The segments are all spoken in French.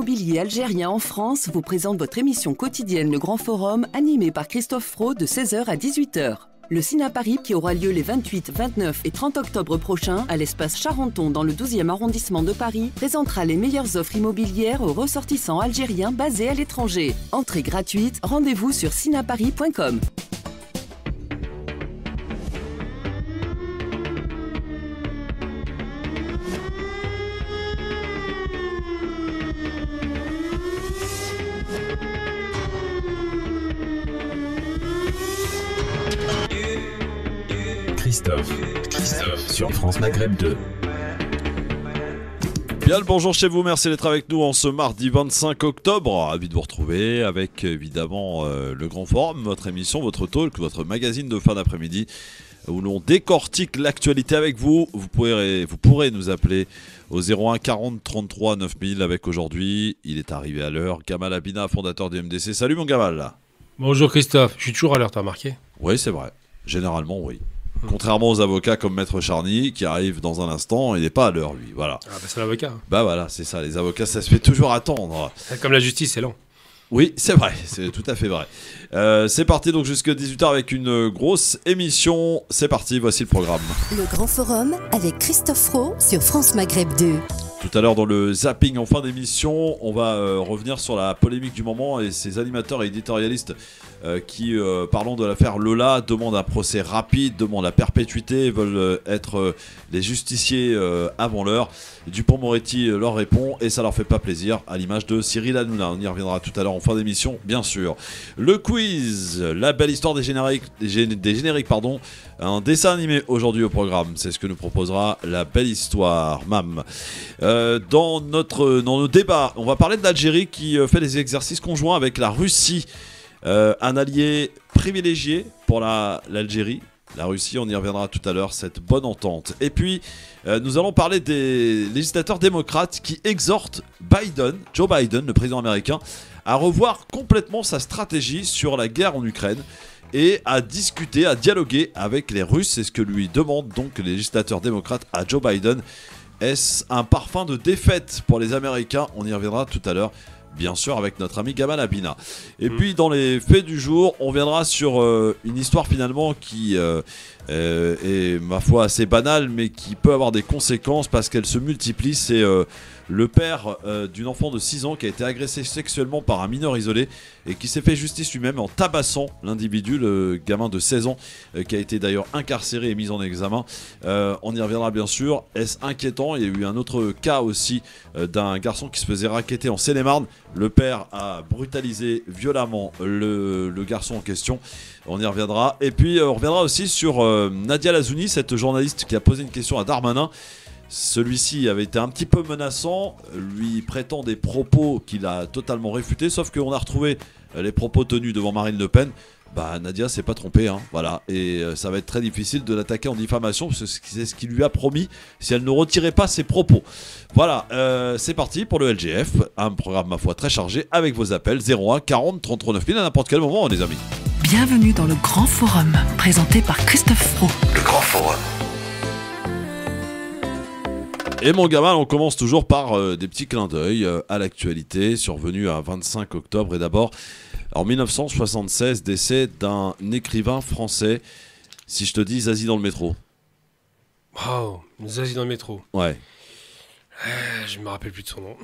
immobilier algérien en France vous présente votre émission quotidienne Le Grand Forum, animée par Christophe Fro de 16h à 18h. Le Cina Paris, qui aura lieu les 28, 29 et 30 octobre prochains à l'espace Charenton dans le 12e arrondissement de Paris, présentera les meilleures offres immobilières aux ressortissants algériens basés à l'étranger. Entrée gratuite, rendez-vous sur cinaparis.com. Christophe sur France Maghreb 2. Bien le bonjour chez vous, merci d'être avec nous en ce mardi 25 octobre. Ravi de vous retrouver avec évidemment le Grand Forum, votre émission, votre talk, votre magazine de fin d'après-midi où l'on décortique l'actualité avec vous. Vous pourrez nous appeler au 01 40 33 9000 avec aujourd'hui, il est arrivé à l'heure, Gamal Abina, fondateur du MDC. Salut mon Gamal. Bonjour Christophe, je suis toujours à l'heure, t'as remarqué? Oui, c'est vrai, généralement oui. Contrairement aux avocats comme Maître Charny qui arrive dans un instant, il n'est pas à l'heure lui, voilà. Ah bah c'est l'avocat. Bah voilà, c'est ça, les avocats ça se fait toujours attendre. Comme la justice, c'est lent. Oui, c'est vrai, c'est tout à fait vrai. C'est parti donc jusqu'à 18h avec une grosse émission. C'est parti, voici le programme. Le Grand Forum avec Christophe Fro sur France Maghreb 2. Tout à l'heure dans le zapping en fin d'émission, on va revenir sur la polémique du moment et ces animateurs et éditorialistes qui, parlant de l'affaire Lola, demandent un procès rapide, demandent la perpétuité, veulent être les justiciers avant l'heure. Dupond-Moretti leur répond et ça leur fait pas plaisir, à l'image de Cyril Hanouna. On y reviendra tout à l'heure en fin d'émission, bien sûr. Le quiz, la belle histoire des génériques, un dessin animé aujourd'hui au programme, c'est ce que nous proposera la belle histoire, Mam. Dans nos débats, on va parler de l'Algérie qui fait des exercices conjoints avec la Russie, un allié privilégié pour l'Algérie. La Russie, on y reviendra tout à l'heure, cette bonne entente. Et puis, nous allons parler des législateurs démocrates qui exhortent Joe Biden, le président américain, à revoir complètement sa stratégie sur la guerre en Ukraine et à discuter, à dialoguer avec les Russes. C'est ce que lui demandent donc les législateurs démocrates à Joe Biden. Est-ce un parfum de défaite pour les Américains? On y reviendra tout à l'heure, bien sûr, avec notre ami Gamal Abina. Et puis, dans les faits du jour, on viendra sur une histoire finalement qui est, ma foi, assez banale, mais qui peut avoir des conséquences parce qu'elle se multiplie. C'est le père d'une enfant de 6 ans qui a été agressé sexuellement par un mineur isolé et qui s'est fait justice lui-même en tabassant l'individu, le gamin de 16 ans, qui a été d'ailleurs incarcéré et mis en examen. On y reviendra bien sûr. Est-ce inquiétant? Il y a eu un autre cas aussi d'un garçon qui se faisait racketter en Seine-et-Marne. Le père a brutalisé violemment le garçon en question. On y reviendra. Et puis on reviendra aussi sur Nadia Lazouni, cette journaliste qui a posé une question à Darmanin. Celui-ci avait été un petit peu menaçant, lui prêtant des propos qu'il a totalement réfutés, sauf qu'on a retrouvé les propos tenus devant Marine Le Pen. Bah Nadia s'est pas trompée, hein, voilà, et ça va être très difficile de l'attaquer en diffamation, parce que c'est ce qu'il lui a promis si elle ne retirait pas ses propos. Voilà, c'est parti pour le LGF, un programme ma foi très chargé, avec vos appels 01 40 33 9000 à n'importe quel moment les amis. Bienvenue dans le Grand Forum, présenté par Christophe Fro. Le Grand Forum. Et mon gamin, on commence toujours par des petits clins d'œil à l'actualité survenue à 25 octobre. Et d'abord, en 1976, décès d'un écrivain français. Si je te dis Zazie dans le métro. Wow, Zazie dans le métro. Ouais. Je me rappelle plus de son nom.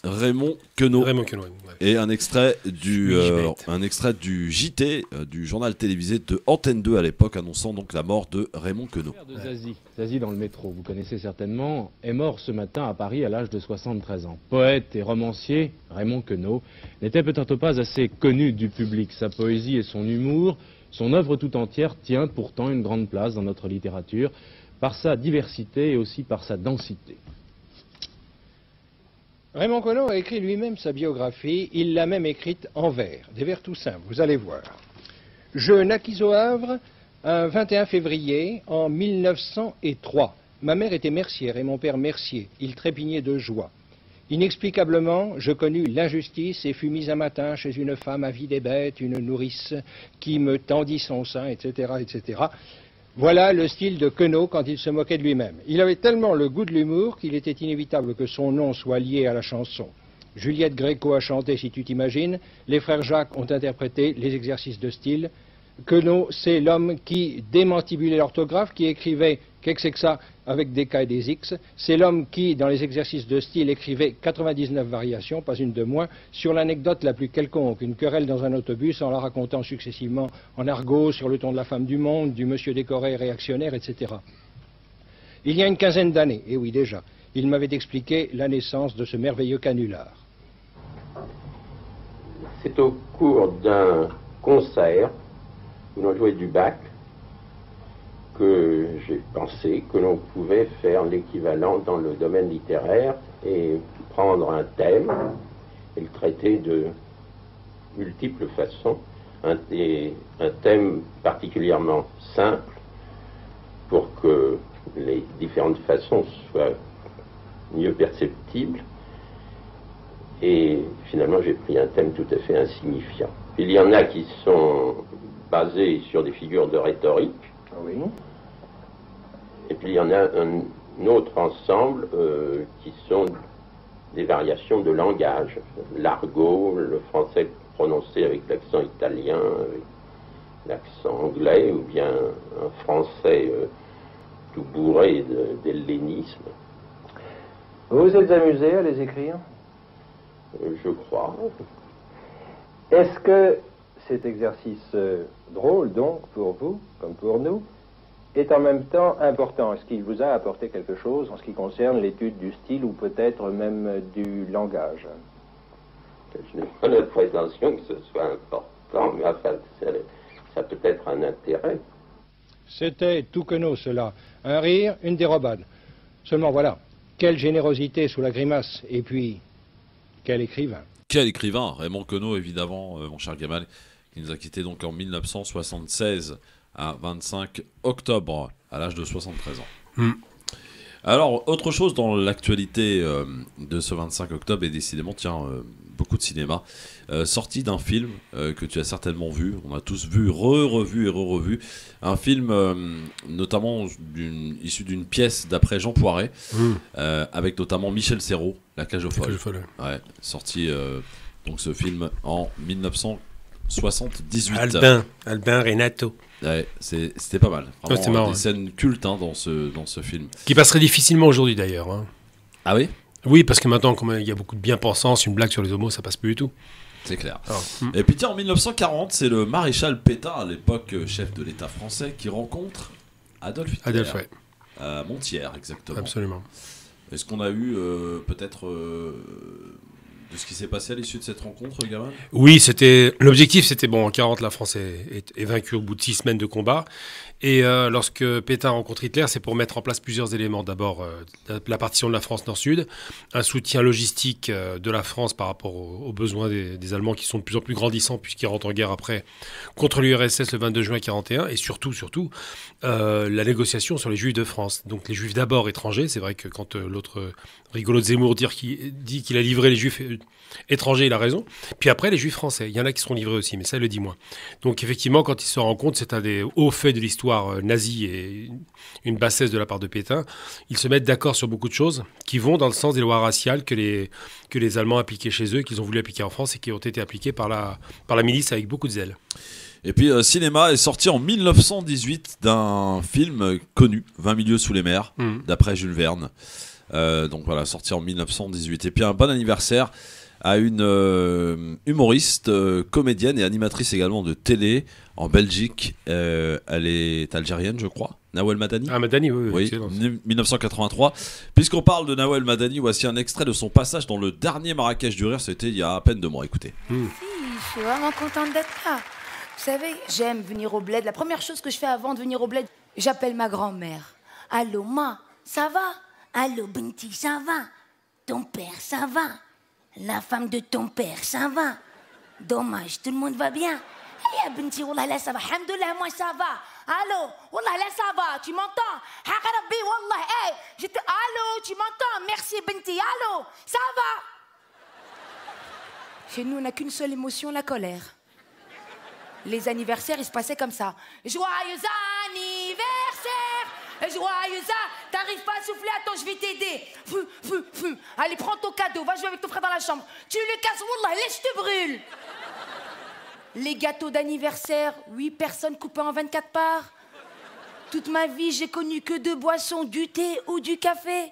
Raymond Queneau. Raymond Queneau, ouais. Et un extrait du JT, du journal télévisé de Antenne 2 à l'époque, annonçant donc la mort de Raymond Queneau. Le père de Zazie dans le métro, vous connaissez certainement, est mort ce matin à Paris à l'âge de 73 ans. Poète et romancier, Raymond Queneau n'était peut-être pas assez connu du public. Sa poésie et son humour, son œuvre tout entière tient pourtant une grande place dans notre littérature par sa diversité et aussi par sa densité. Raymond Queneau a écrit lui-même sa biographie, il l'a même écrite en vers, des vers tout simples, vous allez voir. Je naquis au Havre un 21 février en 1903. Ma mère était mercière et mon père mercier, il trépignait de joie. Inexplicablement, je connus l'injustice et fus mis un matin chez une femme avide et bête, une nourrice, qui me tendit son sein, etc., etc. Voilà le style de Queneau quand il se moquait de lui-même. Il avait tellement le goût de l'humour qu'il était inévitable que son nom soit lié à la chanson. Juliette Gréco a chanté Si tu t'imagines. Les frères Jacques ont interprété les exercices de style. Queneau, c'est l'homme qui démantibulait l'orthographe, qui écrivait qu'est-ce que c'est que ça avec des K et des X. C'est l'homme qui, dans les exercices de style, écrivait 99 variations, pas une de moins, sur l'anecdote la plus quelconque. Une querelle dans un autobus en la racontant successivement en argot, sur le ton de la femme du monde, du monsieur décoré réactionnaire, etc. Il y a une quinzaine d'années, et oui déjà, il m'avait expliqué la naissance de ce merveilleux canular. C'est au cours d'un concert où l'on jouait du Bach que j'ai pensé que l'on pouvait faire l'équivalent dans le domaine littéraire et prendre un thème et le traiter de multiples façons. Un thème particulièrement simple pour que les différentes façons soient mieux perceptibles. Et finalement, j'ai pris un thème tout à fait insignifiant. Il y en a qui sont basés sur des figures de rhétorique. Oui. Et puis il y en a un autre ensemble qui sont des variations de langage. L'argot, le français prononcé avec l'accent italien, avec l'accent anglais, ou bien un français tout bourré d'hellénisme. Vous vous êtes amusé à les écrire? Je crois. Est-ce que cet exercice drôle, donc, pour vous, comme pour nous, est en même temps important? Est-ce qu'il vous a apporté quelque chose en ce qui concerne l'étude du style ou peut-être même du langage? Je n'ai pas la prétention que ce soit important, mais enfin, ça peut être un intérêt. C'était tout Queneau, cela. Un rire, une dérobade. Seulement voilà, quelle générosité sous la grimace, et puis, quel écrivain. Quel écrivain, Raymond Queneau, évidemment, mon cher Gamal, qui nous a quittés donc en 1976 à 25 octobre, à l'âge de 73 ans. Alors, autre chose dans l'actualité de ce 25 octobre, et décidément, tiens, beaucoup de cinéma, sorti d'un film que tu as certainement vu, on a tous vu, revu et re-revu, un film notamment issu d'une pièce d'après Jean Poiret, avec notamment Michel Serrault, La Cage aux Folles. Ouais, sorti donc ce film en 1978. Albin Renato. Ouais, c'était pas mal. Vraiment, c'était marrant, des scènes cultes dans ce film. Qui passerait difficilement aujourd'hui d'ailleurs. Hein. Ah oui? Oui, parce que maintenant, comme il y a beaucoup de bien-pensance, une blague sur les homos, ça passe plus du tout. C'est clair. Et puis tiens, en 1940, c'est le maréchal Pétain, à l'époque chef de l'État français, qui rencontre Adolf Hitler. Adolf, ouais. À Montières, exactement. Absolument. Est-ce qu'on a eu peut-être de ce qui s'est passé à l'issue de cette rencontre, Gamal? Oui, l'objectif, c'était bon. En 40, la France est vaincue au bout de 6 semaines de combat. Et lorsque Pétain rencontre Hitler, c'est pour mettre en place plusieurs éléments. D'abord, la partition de la France nord-sud, un soutien logistique de la France par rapport aux besoins des Allemands qui sont de plus en plus grandissants puisqu'ils rentrent en guerre après contre l'URSS le 22 juin 1941. Et surtout, la négociation sur les Juifs de France. Donc les Juifs d'abord étrangers. C'est vrai que quand l'autre rigolo de Zemmour dit qu'il a livré les Juifs étrangers, il a raison. Puis après, les Juifs français. Il y en a qui seront livrés aussi, mais ça, il le dit moins. Donc effectivement, quand ils se rendent compte, c'est un des hauts faits de l'histoire nazie et une bassesse de la part de Pétain. Ils se mettent d'accord sur beaucoup de choses qui vont dans le sens des lois raciales que les Allemands appliquaient chez eux, qu'ils ont voulu appliquer en France et qui ont été appliquées par la milice avec beaucoup de zèle. Et puis cinéma est sorti en 1918 d'un film connu, 20 milieux sous les mers, d'après Jules Verne. Donc voilà, sorti en 1918. Et puis un bon anniversaire à une humoriste, comédienne et animatrice également de télé en Belgique. Elle est algérienne, je crois. Nawel Madani. Ah, Madani, oui. 1983. Puisqu'on parle de Nawel Madani, voici un extrait de son passage dans le dernier Marrakech du Rire. C'était il y a à peine 2 mois. Écoutez. Je suis vraiment contente d'être là. Vous savez, j'aime venir au bled. La première chose que je fais avant de venir au bled, j'appelle ma grand-mère. Allô, ma, ça va? Allô, Binti, ça va? Ton père, ça va? La femme de ton père, ça va? Dommage, tout le monde va bien? Eh, Binti, wallah, là, ça va. Alhamdoulilah, moi, ça va. Allô? Wallah, là, ça va. Tu m'entends? Haqarabi, wallah, hey, allô, tu m'entends? Merci, Binti, allô? Ça va? Chez nous, on n'a qu'une seule émotion, la colère. Les anniversaires, ils se passaient comme ça. Joyeux anniversaire! Joyeux anniversaire! T'arrives pas souffler, attends, je vais t'aider. Allez, prends ton cadeau, va jouer avec ton frère dans la chambre. Tu le casses, wallah, laisse, je te brûle. Les gâteaux d'anniversaire, 8 personnes coupées en 24 parts. Toute ma vie, j'ai connu que 2 boissons, du thé ou du café.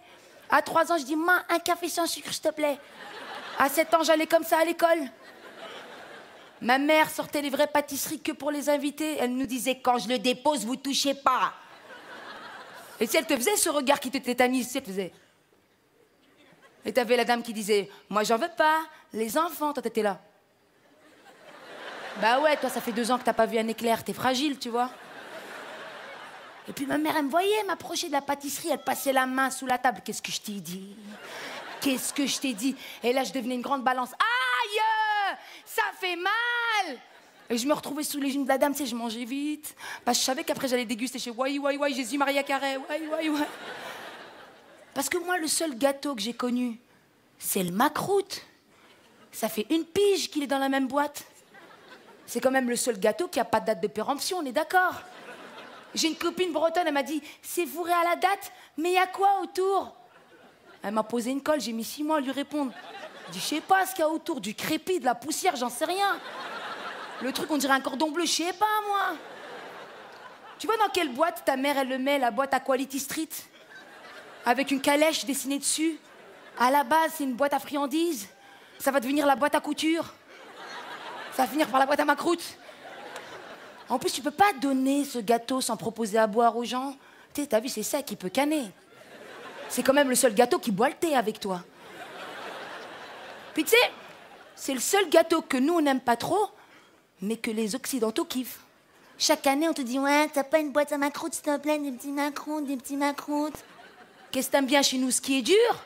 À 3 ans, je dis, maman, un café sans sucre, s'il te plaît. À 7 ans, j'allais comme ça à l'école. Ma mère sortait les vraies pâtisseries que pour les invités. Elle nous disait, quand je le dépose, vous touchez pas. Et si elle te faisait ce regard qui te tétanise, si elle te faisait. Et t'avais la dame qui disait, moi j'en veux pas, les enfants, toi t'étais là. Bah ouais, toi ça fait 2 ans que t'as pas vu un éclair, t'es fragile, tu vois. Et puis ma mère, elle me voyait m'approcher de la pâtisserie, elle passait la main sous la table. Qu'est-ce que je t'ai dit? Qu'est-ce que je t'ai dit? Et là, je devenais une grande balance. Aïe! Ça fait mal! Et je me retrouvais sous les genoux de la dame, tu sais, je mangeais vite. Parce que je savais qu'après, j'allais déguster chez Wai, Jésus, Maria Carré, Wai. Parce que moi, le seul gâteau que j'ai connu, c'est le macroute. Ça fait 1 pige qu'il est dans la même boîte. C'est quand même le seul gâteau qui n'a pas de date de péremption, on est d'accord? J'ai une copine bretonne, elle m'a dit, c'est fourré à la date, mais il y a quoi autour? Elle m'a posé une colle, j'ai mis 6 mois à lui répondre. Je dis, je sais pas ce qu'il y a autour, du crépi, de la poussière, j'en sais rien. Le truc, on dirait un cordon bleu, je sais pas, moi. Tu vois dans quelle boîte ta mère, elle le met, la boîte à Quality Street? Avec une calèche dessinée dessus. À la base, c'est une boîte à friandises. Ça va devenir la boîte à couture. Ça va finir par la boîte à macroute. En plus, tu peux pas donner ce gâteau sans proposer à boire aux gens. Tu sais, t'as vu, c'est ça qui peut canner. C'est quand même le seul gâteau qui boit le thé avec toi. Puis tu sais, c'est le seul gâteau que nous, on n'aime pas trop, mais que les Occidentaux kiffent. Chaque année, on te dit, ouais, t'as pas une boîte à macroute, s'il te plaît, des petits macroutes. Qu'est-ce que t'aimes bien chez nous, ce qui est dur?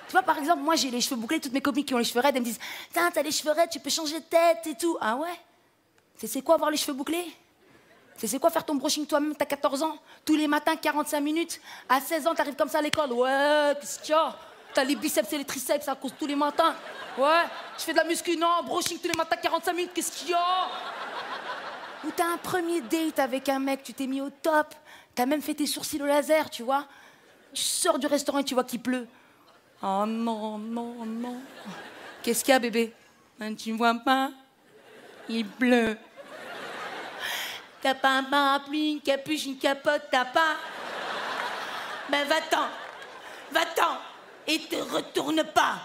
Tu vois, par exemple, moi, j'ai les cheveux bouclés, toutes mes copines qui ont les cheveux raides, elles me disent, tiens, t'as les cheveux raides, tu peux changer de tête et tout. Ah ouais? C'est quoi avoir les cheveux bouclés? C'est quoi faire ton brushing toi-même, t'as 14 ans? Tous les matins, 45 minutes. À 16 ans, t'arrives comme ça à l'école. Ouais, qu'est-ce qu'il y a? T'as les biceps et les triceps à cause tous les matins. Ouais, je fais de la muscu, non, brushing tous les matins, 45 minutes, qu'est-ce qu'il y a? Ou t'as un premier date avec un mec, tu t'es mis au top. T'as même fait tes sourcils au laser, tu vois. Tu sors du restaurant et tu vois qu'il pleut. Oh non. Qu'est-ce qu'il y a, bébé? Tu vois pas? Il pleut. T'as pas un parapluie, une capuche, une capote, t'as pas? Ben va-t'en, et te retourne pas.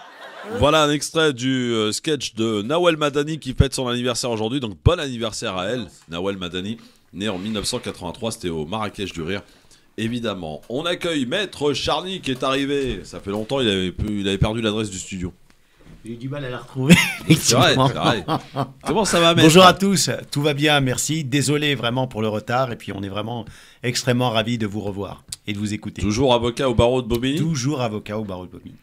Voilà un extrait du sketch de Nawel Madani qui fête son anniversaire aujourd'hui, donc bon anniversaire à elle, Nawel Madani, née en 1983, c'était au Marrakech du Rire. Évidemment, on accueille Maître Charny qui est arrivé, ça fait longtemps, il avait perdu l'adresse du studio. J'ai eu du mal à la retrouver. C'est vrai. Comment ça va, Maître? Bonjour à tous, tout va bien, merci. Désolé vraiment pour le retard et puis on est vraiment extrêmement ravis de vous revoir et de vous écouter. Toujours avocat au barreau de Bobigny? Toujours avocat au barreau de Bobigny.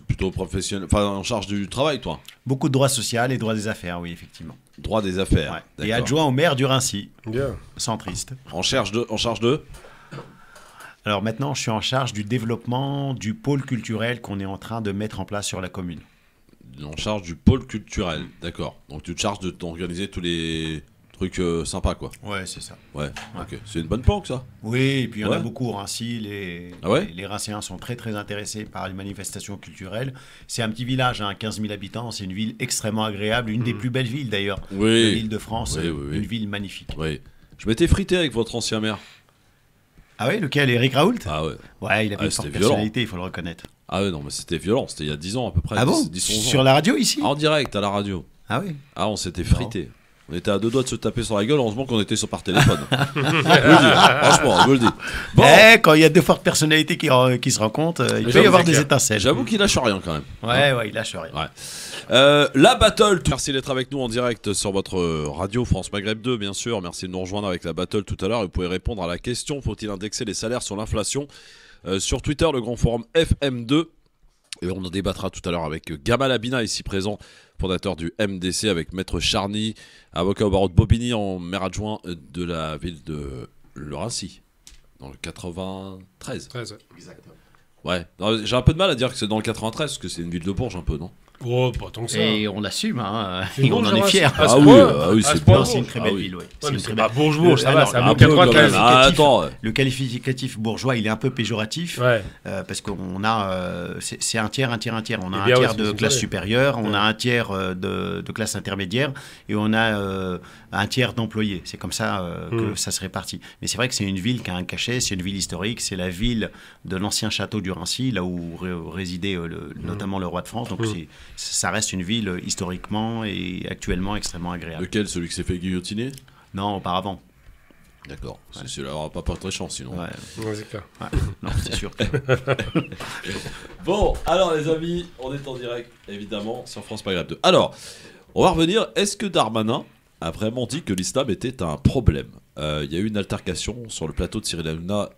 Plutôt professionnel, enfin en charge du travail, toi? Beaucoup de droit social et droit des affaires, oui, effectivement. Droit des affaires. Ouais. Et adjoint au maire du Raincy. Bien. Centriste. En charge de Alors maintenant, je suis en charge du développement du pôle culturel qu'on est en train de mettre en place sur la commune. En charge du pôle culturel, d'accord. Donc tu te charges de t'organiser tous les trucs sympas, quoi. Ouais, c'est ça. Ouais, ok. C'est une bonne planque, ça? Oui, et puis il y en a beaucoup au Raincy. Les Rincéens sont très très intéressés par les manifestations culturelles. C'est un petit village, 15 000 habitants. C'est une ville extrêmement agréable, une des plus belles villes d'ailleurs de l'Île-de-France. Une ville magnifique. Oui. Je m'étais frité avec votre ancien maire. Ah oui, lequel? Éric Raoult? Ah ouais. Ouais, il avait une forte personnalité, il faut le reconnaître. Ah ouais, non, mais c'était violent. C'était il y a 10 ans à peu près. Ah bon? 10, 11 ans. Sur la radio ici? En direct, à la radio. Ah oui. Ah, on s'était frité. On était à 2 doigts de se taper sur la gueule. Heureusement qu'on était par téléphone. Je veux le dire. Franchement, je vous le dis. Bon. Quand il y a 2 fortes personnalités qui se rencontrent, il peut y avoir des étincelles. J'avoue qu'il lâche rien quand même. Ouais, il lâche rien. Ouais. La battle. Merci d'être avec nous en direct sur votre radio France Maghreb 2, bien sûr. Merci de nous rejoindre avec la battle tout à l'heure. Vous pouvez répondre à la question: faut-il indexer les salaires sur l'inflation? Sur Twitter, le grand forum FM2. Et on en débattra tout à l'heure avec Gamal Abina, ici présent, fondateur du MDC, avec Maître Charny, avocat au barreau de Bobigny, en maire adjoint de la ville de Le Raincy, dans le 93. Exactement. Ouais, j'ai un peu de mal à dire que c'est dans le 93, parce que c'est une ville de Bourges un peu, non? Oh, pas tant que ça. Et on l'assume, hein. Et on en est fiers. Oui, c'est une très belle ville, oui. C'est pas Bourges, ça va, c'est un Le qualificatif bourgeois, il est un peu péjoratif, parce qu'on a, c'est un tiers. On a un tiers de classe supérieure, on a un tiers de classe intermédiaire, et on a un tiers d'employés. C'est comme ça que ça se répartit. Mais c'est vrai que c'est une ville qui a un cachet, c'est une ville historique, c'est la ville de l'ancien château du Raincy, là où résidait notamment le roi de France. Donc ça reste une ville historiquement et actuellement extrêmement agréable. Lequel, celui qui s'est fait guillotiner? Non, auparavant. D'accord, celui-là n'aura pas très chance sinon. C'est clair. Non, c'est sûr. Bon, alors les amis, on est en direct évidemment sur France Maghreb 2. Alors, on va revenir. Est-ce que Darmanin a vraiment dit que l'islam était un problème? Il y a eu une altercation sur le plateau de Cyril Hanouna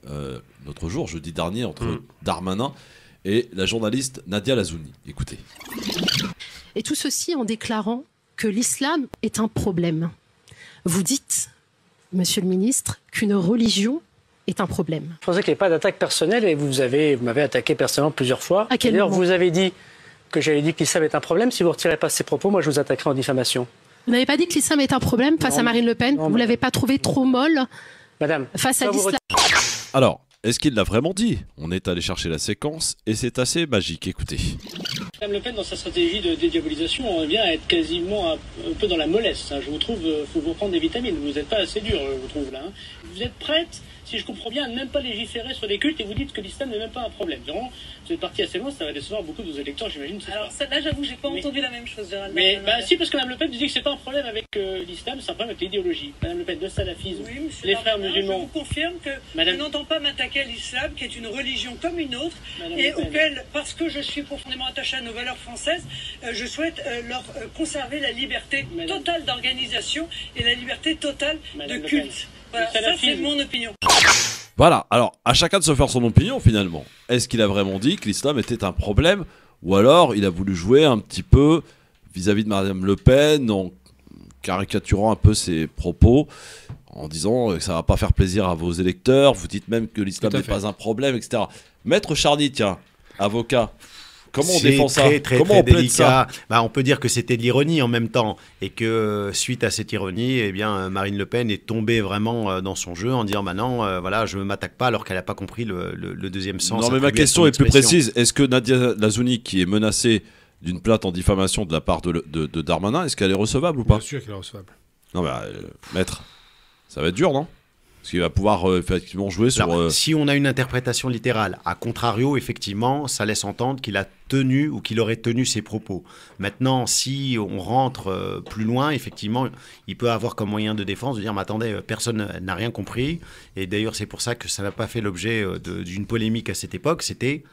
l'autre jour, jeudi dernier, entre Darmanin et la journaliste Nadia Lazouni. Écoutez. Et tout ceci en déclarant que l'islam est un problème. Vous dites, monsieur le ministre, qu'une religion est un problème. Je pensais qu'il n'y avait pas d'attaque personnelle et vous m'avez attaqué personnellement plusieurs fois. À quel moment ? Vous avez dit que j'avais dit que l'islam est un problème. Si vous ne retirez pas ces propos, moi je vous attaquerai en diffamation. Vous n'avez pas dit que l'islam est un problème face à Marine Le Pen? Vous ne l'avez pas trouvé trop molle face à l'islam? Alors, est-ce qu'il l'a vraiment dit? On est allé chercher la séquence et c'est assez magique. Écoutez. Madame Le Pen, dans sa stratégie de dédiabolisation, on revient à être quasiment un peu dans la mollesse. Je vous trouve, faut vous prendre des vitamines. Vous n'êtes pas assez dur, je vous trouve là. Vous êtes prête, si je comprends bien, à ne même pas légiférer sur des cultes et vous dites que l'islam n'est même pas un problème. Vraiment, vous êtes parti assez loin, ça va décevoir beaucoup de vos électeurs, j'imagine. Alors là, j'avoue, j'ai pas entendu la même chose, Gérald. Mais si, parce que Madame Le Pen disait que c'est pas un problème avec l'islam, c'est un problème avec l'idéologie. Madame Le Pen, le salafisme, les frères musulmans. Je vous confirme que je n'entends pas m'attaquer à l'islam, qui est une religion comme une autre, et auquel, parce que je suis profondément attaché à nos valeurs françaises, je souhaite leur conserver la liberté totale d'organisation et la liberté totale de culte. Voilà, ça c'est mon opinion. Voilà, alors à chacun de se faire son opinion finalement. Est-ce qu'il a vraiment dit que l'islam était un problème? Ou alors il a voulu jouer un petit peu vis-à-vis de Madame Le Pen en caricaturant un peu ses propos, en disant que ça va pas faire plaisir à vos électeurs, vous dites même que l'islam n'est pas un problème, etc. Maître Charny, tiens, avocat, comment on défend ça? Comment on plaide ça? On peut dire que c'était de l'ironie en même temps et que suite à cette ironie, eh bien, Marine Le Pen est tombée vraiment dans son jeu en disant non, voilà, je ne m'attaque pas alors qu'elle n'a pas compris le deuxième sens. Non mais ma question est plus précise. Est-ce que Nadia Lazouni, qui est menacée d'une plainte en diffamation de la part de Darmanin, est-ce qu'elle est recevable ou pas? Bien sûr qu'elle est recevable. Non mais maître, ça va être dur, non? Parce qu'il va pouvoir effectivement jouer sur... Alors, si on a une interprétation littérale, à contrario, effectivement, ça laisse entendre qu'il a tenu ou qu'il aurait tenu ses propos. Maintenant, si on rentre plus loin, effectivement, il peut avoir comme moyen de défense de dire « mais attendez, personne n'a rien compris ». Et d'ailleurs, c'est pour ça que ça n'a pas fait l'objet d'une polémique à cette époque, c'était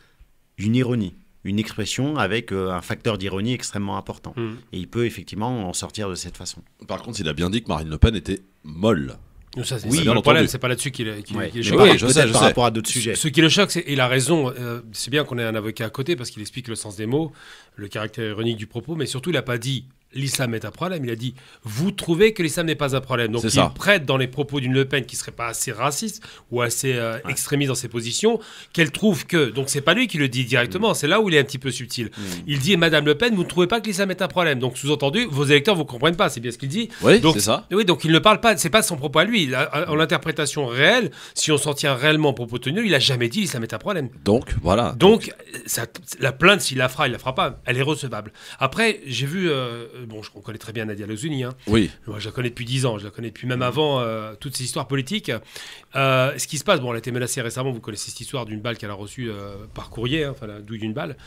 une ironie. Une expression avec un facteur d'ironie extrêmement important. Et il peut effectivement en sortir de cette façon. Par contre, il a bien dit que Marine Le Pen était molle. Ça, c'est le problème, c'est pas là-dessus qu'il est choqué. Oui, je sais, par rapport à d'autres sujets. Ce qui le choque, il a raison, c'est bien qu'on ait un avocat à côté parce qu'il explique le sens des mots, le caractère ironique du propos, mais surtout il n'a pas dit l'islam est un problème, il a dit vous trouvez que l'islam n'est pas un problème. Donc il prête dans les propos d'une Le Pen qui serait pas assez raciste ou assez extrémiste dans ses positions, qu'elle trouve que, donc c'est pas lui qui le dit directement, c'est là où il est un petit peu subtil. Il dit Madame Le Pen, vous ne trouvez pas que l'islam est un problème. Donc sous-entendu, vos électeurs vous comprennent pas, c'est bien ce qu'il dit. Oui, donc, c'est ça. Oui, donc il ne parle pas, c'est pas son propos à lui. En l'interprétation réelle, si on s'en tient réellement au propos tenu, il a jamais dit l'islam est un problème. Donc voilà. Donc la plainte, s'il la fera, il la fera pas, elle est recevable. Après, j'ai vu on connaît très bien Nadia Lazouni. Oui. Moi, je la connais depuis 10 ans. Je la connais depuis même avant toutes ces histoires politiques. Ce qui se passe, elle a été menacée récemment. Vous connaissez cette histoire d'une balle qu'elle a reçue par courrier, la douille d'une balle.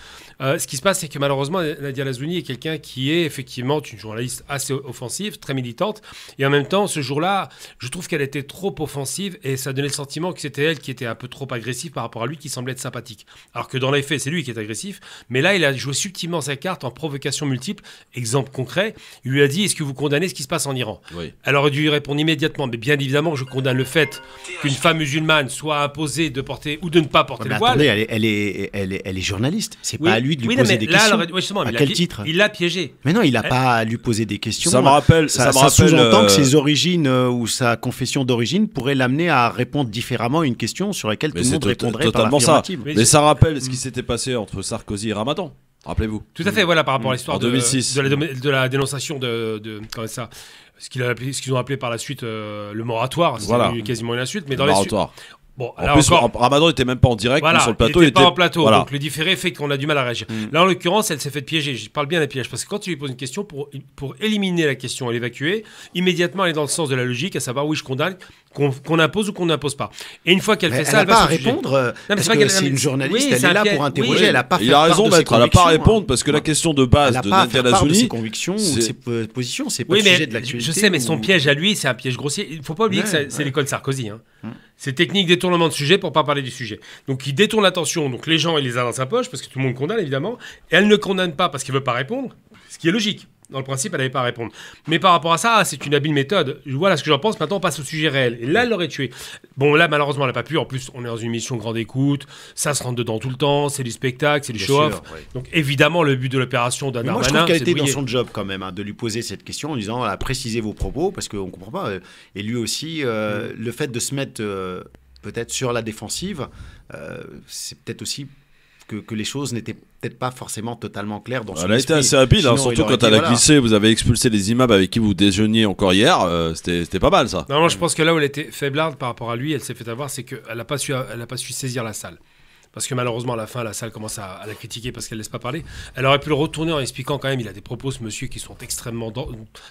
Ce qui se passe, c'est que malheureusement, Nadia Lazouni est quelqu'un qui est effectivement une journaliste assez offensive, très militante. Et en même temps, ce jour-là, je trouve qu'elle était trop offensive et ça donnait le sentiment que c'était elle qui était un peu trop agressive par rapport à lui, qui semblait être sympathique. Alors que dans les faits, c'est lui qui est agressif. Mais là, il a joué subtilement sa carte en provocation multiple. Exemple concret, il lui a dit, est-ce que vous condamnez ce qui se passe en Iran? Elle aurait dû lui répondre immédiatement, mais bien évidemment, je condamne le fait qu'une femme musulmane soit imposée de porter ou de ne pas porter le voile. Attendez, elle est journaliste. C'est pas à lui de lui poser des questions. À quel titre? Il l'a piégée. Mais non, il n'a pas à lui poser des questions. Ça me rappelle. Ça sous-entend que ses origines ou sa confession d'origine pourrait l'amener à répondre différemment à une question sur laquelle tout le monde répondrait par l'affirmative. Mais ça rappelle ce qui s'était passé entre Sarkozy et Ramadan. Rappelez-vous. Tout à fait, voilà, par rapport à l'histoire en 2006. de la dénonciation de comment ça, ce qu'ils ont appelé par la suite le moratoire. C'est quasiment une insulte, mais dans moratoire. Bon, en plus, Ramadan n'était même pas en direct, mais sur le plateau. Il n'était pas en plateau, donc le différé fait qu'on a du mal à réagir. Là, en l'occurrence, elle s'est fait piéger. Je parle bien des pièges, parce que quand tu lui poses une question, pour éliminer la question et l'évacuer, immédiatement, elle est dans le sens de la logique, à savoir, oui, je condamne, qu'on impose ou qu'on n'impose pas. Et une fois qu'elle fait ça, elle n'a pas à répondre, parce que c'est une journaliste, elle est là pour interroger, elle n'a pas à faire Il a raison, maître, elle n'a pas à répondre, parce que la question de base de Nadia Lazouni... ses convictions ou ses positions, c'est pas le sujet de l'actualité. Je sais, mais son piège à lui, c'est un piège grossier. Il ne faut pas oublier que c'est l'école Sarkozy. C'est technique détournement de sujet pour pas parler du sujet. Donc il détourne l'attention, donc les gens il les a dans sa poche parce que tout le monde condamne évidemment, et elle ne condamne pas parce qu'elle veut pas répondre, ce qui est logique. Dans le principe, elle n'avait pas à répondre. Mais par rapport à ça, c'est une habile méthode. Voilà ce que j'en pense. Maintenant, on passe au sujet réel. Et là, elle l'aurait tué. Bon, là, malheureusement, elle n'a pas pu. En plus, on est dans une émission grande écoute. Ça se rentre dedans tout le temps. C'est du spectacle, c'est du show-off. Ouais. Donc, évidemment, le but de l'opération d'un Darmanin, je trouve qu'elle était dans son job quand même, de lui poser cette question en disant voilà, précisez vos propos, parce qu'on ne comprend pas. Et lui aussi, le fait de se mettre peut-être sur la défensive, c'est peut-être aussi que les choses n'étaient peut-être pas forcément totalement claires dans son esprit. Elle a été assez habile, surtout quand elle a glissé, vous avez expulsé les imams avec qui vous déjeuniez encore hier, c'était pas mal ça. Non, je pense que là où elle était faiblarde par rapport à lui, elle s'est fait avoir, c'est qu'elle n'a pas su saisir la salle. Parce que malheureusement, à la fin, la salle commence à la critiquer parce qu'elle ne laisse pas parler. Elle aurait pu le retourner en expliquant quand même, il a des propos, ce monsieur, qui sont extrêmement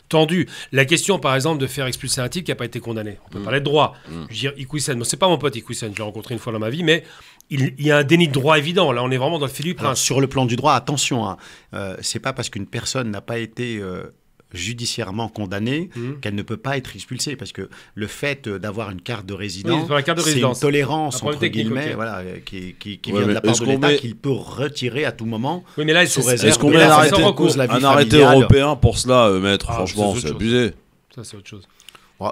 tendus. La question, par exemple, de faire expulser un type qui n'a pas été condamné. On peut parler de droit. Je veux dire, Iqwisen, c'est pas mon pote Iqwisen, je l'ai rencontré une fois dans ma vie, mais il y a un déni de droit évident. Là, on est vraiment dans le fil du prince. Sur le plan du droit, attention, c'est pas parce qu'une personne n'a pas été judiciairement condamnée qu'elle ne peut pas être expulsée, parce que le fait d'avoir une carte de résident, c'est une tolérance entre guillemets, voilà, qui vient de la part de l'État qu'il peut retirer à tout moment. Oui, mais là, sous réserve. Est-ce qu'on met un arrêté européen pour cela, maître? Franchement, c'est abusé. Ça, c'est autre chose.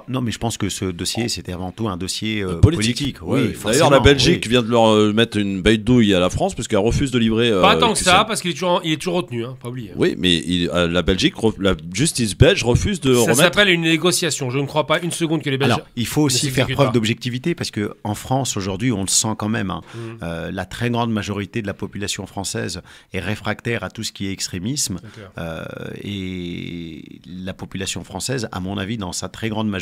Non, mais je pense que ce dossier, c'était avant tout un dossier politique. Oui, d'ailleurs, la Belgique vient de leur mettre une bête douille à la France parce qu'elle refuse de livrer. Pas tant que ça, parce qu'il est toujours retenu, pas oublier. Oui, mais la Belgique, la justice belge refuse de remettre. Ça s'appelle une négociation. Je ne crois pas une seconde que les Belges. Alors, il faut aussi faire preuve d'objectivité, parce que en France aujourd'hui, on le sent quand même. La très grande majorité de la population française est réfractaire à tout ce qui est extrémisme, et la population française, à mon avis, dans sa très grande majorité,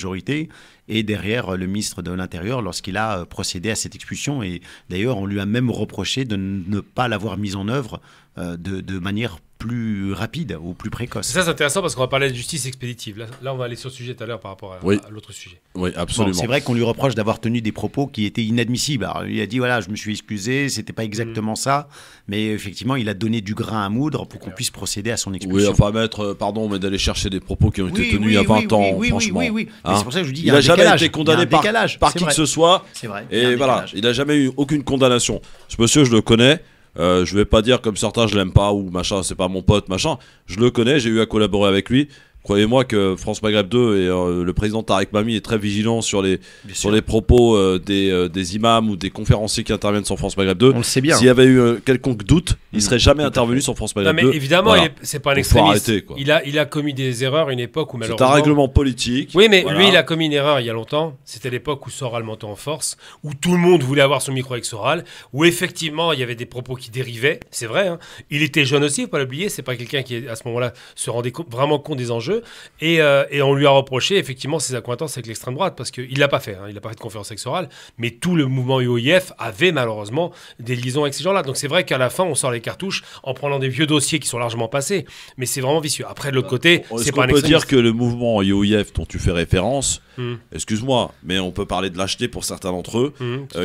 et derrière le ministre de l'Intérieur lorsqu'il a procédé à cette expulsion. Et d'ailleurs, on lui a même reproché de ne pas l'avoir mise en œuvre de manière plus rapide ou plus précoce. Ça, c'est intéressant parce qu'on va parler de justice expéditive. Là, on va aller sur le sujet tout à l'heure par rapport à l'autre sujet. Oui, absolument. Bon, c'est vrai qu'on lui reproche d'avoir tenu des propos qui étaient inadmissibles. Alors, il a dit, voilà, je me suis excusé, c'était pas exactement ça, mais effectivement, il a donné du grain à moudre pour qu'on puisse procéder à son expulsion. Oui, enfin, maître, pardon, mais d'aller chercher des propos qui ont été tenus il y a 20 ans, franchement. Oui. C'est pour ça que je vous dis, il n'a jamais été condamné par qui que ce soit. C'est vrai. Et voilà, il n'a jamais eu aucune condamnation. Ce monsieur, je le connais. Je vais pas dire comme certains je l'aime pas ou machin, c'est pas mon pote machin. Je le connais, j'ai eu à collaborer avec lui. Croyez-moi que France Maghreb 2 et le président Tarek Mami est très vigilant sur les propos des imams ou des conférenciers qui interviennent sur France Maghreb 2. On le sait bien. S'il y avait eu quelconque doute, il serait jamais intervenu sur France Maghreb 2. Non, mais évidemment, voilà. C'est pas un extrémiste. Il a commis des erreurs à une époque où malheureusement. C'est un règlement politique. Oui, mais lui, il a commis une erreur il y a longtemps. C'était l'époque où Soral montait en force, où tout le monde voulait avoir son micro avec Soral, où effectivement il y avait des propos qui dérivaient. C'est vrai. Il était jeune aussi, faut pas l'oublier. C'est pas quelqu'un qui à ce moment-là se rendait vraiment compte des enjeux. Et on lui a reproché effectivement ses accointances avec l'extrême droite, parce qu'il l'a pas fait, il n'a pas fait de conférence avec Soral, mais tout le mouvement UOIF avait malheureusement des liaisons avec ces gens-là. Donc c'est vrai qu'à la fin on sort les cartouches en prenant des vieux dossiers qui sont largement passés, mais c'est vraiment vicieux. Après de l'autre côté, c'est pas un extrémiste. On peut dire que le mouvement UOIF dont tu fais référence, excuse-moi, mais on peut parler de lâcheté pour certains d'entre eux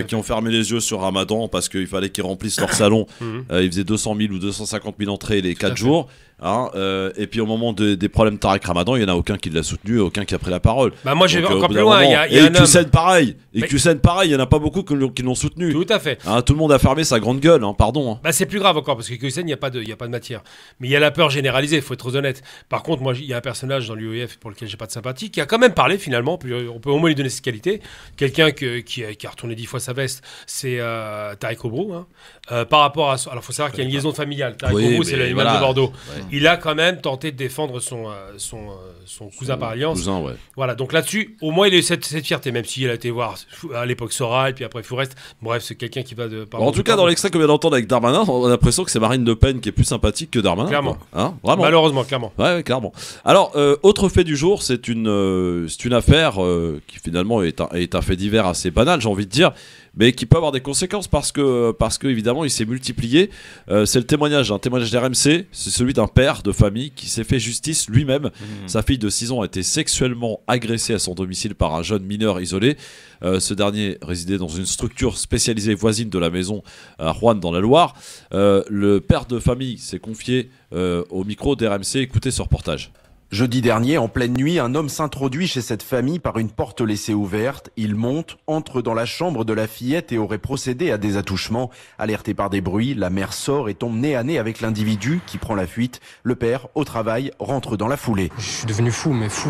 qui ont fermé les yeux sur Ramadan parce qu'il fallait qu'ils remplissent leur salon. Ils faisaient 200 000 ou 250 000 entrées les 4 jours. Et puis au moment des problèmes Tarek Ramadan, il n'y en a aucun qui l'a soutenu, aucun qui a pris la parole. Moi je vais encore plus loin. Il y a Iqwisen pareil. Iqwisen pareil, il n'y en a pas beaucoup qui l'ont soutenu. Tout à fait. Tout le monde a fermé sa grande gueule, pardon. C'est plus grave encore parce qu'Iqwisen, il n'y a pas de matière. Mais il y a la peur généralisée, il faut être honnête. Par contre, moi il y a un personnage dans l'UOIF pour lequel j'ai pas de sympathie, qui a quand même parlé finalement, on peut au moins lui donner ses qualités. Quelqu'un qui a retourné 10 fois sa veste, c'est Tarek Obrou. Par rapport à. Alors il faut savoir qu'il y a une liaison familiale. Tarek Obrou, c'est l'imam de Bordeaux. il a quand même tenté de défendre son cousin par alliance. Ouais. Voilà, donc là-dessus, au moins il a eu cette fierté, même s'il a été voir à l'époque Soral, puis après Fourest. Bref, c'est quelqu'un qui va de... En tout cas, dans l'extrait qu'on vient d'entendre avec Darmanin, on a l'impression que c'est Marine Le Pen qui est plus sympathique que Darmanin. Clairement. Hein, vraiment. Malheureusement, clairement. Ouais, clairement. Alors, autre fait du jour, c'est une affaire qui finalement est un fait divers assez banal, j'ai envie de dire, mais qui peut avoir des conséquences parce que évidemment il s'est multiplié. C'est un témoignage d'RMC, c'est celui d'un père de famille qui s'est fait justice lui-même. Sa fille de 6 ans a été sexuellement agressée à son domicile par un jeune mineur isolé. Ce dernier résidait dans une structure spécialisée voisine de la maison à Roanne dans la Loire. Le père de famille s'est confié au micro d'RMC. Écoutez ce reportage. Jeudi dernier, en pleine nuit, un homme s'introduit chez cette famille par une porte laissée ouverte. Il monte, entre dans la chambre de la fillette et aurait procédé à des attouchements. Alerté par des bruits, la mère sort et tombe nez à nez avec l'individu qui prend la fuite. Le père, au travail, rentre dans la foulée. Je suis devenu fou, mais fou.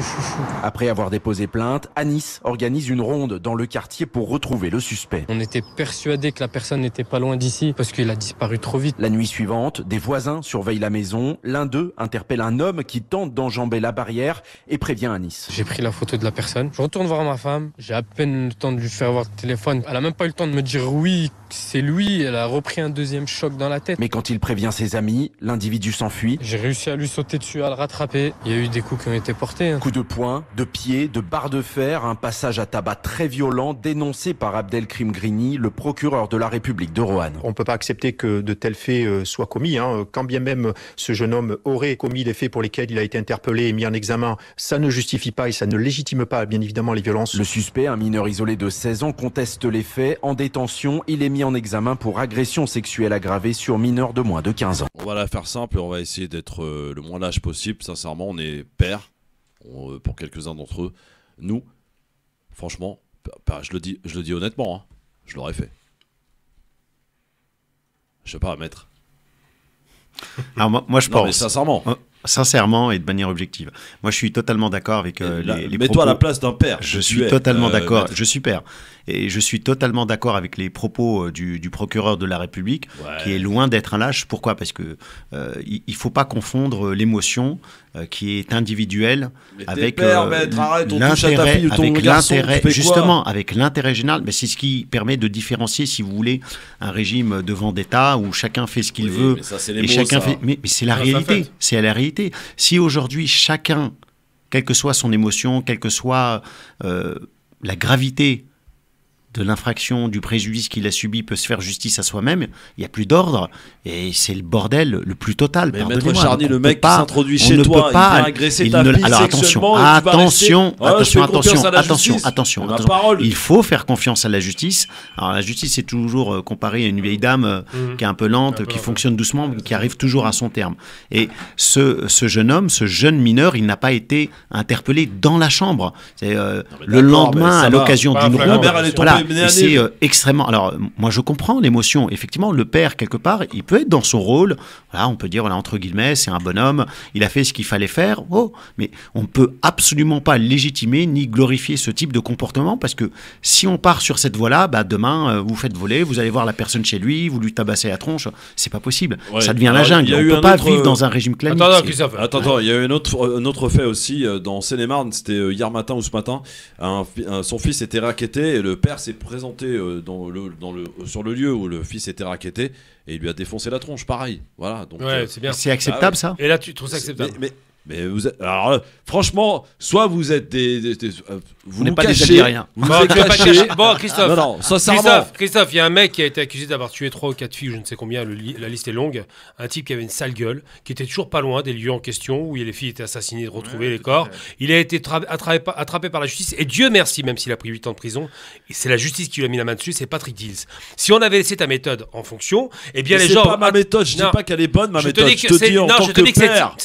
Après avoir déposé plainte, Anis organise une ronde dans le quartier pour retrouver le suspect. On était persuadé que la personne n'était pas loin d'ici parce qu'il a disparu trop vite. La nuit suivante, des voisins surveillent la maison. L'un d'eux interpelle un homme qui tente d'enjamber la barrière et prévient Anis. J'ai pris la photo de la personne. Je retourne voir ma femme. J'ai à peine le temps de lui faire voir le téléphone. Elle a même pas eu le temps de me dire oui, c'est lui. Elle a repris un deuxième choc dans la tête. Mais quand il prévient ses amis, l'individu s'enfuit. J'ai réussi à lui sauter dessus, à le rattraper. Il y a eu des coups qui ont été portés. Coups de poing, de pied, de barre de fer, un passage à tabac très violent dénoncé par Abdelkrim Grini, le procureur de la République de Roanne. On ne peut pas accepter que de tels faits soient commis. Quand bien même ce jeune homme aurait commis les faits pour lesquels il a été interpellé et mis en examen, ça ne justifie pas et ça ne légitime pas bien évidemment les violences. Le suspect, un mineur isolé de 16 ans, conteste les faits. En détention, il est mis en examen pour agression sexuelle aggravée sur mineur de moins de 15 ans. On va la faire simple et on va essayer d'être le moins lâche possible. Sincèrement, on est pères, pour quelques-uns d'entre eux. Nous, franchement, je le dis honnêtement, hein, je l'aurais fait. Je sais pas, maître. Alors moi je pense. Mais sincèrement. Sincèrement et de manière objective. Moi, je suis totalement d'accord avec les propos. Mets-toi à la place d'un père. Je suis totalement d'accord. Je suis père. Et je suis totalement d'accord avec les propos du procureur de la République, qui est loin d'être un lâche. Pourquoi ? Parce que il faut pas confondre l'émotion qui est individuelle avec l'intérêt, justement, avec l'intérêt général. Mais c'est ce qui permet de différencier, si vous voulez, un régime de vendetta où chacun fait ce qu'il veut mais ça, et mots, chacun fait. Mais c'est la réalité. C'est la réalité. Si aujourd'hui chacun, quelle que soit son émotion, quelle que soit la gravité de l'infraction, du préjudice qu'il a subi, peut se faire justice à soi-même, il n'y a plus d'ordre, et c'est le bordel le plus total. Mais Maître Charny, le mec qui s'introduit chez toi, il vient agresser ta fille sexuellement, attention, il faut faire confiance à la justice. Alors la justice est toujours comparée à une vieille dame qui est un peu lente, qui fonctionne doucement, mais qui arrive toujours à son terme. Et ce jeune homme, ce jeune mineur, il n'a pas été interpellé dans la chambre. C'est le lendemain, à l'occasion d'une ronde. Et c'est extrêmement... Alors, moi, je comprends l'émotion. Effectivement, le père, quelque part, il peut être dans son rôle. Voilà, on peut dire, voilà, entre guillemets, c'est un bonhomme. Il a fait ce qu'il fallait faire. Oh, mais on ne peut absolument pas légitimer ni glorifier ce type de comportement parce que si on part sur cette voie-là, bah, demain, vous faites voler, vous allez voir la personne chez lui, vous lui tabassez la tronche. C'est pas possible. Ouais. Ça devient la jungle. On ne peut pas vivre dans un régime clanique. Attends, il y a eu un autre fait aussi dans Seine-et-Marne. C'était hier matin ou ce matin. Son fils était racketté et le père s'est présenté sur le lieu où le fils était racketté et il lui a défoncé la tronche, pareil. Voilà, donc c'est bien. C'est acceptable ça. Et là tu trouves ça acceptable. Mais vous êtes, alors là, franchement, soit vous êtes vous n'êtes pas cachez, des Algériens. Bon, Christophe. Non, sincèrement. Christophe, il y a un mec qui a été accusé d'avoir tué 3 ou 4 filles, je ne sais combien, la liste est longue. Un type qui avait une sale gueule, qui était toujours pas loin des lieux en question où les filles étaient assassinées, retrouvées les corps. Il a été attrapé par la justice et Dieu merci, même s'il a pris 8 ans de prison, et c'est la justice qui lui a mis la main dessus, c'est Patrick Dills. Si on avait laissé ta méthode en fonction, eh bien les gens. C'est pas ma méthode, je dis pas qu'elle est bonne, ma méthode. Je te dis en tant que père.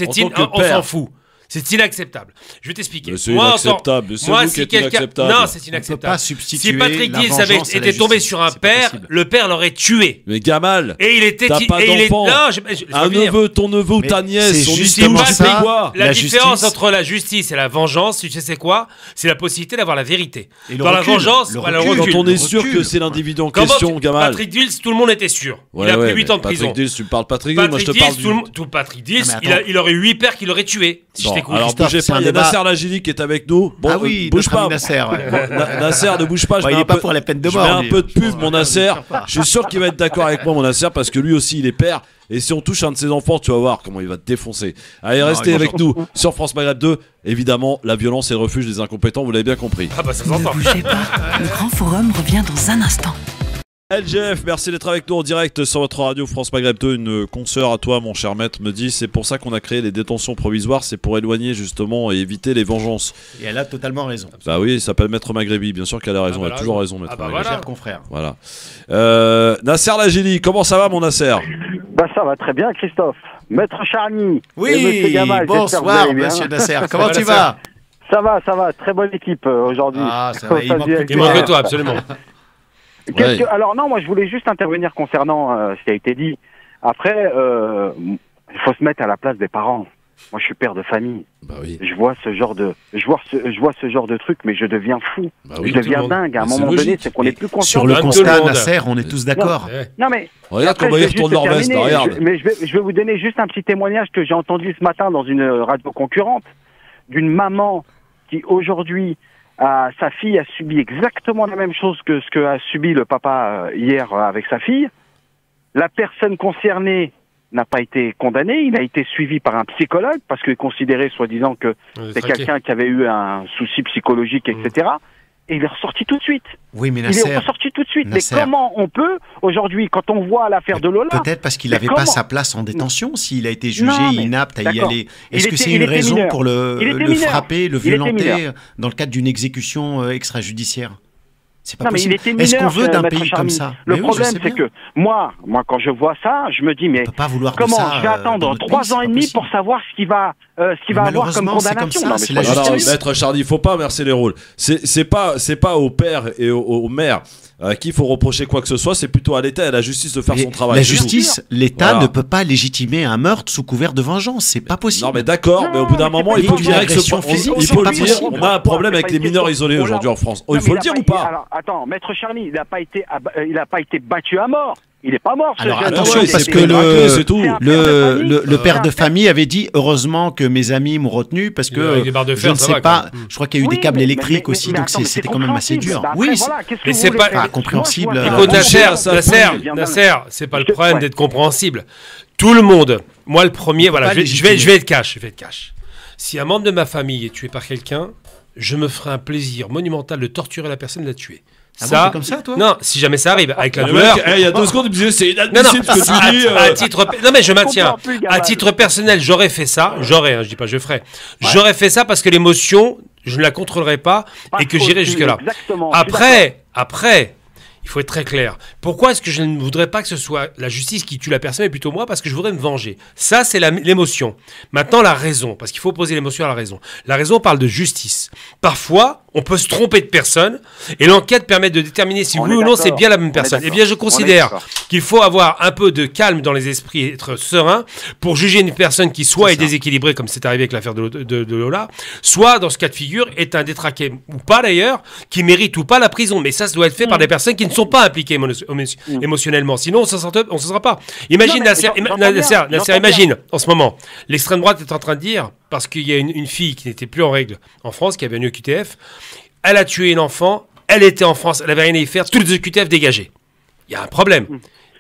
On s'en fout. C'est inacceptable. Je vais t'expliquer. C'est inacceptable. C'est vous qui êtes inacceptable. Non, c'est inacceptable. Si Patrick Dills était tombé sur un père, le père l'aurait tué. Mais Gamal, et il était t'as pas d'enfant. Un neveu, ton neveu ou ta nièce, c'est justement ça. La différence entre la justice et la vengeance, tu sais c'est quoi? C'est la possibilité d'avoir la vérité. Dans la vengeance, le recul. Quand on est sûr que c'est l'individu en question, Gamal. Patrick Dills, tout le monde était sûr. Il a pris 8 ans de prison. Patrick Dills, tu me parles Patrick Dills, moi je te parle tout Patrick Dills, il aurait 8 pères qui l'auraient tué. Alors bougez pas, il y a Nasser Lajili qui est avec nous. Bon, ah oui, bouge pas. Nasser, Nasser, ne bouge pas. Il est pas pour la peine de mort. Je mets un peu de pub, mon Nasser. Je suis sûr qu'il va être d'accord avec moi, mon Nasser, parce que lui aussi, il est père. Et si on touche un de ses enfants, tu vas voir comment il va te défoncer. Allez, restez avec nous sur France Maghreb 2. Évidemment, la violence est le refuge des incompétents, vous l'avez bien compris. Ah bah ça s'entend. Ne bougez pas, le Grand Forum revient dans un instant. LGF, merci d'être avec nous en direct sur votre radio France Maghreb 2. Une consoeur à toi, mon cher maître, me dit c'est pour ça qu'on a créé les détentions provisoires, c'est pour éloigner justement et éviter les vengeances. Et elle a totalement raison. Bah oui, ça s'appelle Maître Maghrebi, bien sûr qu'elle a raison, elle a toujours raison, Maître Maghrebi. Voilà, confrère. Voilà. Nasser Lajili, comment ça va, mon Nasser? Bah ça va très bien, Christophe. Maître Charny. Oui, Gamal, bonsoir, monsieur Nasser. Comment tu vas? Ça va, très bonne équipe aujourd'hui. Ah, ça va, il manque que toi, absolument. Ouais. Alors non, moi je voulais juste intervenir concernant ce qui a été dit. Après, il faut se mettre à la place des parents. Moi, je suis père de famille. Bah oui. Je vois ce genre de truc, mais je deviens fou. Bah oui, je deviens dingue. À un moment donné, c'est qu'on est plus conscient. Sur le constat, Nasser, on est tous d'accord. Non mais regarde comment il retourne leur veste. Regarde. Mais je vais vous donner juste un petit témoignage que j'ai entendu ce matin dans une radio concurrente d'une maman qui aujourd'hui sa fille a subi exactement la même chose que ce que a subi le papa hier avec sa fille. La personne concernée n'a pas été condamné, il a été suivi par un psychologue parce qu'il considérait soi-disant que c'est quelqu'un qui avait eu un souci psychologique, etc. Et il est ressorti tout de suite. Oui, mais Nasser, il est ressorti tout de suite. Nasser, mais comment on peut, aujourd'hui, quand on voit l'affaire de Lola... Peut-être parce qu'il n'avait pas sa place en détention, s'il a été jugé inapte à y aller. Est-ce que c'est une raison pour le frapper, le violenter dans le cadre d'une exécution extrajudiciaire? C'est pas possible. Est-ce qu'on veut d'un pays comme ça? Le problème, c'est que moi, quand je vois ça, je me dis, mais comment je vais attendre 3 ans et demi pour savoir ce qu'il va avoir comme condamnation? Maître Charny, il faut pas inverser les rôles. C'est pas au père et au maire qu'il faut reprocher quoi que ce soit, c'est plutôt à l'État et à la justice de faire son travail. La justice, l'État ne peut pas légitimer un meurtre sous couvert de vengeance, c'est pas possible. Non mais d'accord, mais au bout d'un moment, il faut dire que il faut le dire. On a un problème avec les mineurs isolés aujourd'hui en France. Il faut le dire ou pas? Alors attends, Maître Charny, il n'a pas été battu à mort. Il n'est pas mort. Alors attention, parce que le père de famille avait dit heureusement que mes amis m'ont retenu parce que je ne sais pas. Je crois qu'il y a eu des câbles électriques aussi, donc c'était quand même assez dur. Oui, mais c'est pas compréhensible. Écoute, Nasser, c'est pas le problème d'être compréhensible. Tout le monde, moi le premier, voilà, je vais être cash. Si un membre de ma famille est tué par quelqu'un, je me ferai un plaisir monumental de torturer la personne et de la tuer. Ça, bon, comme ça, toi? Non, si jamais ça arrive, avec la douleur. Il y a 2 secondes, il me disait c'est inadmissible ce que tu dis. Non, mais je maintiens. À titre personnel, j'aurais fait ça. Je dis pas je ferais. J'aurais fait ça parce que l'émotion, je ne la contrôlerai pas et que j'irai jusque-là. Après, il faut être très clair. Pourquoi est-ce que je ne voudrais pas que ce soit la justice qui tue la personne, mais plutôt moi, parce que je voudrais me venger. Ça, c'est l'émotion. Maintenant, la raison, parce qu'il faut opposer l'émotion à la raison. La raison parle de justice. Parfois, on peut se tromper de personne, et l'enquête permet de déterminer si oui ou non c'est bien la même personne. Eh bien, je considère qu'il faut avoir un peu de calme dans les esprits, et être serein, pour juger une personne qui soit est déséquilibrée, comme c'est arrivé avec l'affaire de Lola, soit, dans ce cas de figure, est un détraqué, ou pas d'ailleurs, qui mérite ou pas la prison. Mais ça doit être fait par des personnes qui ne sont pas impliquées émotionnellement. Sinon, on ne s'en sera pas. Imagine, Nasser, imagine, en ce moment, l'extrême droite est en train de dire, parce qu'il y a une fille qui n'était plus en règle en France, qui avait une OQTF, elle a tué une enfant, elle était en France, elle n'avait rien à y faire, tous les OQTF dégagés. Il y a un problème.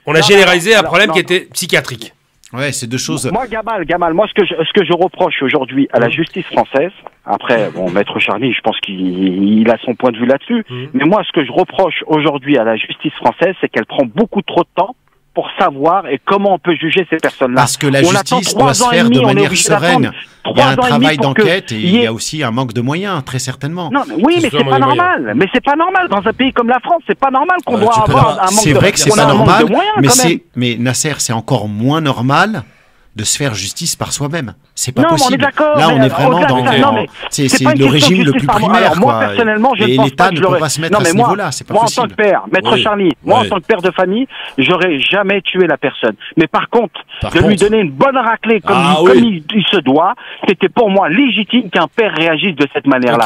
On a généralisé un problème qui était psychiatrique. Ouais, c'est 2 choses. Moi, Gamal, moi, ce que je reproche aujourd'hui à la justice française, après, bon, Maître Charny, je pense qu'il a son point de vue là-dessus, mais moi, ce que je reproche aujourd'hui à la justice française, c'est qu'elle prend beaucoup trop de temps pour savoir et comment on peut juger ces personnes-là. Parce que la justice doit se faire de manière sereine. Il y a un travail d'enquête et il y a aussi un manque de moyens, très certainement. Non, oui, mais c'est pas normal. Mais c'est pas normal dans un pays comme la France. C'est pas normal qu'on doit avoir un manque de moyens. C'est vrai que c'est pas normal, mais Nasser, c'est encore moins normal de se faire justice par soi-même. C'est pas non, possible. On est d'accord. Là, on est vraiment c'est le régime le plus primaire. Alors, moi, personnellement, je et pense l'État pas que ne peut pas se mettre à ce niveau-là. C'est pas possible. Moi, en tant que père, Maître Charny, moi, en tant que père de famille, j'aurais jamais tué la personne. Mais par contre, lui donner une bonne raclée comme il se doit, c'était pour moi légitime qu'un père réagisse de cette manière-là.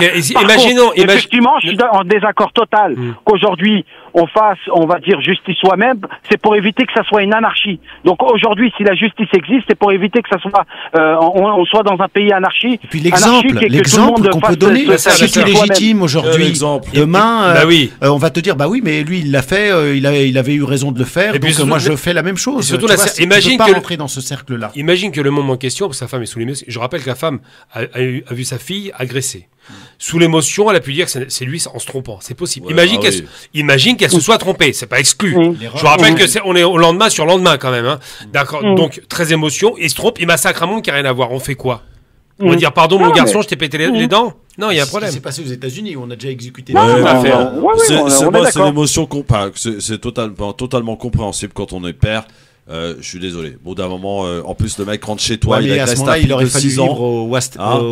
Effectivement, je suis en désaccord total qu'aujourd'hui on fasse, on va dire, justice soi-même. C'est pour éviter que ça soit une anarchie. Donc aujourd'hui, si la justice existe, c'est pour éviter que ça soit, on soit dans un pays anarchique. Et puis l'exemple qu'on peut donner, si tu es légitime aujourd'hui, demain, on va te dire, bah oui, mais lui il l'a fait, il avait eu raison de le faire. Et donc moi je fais la même chose. Surtout imagine que rentrer dans ce cercle-là. Imagine que le moment en question, parce que sa femme est sous l'émotion. Je rappelle que la femme a vu sa fille agressée. Sous l'émotion, elle a pu dire que c'est lui en se trompant. C'est possible. Imagine qu'elle se soit trompée. C'est pas exclu. Je vous rappelle que on est au lendemain sur lendemain quand même. Hein. D'accord. Donc très émotion. Il se trompe. Il massacre un monde qui n'a rien à voir. On fait quoi? On va dire pardon mon garçon, je t'ai pété les dents. Non, il y a un problème. C'est passé aux États-Unis. On a déjà exécuté. C'est l'émotion qu'on parle. C'est totalement compréhensible quand on est père. Je suis désolé. Bon, d'un moment, en plus, le mec rentre chez toi, il à ce moment-là, il aurait fallu vivre au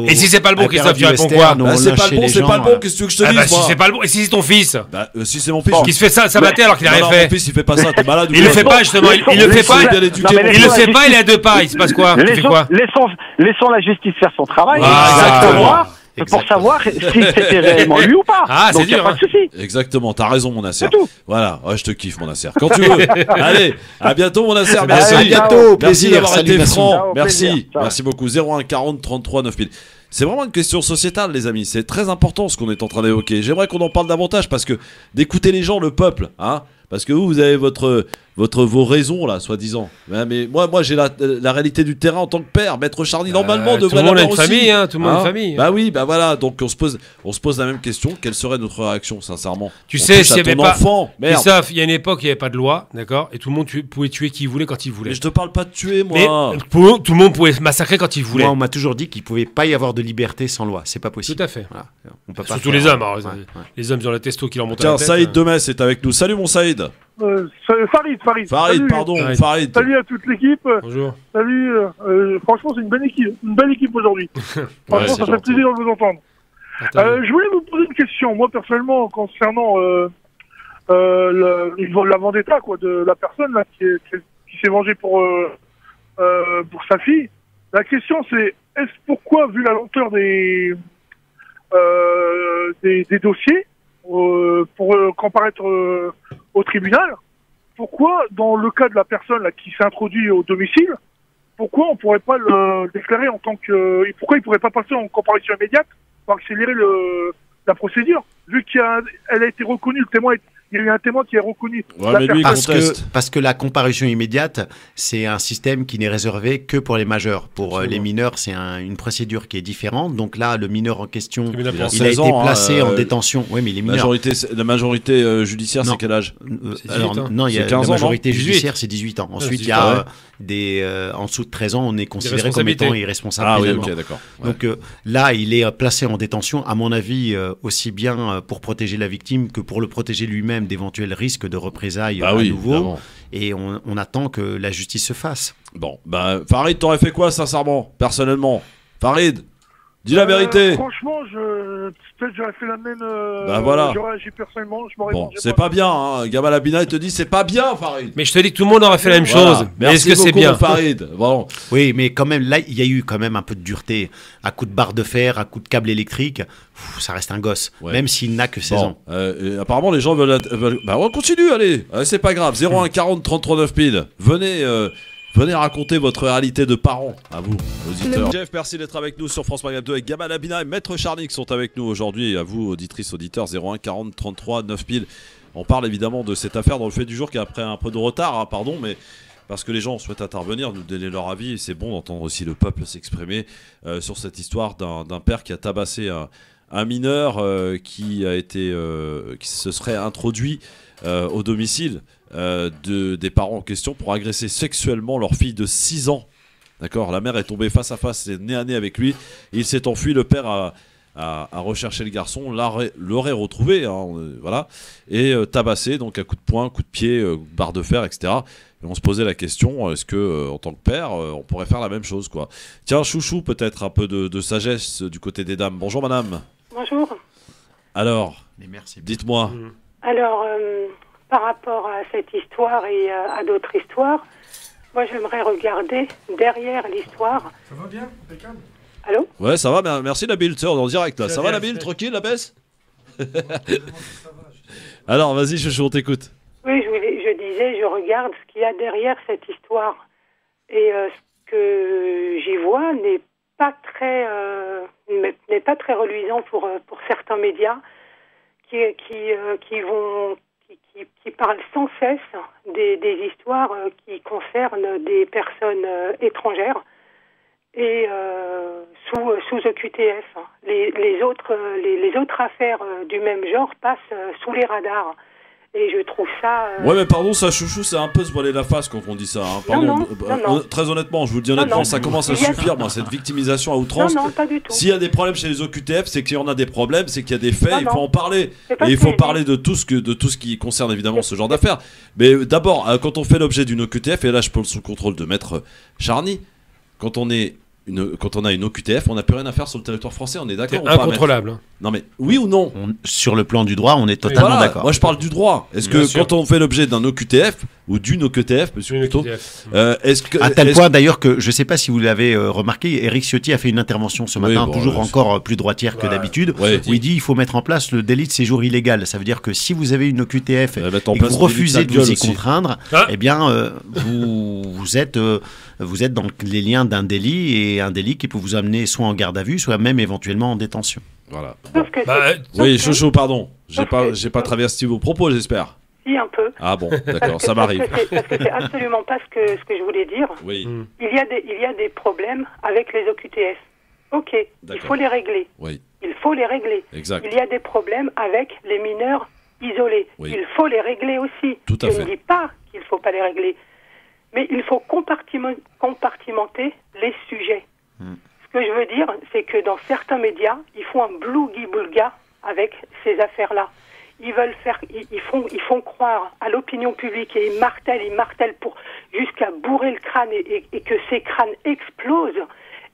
Et si c'est pas le bon, Christophe, tu réponds quoi? C'est pas le bon, c'est pas le bon. Qu'est-ce que tu veux que je te dise, si c'est pas le bon, et si c'est ton fils? Si c'est mon fils. Qui se fait ça matin alors qu'il a rien fait. Mon fils, il fait pas ça, t'es malade. Il le fait pas, justement. Il le fait pas. Il le fait pas, il est à deux pas. Il se passe quoi? Laissons la justice faire son travail. Exactement. Pour savoir si c'était réellement lui ou pas. Ah, c'est dur. Pas de souci. Exactement, t'as raison, mon Nasser. Voilà, je te kiffe, mon Nasser. Quand tu veux. Allez, à bientôt, mon Nasser. Merci. À bientôt, plaisir. Merci d'avoir été franc. Merci. Merci beaucoup. 01 40 33 9000. C'est vraiment une question sociétale, les amis. C'est très important ce qu'on est en train d'évoquer. J'aimerais qu'on en parle davantage parce que d'écouter les gens, le peuple, hein. Parce que vous avez vos raisons là, soi-disant. Mais moi j'ai la réalité du terrain en tant que père. Maître Charny, normalement, devrait l'avoir aussi. Tout le monde a une famille, hein, tout le monde a une famille. Bah oui, bah voilà. Donc on se pose la même question. Quelle serait notre réaction, sincèrement? Tu sais, s'il y avait pas. Il y a une époque, il n'y avait pas de loi, d'accord, et tout le monde pouvait tuer qui il voulait quand il voulait. Mais je te parle pas de tuer, moi. Mais tout le monde pouvait massacrer quand il voulait. Moi, on m'a toujours dit qu'il pouvait pas y avoir de liberté sans loi. C'est pas possible. Tout à fait. Voilà. On peut pas surtout les hommes. Les hommes sur la testo qui leur montent à la tête. Tiens, Saïd de Metz est avec nous. Salut, mon Saïd. Farid. Salut à toute l'équipe. Bonjour. Salut. Franchement, c'est une belle équipe aujourd'hui. Franchement, ça fait plaisir de vous entendre. Je voulais vous poser une question. Moi, personnellement, concernant la vendetta de la personne là, qui s'est vengée pour sa fille. La question, c'est pourquoi, vu la lenteur des dossiers pour comparaître au tribunal, pourquoi, dans le cas de la personne là, qui s'est introduite au domicile, pourquoi on ne pourrait pas le déclarer en tant que... Pourquoi il ne pourrait pas passer en comparution immédiate pour accélérer la procédure, vu qu'elle a été reconnue, le témoin il y a eu un témoin qui est reconnu. Parce que la comparution immédiate, c'est un système qui n'est réservé que pour les majeurs. Pour les mineurs, c'est une procédure qui est différente. Donc là, le mineur en question, il a été placé en détention. Oui, mais les mineurs. La majorité judiciaire, c'est quel âge? Non, il y a la majorité judiciaire, c'est 18 ans. Ensuite, il y a en dessous de 13 ans, on est considéré comme étant irresponsable. Ah oui, ok, d'accord. Donc là, il est placé en détention, à mon avis, aussi bien pour protéger la victime que pour le protéger lui-même d'éventuels risques de représailles à nouveau. Évidemment. Et on attend que la justice se fasse. Bon, Farid, t'aurais fait quoi, sincèrement, personnellement? Farid, dis la vérité. Franchement, peut-être j'aurais fait la même. Voilà. J'aurais agi personnellement. Bon, c'est pas bien, hein. Gamal Abina, il te dit c'est pas bien, Farid. Mais je te dis que tout le monde aurait fait la même chose. Mais est-ce que c'est bien, Farid? Bon. Oui, mais quand même, là, il y a eu quand même un peu de dureté. À coup de barre de fer, à coup de câble électrique, ça reste un gosse, même s'il n'a que 16 ans. Apparemment, les gens veulent... on continue, allez. C'est pas grave. 01 40 33 9000. Venez raconter votre réalité de parents, à vous, auditeurs. Jeff, merci d'être avec nous sur France Maghreb 2 avec Gamal Abina et Maître Charny qui sont avec nous aujourd'hui. Et à vous, auditrices, auditeurs, 01 40 33 9000. On parle évidemment de cette affaire dans le fait du jour qui a pris un peu de retard, hein, pardon, mais parce que les gens souhaitent intervenir, nous donner leur avis. Et c'est bon d'entendre aussi le peuple s'exprimer sur cette histoire d'un père qui a tabassé un mineur qui se serait introduit au domicile des parents en question pour agresser sexuellement leur fille de 6 ans. D'accord, la mère est tombée face à face, nez à nez avec lui. Il s'est enfui, le père a recherché le garçon, l'aurait retrouvé, hein, voilà, et tabassé, donc à coup de poing, coup de pied, barre de fer, etc. Et on se posait la question, est-ce que en tant que père, on pourrait faire la même chose, quoi. Tiens, Chouchou, peut-être un peu de sagesse du côté des dames. Bonjour, madame. Bonjour. Alors, dites-moi. Alors, par rapport à cette histoire et à d'autres histoires, moi j'aimerais regarder derrière l'histoire. Ça va bien, impeccable. Allô? Ouais, ça va, merci Nabil, tu es en direct là. Ça va Nabil, tranquille, la baisse? Alors, vas-y, Chouchou, on t'écoute. Oui, je disais, je regarde ce qu'il y a derrière cette histoire. Et ce que j'y vois n'est pas très reluisant pour certains médias qui parlent sans cesse des histoires qui concernent des personnes étrangères et sous OQTF. Les autres affaires du même genre passent sous les radars. Et je trouve ça... Ouais, mais pardon, ça, Chouchou, c'est un peu se voiler la face quand on dit ça. Hein. Pardon, non. Très honnêtement, je vous le dis honnêtement, ça commence à suffire, moi, cette victimisation à outrance. Non, pas du tout. S'il y a des problèmes chez les OQTF, c'est qu'il y en a des problèmes, c'est qu'il y a des faits, il faut en parler. Et il faut parler de tout ce qui concerne évidemment ce genre d'affaires. Mais d'abord, quand on fait l'objet d'une OQTF, et là je parle sous le contrôle de Maître Charny, quand on a une OQTF, on n'a plus rien à faire sur le territoire français, on est d'accord? C'est incontrôlable. Non mais, oui ou non? Sur le plan du droit, on est totalement d'accord. Moi je parle du droit. Est-ce que quand on fait l'objet d'un OQTF, ou d'une OQTF, plutôt, à tel point d'ailleurs que, je ne sais pas si vous l'avez remarqué, Éric Ciotti a fait une intervention ce matin, toujours encore plus droitière que d'habitude, où il dit qu'il faut mettre en place le délit de séjour illégal. Ça veut dire que si vous avez une OQTF et que vous refusez de vous y contraindre, eh bien, vous êtes dans les liens d'un délit, et un délit qui peut vous amener soit en garde à vue, soit même éventuellement en détention. Voilà. Oui, Chouchou, pardon. J'ai pas traversé vos propos, j'espère. Si, un peu. Ah bon, d'accord, ça m'arrive. Parce que c'est absolument pas ce que je voulais dire. Oui. Il y a des problèmes avec les OQTF. Ok, il faut les régler. Oui. Il faut les régler. Exact. Il y a des problèmes avec les mineurs isolés. Oui. Il faut les régler aussi. Tout à fait. Je ne dis pas qu'il ne faut pas les régler. Mais il faut compartimenter les sujets. Ce que je veux dire, c'est que dans certains médias, ils font un blougi-boulga avec ces affaires-là. Ils font croire à l'opinion publique et ils martèlent jusqu'à bourrer le crâne et que ces crânes explosent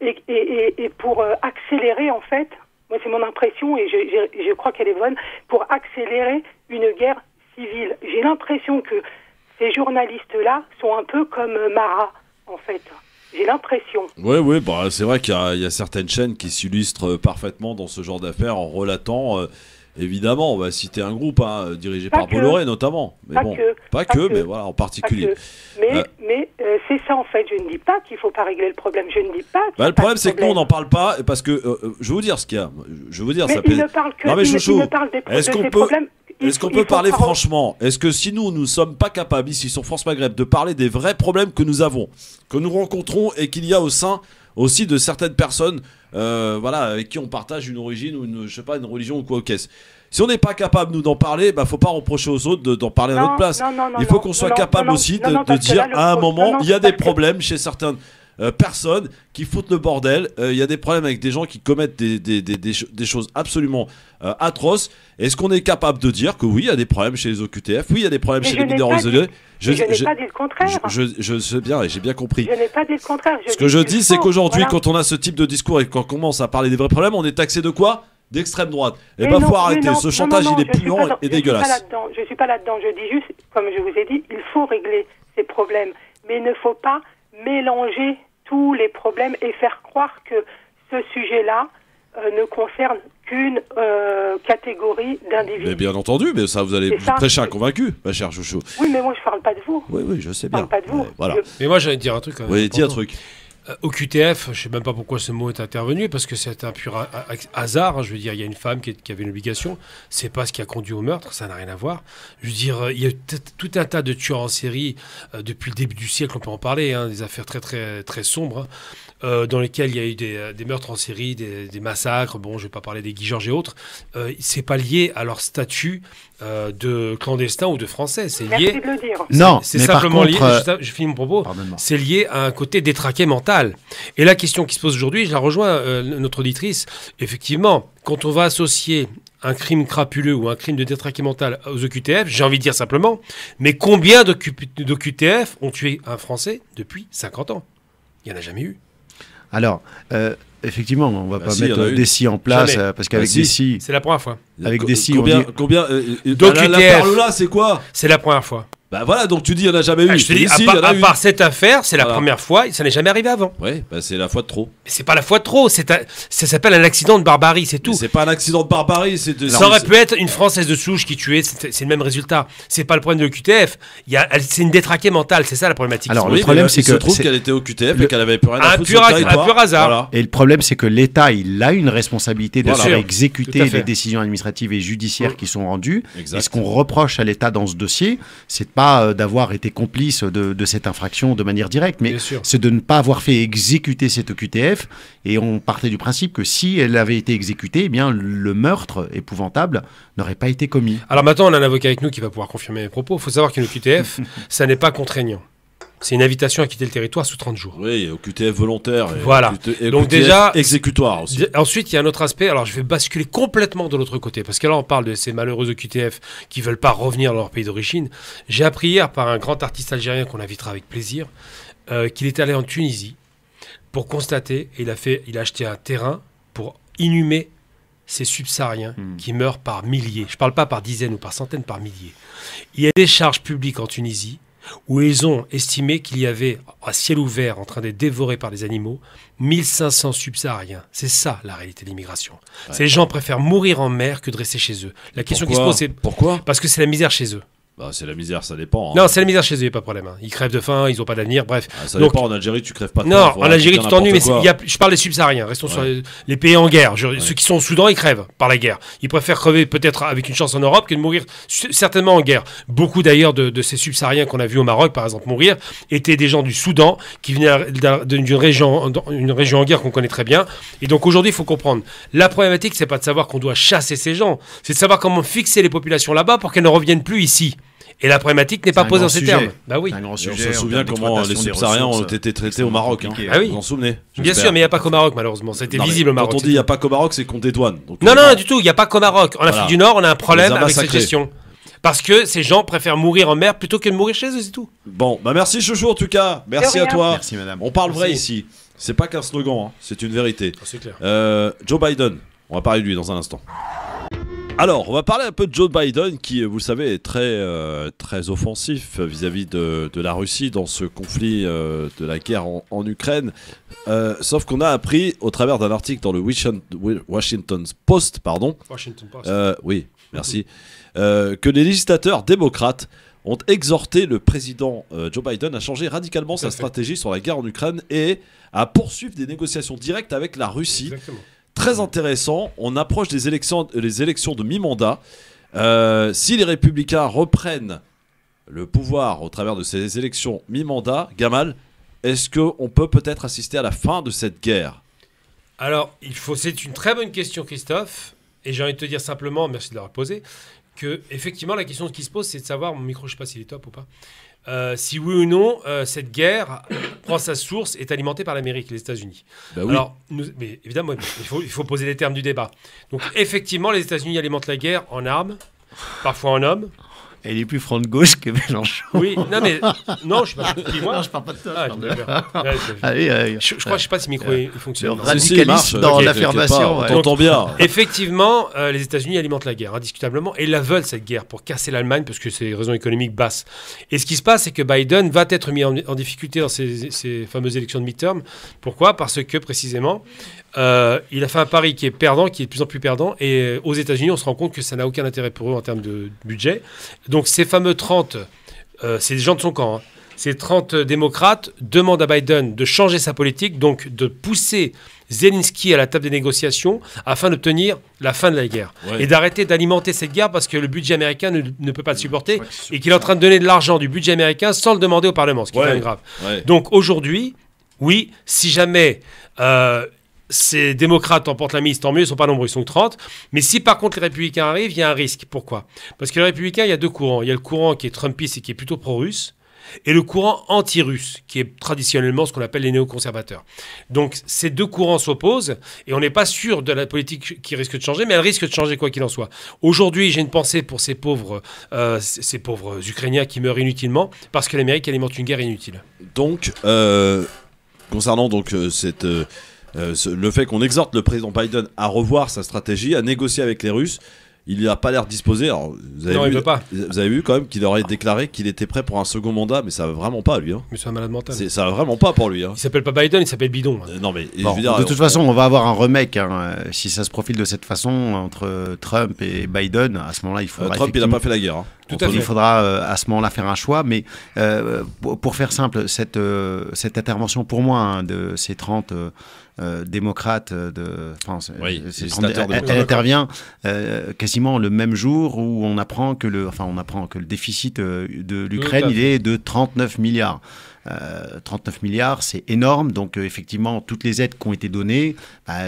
et pour accélérer, en fait, moi c'est mon impression et je crois qu'elle est bonne, pour accélérer une guerre civile. J'ai l'impression que ces journalistes-là sont un peu comme Marat, en fait. J'ai l'impression. Oui, bah, c'est vrai qu'il y a certaines chaînes qui s'illustrent parfaitement dans ce genre d'affaires en relatant, évidemment, on va citer un groupe dirigé par Bolloré notamment. Mais pas que, mais voilà, en particulier. Mais c'est ça en fait, je ne dis pas qu'il ne faut pas régler le problème, je ne dis pas le problème c'est que nous on n'en parle pas, parce que, je vais vous dire ce qu'il y a, mais il ne parle que, il ne parle de ces problèmes. Est-ce qu'on peut parler franchement? Est-ce que si nous ne sommes pas capables ici sur France Maghreb de parler des vrais problèmes que nous avons, que nous rencontrons et qu'il y a au sein aussi de certaines personnes avec qui on partage une origine ou une religion ou quoi qu'est-ce? Si on n'est pas capable nous d'en parler, faut pas reprocher aux autres d'en parler à notre place. Il faut qu'on soit capable aussi de dire à un moment il y a des problèmes chez certaines personnes qui foutent le bordel. Il y a des problèmes avec des gens qui commettent des choses absolument atroces. Est-ce qu'on est capable de dire que oui, il y a des problèmes chez les OQTF, oui, il y a des problèmes chez les mineurs isolés? Je n'ai pas dit le contraire. Je sais bien et j'ai bien compris. Je n'ai pas dit le contraire. Ce que je dis, c'est qu'aujourd'hui, quand on a ce type de discours et qu'on commence à parler des vrais problèmes, on est taxé de quoi? D'extrême droite. Et faut arrêter. Ce chantage, il est puant et dégueulasse. Je ne suis pas là-dedans. Je dis juste, comme je vous ai dit, il faut régler ces problèmes. Mais il ne faut pas mélanger tous les problèmes et faire croire que ce sujet-là ne concerne qu'une catégorie d'individus. Mais bien entendu, mais ça, vous allez prêcher un convaincu, ma chère Chouchou. Oui, mais moi, je ne parle pas de vous. Oui, je sais bien. Je ne parle pas de vous. Voilà. Mais moi, j'allais dire un truc. Oui, dis un truc. Au QTF, je ne sais même pas pourquoi ce mot est intervenu, parce que c'est un pur hasard. Je veux dire, il y a une femme qui avait une obligation. C'est pas ce qui a conduit au meurtre, ça n'a rien à voir. Je veux dire, il y a tout un tas de tueurs en série depuis le début du siècle, on peut en parler, des affaires très très très sombres, dans lesquelles il y a eu des meurtres en série, des massacres. Bon, je vais pas parler des Guy Georges et autres. C'est pas lié à leur statut de clandestin ou de français. C'est lié. Merci de le dire. Non, c'est mais simplement par contre, lié. Je finis mon propos. C'est lié à un côté détraqué mental. Et la question qui se pose aujourd'hui, je la rejoins, notre auditrice. Effectivement, quand on va associer un crime crapuleux ou un crime de détraqué mental aux OQTF, j'ai envie de dire simplement, mais combien d'OQTF ont tué un Français depuis 50 ans? Il n'y en a jamais eu. Alors, effectivement, on ne va pas mettre des si en place, parce qu'avec des si... C'est la première fois. Avec des si, combien d'OQTF, la perle là, c'est quoi? C'est la première fois. Bah voilà, donc tu dis il n'y en a jamais eu. Je te dis, à part cette affaire, c'est la première fois, ça n'est jamais arrivé avant. Oui, bah c'est la fois de trop. Mais c'est pas la fois de trop, ça s'appelle un accident de barbarie, c'est tout. C'est pas un accident de barbarie, ça aurait pu être une Française de souche qui tuait, c'est le même résultat. C'est pas le problème de l'OQTF, c'est une détraquée mentale, c'est ça la problématique. Alors le problème, c'est que se trouve qu'elle était au QTF et qu'elle avait plus rien à foutre sur le territoire. Un pur hasard. Voilà. Et le problème, c'est que l'État, il a une responsabilité de faire exécuter les décisions administratives et judiciaires qui sont rendues. Et ce qu'on reproche à l'État dans ce dossier, c'est pas d'avoir été complice de cette infraction de manière directe, mais c'est de ne pas avoir fait exécuter cette OQTF. Et on partait du principe que si elle avait été exécutée, eh bien le meurtre épouvantable n'aurait pas été commis. Alors maintenant, on a un avocat avec nous qui va pouvoir confirmer mes propos. Il faut savoir qu'une OQTF, ça n'est pas contraignant. C'est une invitation à quitter le territoire sous 30 jours. Oui, au QTF volontaire. Voilà. Donc déjà exécutoire aussi. Ensuite, il y a un autre aspect. Alors, je vais basculer complètement de l'autre côté. Parce que là, on parle de ces malheureux OQTF qui ne veulent pas revenir dans leur pays d'origine. J'ai appris hier par un grand artiste algérien qu'on invitera avec plaisir qu'il est allé en Tunisie pour constater, et il a acheté un terrain pour inhumer ces subsahariens qui meurent par milliers. Je ne parle pas par dizaines ou par centaines, par milliers. Il y a des charges publiques en Tunisie où ils ont estimé qu'il y avait, à ciel ouvert, en train d'être dévorés par des animaux, 1500 subsahariens. C'est ça, la réalité de l'immigration. Ouais. Ces gens préfèrent mourir en mer que de rester chez eux. La question qui se pose, c'est... Pourquoi ? Parce que c'est la misère chez eux. Bah, c'est la misère, ça dépend. Hein. Non, c'est la misère chez eux, il n'y a pas de problème. Hein. Ils crèvent de faim, ils n'ont pas d'avenir, bref. Ah, ça dépend, en Algérie, tu crèves pas de faim. Non, en Algérie, tu t'ennuies, mais je parle des subsahariens. Restons sur les pays en guerre. Ceux qui sont au Soudan, ils crèvent par la guerre. Ils préfèrent crever peut-être avec une chance en Europe que de mourir certainement en guerre. Beaucoup d'ailleurs de ces subsahariens qu'on a vus au Maroc, par exemple, mourir, étaient des gens du Soudan qui venaient d'une région en guerre qu'on connaît très bien. Et donc aujourd'hui, il faut comprendre. La problématique, c'est pas de savoir qu'on doit chasser ces gens, c'est de savoir comment fixer les populations là-bas pour qu'elles ne reviennent plus ici. Et la problématique n'est pas posée dans ces termes. Bah oui. On se souvient comment les subsahariens ont été traités au Maroc. Ah oui. Vous vous en souvenez? Bien sûr, mais il n'y a pas qu'au Maroc, malheureusement. C'était visible au Maroc. Quand on dit il n'y a pas qu'au Maroc, c'est qu'on dédouane. Non, du tout, il n'y a pas qu'au Maroc. En Afrique du Nord, on a un problème avec cette gestion. Parce que ces gens préfèrent mourir en mer plutôt que de mourir chez eux, c'est tout. Bon, bah merci Chouchou en tout cas. Merci à toi. Merci madame. On parle vrai ici. C'est pas qu'un slogan, c'est une vérité. C'est clair. Joe Biden, on va parler de lui dans un instant. Alors, on va parler un peu de Joe Biden qui, vous le savez, est très offensif vis-à-vis de la Russie dans ce conflit de la guerre en Ukraine. Sauf qu'on a appris, au travers d'un article dans le Washington Post, oui, merci, que les législateurs démocrates ont exhorté le président Joe Biden à changer radicalement sa stratégie sur la guerre en Ukraine et à poursuivre des négociations directes avec la Russie. Exactement. Très intéressant, on approche des élections de mi-mandat. Si les républicains reprennent le pouvoir au travers de ces élections mi-mandat, Gamal, est-ce qu'on peut peut-être assister à la fin de cette guerre? Alors, c'est une très bonne question, Christophe. Et j'ai envie de te dire simplement, merci de l'avoir posé, que effectivement la question qui se pose, c'est de savoir, mon micro, je ne sais pas s'il est top ou pas, si oui ou non cette guerre prend sa source, est alimentée par l'Amérique et les États-Unis. Bah oui. Alors, mais évidemment, il faut poser les termes du débat. Donc effectivement, les États-Unis alimentent la guerre en armes, parfois en hommes. Elle est plus front de gauche que Mélenchon. Oui, non mais non, je parle non, je parle pas de toi. Je crois, je sais pas si le micro il fonctionne. Le radicalisme dans l'affirmation. On t'entend bien. Effectivement, les États-Unis alimentent la guerre indiscutablement et la veulent cette guerre pour casser l'Allemagne parce que c'est des raisons économiques basses. Et ce qui se passe, c'est que Biden va être mis en difficulté dans ces fameuses élections de midterm. Pourquoi? Parce que précisément, il a fait un pari qui est perdant, qui est de plus en plus perdant. Et aux États-Unis, on se rend compte que ça n'a aucun intérêt pour eux en termes de budget. Donc ces fameux 30, c'est des gens de son camp, hein. Ces 30 démocrates demandent à Biden de changer sa politique, donc de pousser Zelensky à la table des négociations afin d'obtenir la fin de la guerre. Ouais. Et d'arrêter d'alimenter cette guerre parce que le budget américain ne peut pas le supporter et qu'il est en train de donner de l'argent du budget américain sans le demander au Parlement, ce qui est quand même grave. Ouais. Donc aujourd'hui, oui, si jamais... ces démocrates emportent la mise, tant mieux, ils ne sont pas nombreux, ils sont 30. Mais si par contre les républicains arrivent, il y a un risque. Pourquoi? Parce que les républicains, il y a deux courants. Il y a le courant qui est trumpiste et qui est plutôt pro-russe. et le courant anti-russe, qui est traditionnellement ce qu'on appelle les néoconservateurs. Donc ces deux courants s'opposent, et on n'est pas sûr de la politique qui risque de changer, mais elle risque de changer quoi qu'il en soit. Aujourd'hui, j'ai une pensée pour ces pauvres Ukrainiens qui meurent inutilement, parce que l'Amérique alimente une guerre inutile. Donc, concernant donc le fait qu'on exhorte le président Biden à revoir sa stratégie, à négocier avec les Russes, il n'a pas l'air disposé. Alors, vous avez vu quand même qu'il aurait déclaré qu'il était prêt pour un second mandat, mais ça va vraiment pas lui. Hein. Mais c'est un malade mental. Ça va vraiment pas pour lui. Hein. Il s'appelle pas Biden, il s'appelle Bidon. Non mais bon, je veux dire, de toute façon, on va avoir un remake si ça se profile de cette façon entre Trump et Biden. À ce moment-là, il faudra. Trump, il n'a pas fait la guerre. Hein. Il faudra à ce moment-là faire un choix, mais pour faire simple, cette intervention pour moi de ces 30 démocrates, elle intervient quasiment le même jour où on apprend que le déficit de l'Ukraine il est de 39 milliards. 39 milliards, c'est énorme. Donc effectivement, toutes les aides qui ont été données,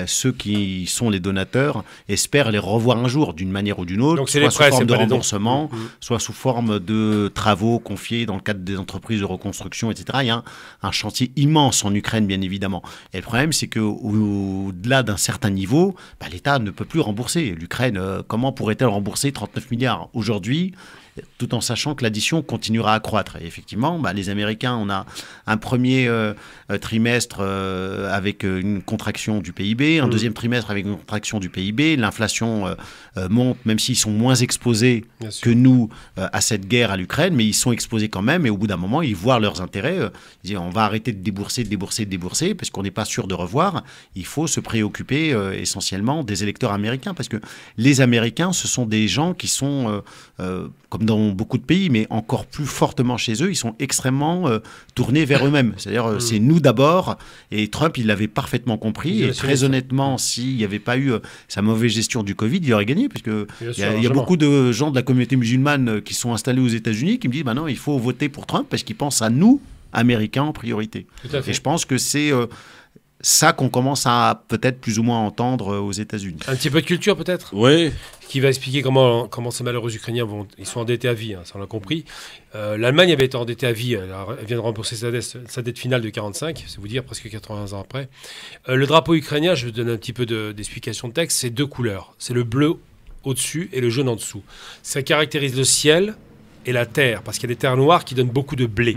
ceux qui sont les donateurs espèrent les revoir un jour, d'une manière ou d'une autre, donc soit sous forme de remboursement, soit sous forme de travaux confiés dans le cadre des entreprises de reconstruction, etc. Il y a un chantier immense en Ukraine, bien évidemment. Et le problème, c'est qu'au-delà d'un certain niveau, l'État ne peut plus rembourser. L'Ukraine, comment pourrait-elle rembourser 39 milliards aujourd'hui, tout en sachant que l'addition continuera à croître. Et effectivement, les Américains, on a un premier trimestre avec une contraction du PIB, un deuxième trimestre avec une contraction du PIB, l'inflation monte, même s'ils sont moins exposés que nous à cette guerre à l'Ukraine, mais ils sont exposés quand même, et au bout d'un moment, ils voient leurs intérêts, ils disent on va arrêter de débourser, parce qu'on n'est pas sûr de revoir, il faut se préoccuper essentiellement des électeurs américains, parce que les Américains, ce sont des gens qui sont, comme dans beaucoup de pays, mais encore plus fortement chez eux, ils sont extrêmement tournés vers eux-mêmes. C'est-à-dire, c'est nous d'abord, et Trump, il l'avait parfaitement compris, et très honnêtement, s'il n'y avait pas eu sa mauvaise gestion du Covid, il aurait gagné, parce qu'il y a beaucoup de gens de la communauté musulmane qui sont installés aux États-Unis qui me disent, non, il faut voter pour Trump, parce qu'ils pensent à nous, Américains, en priorité. Et je pense que c'est ça qu'on commence à peut-être plus ou moins entendre aux États-Unis. Un petit peu de culture peut-être. Oui. Qui va expliquer comment ces malheureux Ukrainiens ils sont endettés à vie, ça on l'a compris. L'Allemagne avait été endettée à vie, elle vient de rembourser sa dette finale de 45, c'est vous dire presque 80 ans après. Le drapeau ukrainien, je vais vous donner un petit peu d'explication de texte, c'est deux couleurs, c'est le bleu au-dessus et le jaune en dessous. Ça caractérise le ciel et la terre, parce qu'il y a des terres noires qui donnent beaucoup de blé.